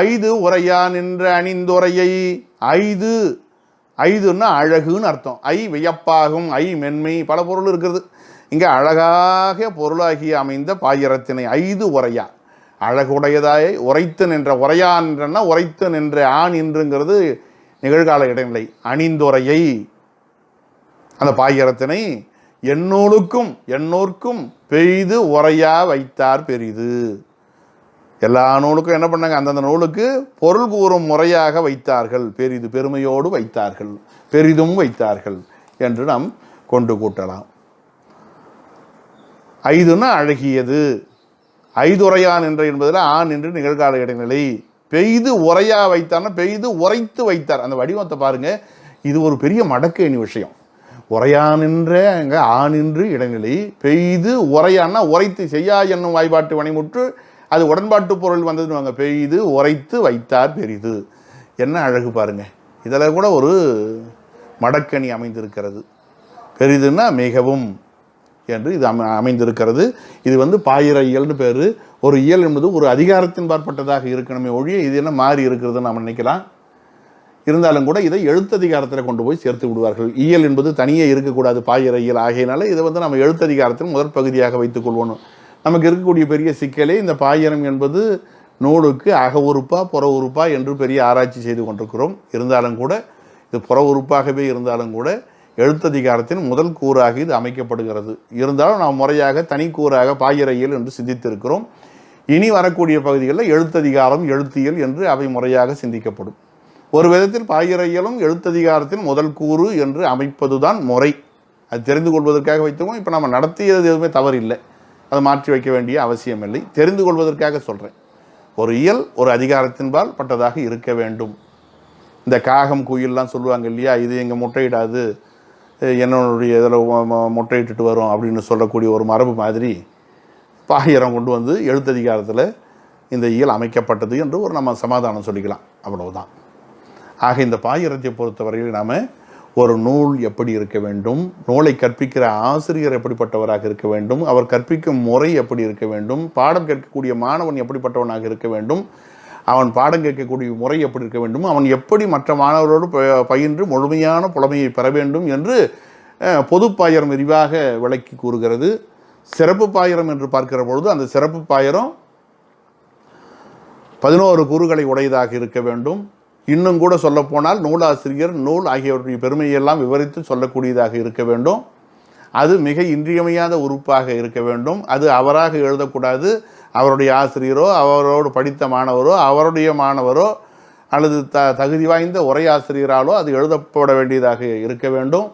ஐது உரையா நின்ற அணிந்துரையை, ஐதுன்னா அழகுன்னு அர்த்தம். வியப்பாகும், மென்மை, பல பொருள் இருக்கிறது. இங்கே அழகாக பொருளாகி அமைந்த பாயிரத்தினை 5 உரையா, அழகுடையதாய் உரைத்து நின்ற, உரையா நின்றன்னா உரைத்து நின்ற, ஆண் இன்றுங்கிறது நிகழ்கால இடைநிலை. அணிந்துரையை, அந்த பாயிரத்தினை எண்ணூர்க்கும் பெய்து உரையா வைத்தார் பெரிது. எல்லா நூலுக்கும் என்ன பண்ணாங்க, அந்தந்த நூலுக்கு பொருள் கூறும் முறையாக வைத்தார்கள். பெரிது, பெருமையோடு வைத்தார்கள், பெரிதும் வைத்தார்கள் என்று நாம் கொண்டு கூட்டலாம். ஐதுன்னா அழகியது. ஐதுரையான் என்ற என்பதில் ஆண் என்று நிகழ்கால இடைநிலை. பெய்து உரையா வைத்தார்னா பெய்து உரைத்து வைத்தார். அந்த வடிவத்தை பாருங்க. இது ஒரு பெரிய மடக்கேணி விஷயம். உரையான் என்ற அங்கே ஆண் என்று இடைநிலை. பெய்து உரையான்னா உரைத்து செய்யா என்னும் வாய்பாட்டு வனைமுற்று அது உடன்பாட்டு பொருள் வந்ததுன்னு பெய்து உரைத்து வைத்தார் பெரிது. என்ன அழகு பாருங்க. இதில் கூட ஒரு மடக்கணி அமைந்திருக்கிறது. பெரிதுன்னா மிகவும் என்று இது அமைந்திருக்கிறது. இது பாயிர இயல்னு பேர். ஒரு இயல் என்பது ஒரு அதிகாரத்தின் பார்ப்பட்டதாக இருக்கணுமே ஒழிய இது என்ன மாறி இருக்கிறதுன்னு நம்ம நினைக்கலாம். இருந்தாலும் கூட இதை எழுத்ததிகாரத்தில் கொண்டு போய் சேர்த்து விடுவார்கள். இயல் என்பது தனியே இருக்கக்கூடாது, பாயிர இயல் ஆகையினால இதை நம்ம எழுத்ததிகாரத்தின் முதற் பகுதியாக வைத்துக் கொள்வோம். நமக்கு இருக்கக்கூடிய பெரிய சிக்கலே இந்த பாயிரம் என்பது நூலுக்கு அக உறுப்பா புற உறுப்பா என்று பெரிய ஆராய்ச்சி செய்து கொண்டிருக்கிறோம். இருந்தாலும் கூட இது புற உறுப்பாகவே இருந்தாலும் கூட எழுத்ததிகாரத்தின் முதல் கூறாக இது அமைக்கப்படுகிறது. இருந்தாலும் நாம் முறையாக தனி கூறாக பாயிர இயல் என்று சிந்தித்திருக்கிறோம். இனி வரக்கூடிய பகுதிகளில் எழுத்ததிகாரம் எழுத்தியல் என்று அவை முறையாக சிந்திக்கப்படும். ஒரு விதத்தில் பாயிர இயலும் எழுத்ததிகாரத்தின் முதல் கூறு என்று அமைப்பதுதான் முறை. அது தெரிந்து கொள்வதற்காக வைத்தோம். இப்போ நம்ம நடத்தியது எதுவுமே தவறு இல்லை, அதை மாற்றி வைக்க வேண்டிய அவசியம் இல்லை. தெரிந்து கொள்வதற்காக சொல்கிறேன். ஒரு இயல் ஒரு அதிகாரத்தின்பால் பட்டதாக இருக்க வேண்டும். இந்த காகம் குயில்லாம் சொல்லுவாங்க இல்லையா, இது எங்கள் முட்டையிடாது, என்னுடைய இதில் முட்டையிட்டு வரும் அப்படின்னு சொல்லக்கூடிய ஒரு மரபு மாதிரி பாயிரம் கொண்டு எழுத்ததிகாரத்தில் இந்த இயல் அமைக்கப்பட்டது என்று ஒரு நம்ம சமாதானம் சொல்லிக்கலாம். அவ்வளவுதான். ஆக இந்த பாயிரத்தை பொறுத்தவரையில் நாம் ஒரு நூல் எப்படி இருக்க வேண்டும், நூலை கற்பிக்கிற ஆசிரியர் எப்படிப்பட்டவராக இருக்க வேண்டும், அவர் கற்பிக்கும் முறை எப்படி இருக்க வேண்டும், பாடம் கேட்கக்கூடிய மாணவன் எப்படிப்பட்டவனாக இருக்க வேண்டும், அவன் பாடம் கேட்கக்கூடிய முறை எப்படி இருக்க வேண்டும், அவன் எப்படி மற்ற மாணவரோடு பயின்று முழுமையான புலமையை பெற வேண்டும் என்று பொது பாயிரம் விரிவாக விளக்கி கூறுகிறது. சிறப்பு பாயிரம் என்று பார்க்கிற பொழுது அந்த சிறப்பு பாயிரம் 11 கூறுகளை உடையதாக இருக்க வேண்டும். இன்னும் கூட சொல்லப்போனால் நூலாசிரியர் நூல் ஆகியவற்றை பெருமையெல்லாம் விவரித்து சொல்லக்கூடியதாக இருக்க வேண்டும். அது மிக இன்றியமையாத உறுப்பாக இருக்க வேண்டும். அது அவராக எழுதக்கூடாது. அவருடைய ஆசிரியரோ அவரோடு படித்த மாணவரோ அவருடைய மாணவரோ அல்லது தகுதி வாய்ந்த உரையாசிரியராலோ அது எழுதப்பட வேண்டியதாக இருக்க வேண்டும்.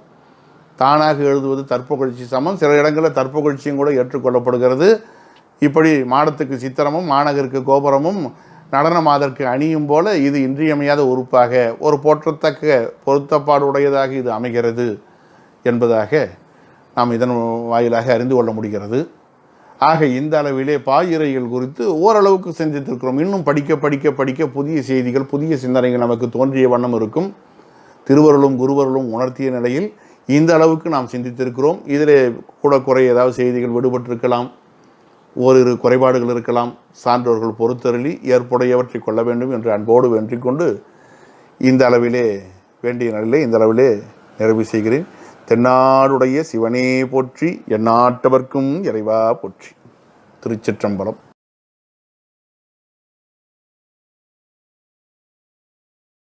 தானாக எழுதுவது தற்புகழ்ச்சி சமம். சில இடங்களில் தற்புகழ்ச்சியும் கூட ஏற்றுக்கொள்ளப்படுகிறது. இப்படி மாடத்துக்கு சித்திரமும் மாநகருக்கு கோபுரமும் நடனம் அதற்கு அணியும் போல இது இன்றியமையாத உறுப்பாக ஒரு போற்றத்தக்க பொருத்தப்பாடு உடையதாக இது அமைகிறது என்பதாக நாம் இதன் வாயிலாக அறிந்து கொள்ள முடிகிறது. ஆக இந்த அளவிலே பாயிரைகள் குறித்து ஓரளவுக்கு சிந்தித்திருக்கிறோம். இன்னும் படிக்க படிக்க படிக்க புதிய செய்திகள் புதிய சிந்தனைகள் நமக்கு தோன்றிய வண்ணம் இருக்கும். திருவருளும் குருவருளும் உணர்த்திய நிலையில் இந்த அளவுக்கு நாம் சிந்தித்திருக்கிறோம். இதிலே கூட குறை ஏதாவது செய்திகள் விடுபட்டிருக்கலாம், ஓரிரு குறைபாடுகள் இருக்கலாம். சான்றோர்கள் பொறுத்தருளி ஏற்புடையவற்றை கொள்ள வேண்டும் என்று அன்போடு வென்றிக் கொண்டு இந்த அளவிலே வேண்டிய நிலையிலே இந்த அளவிலே நிறைவு செய்கிறேன். தென்னாடுடைய சிவனே போற்றி, எந்நாட்டவர்க்கும் இறைவா போற்றி. திருச்சிற்றம்பலம்.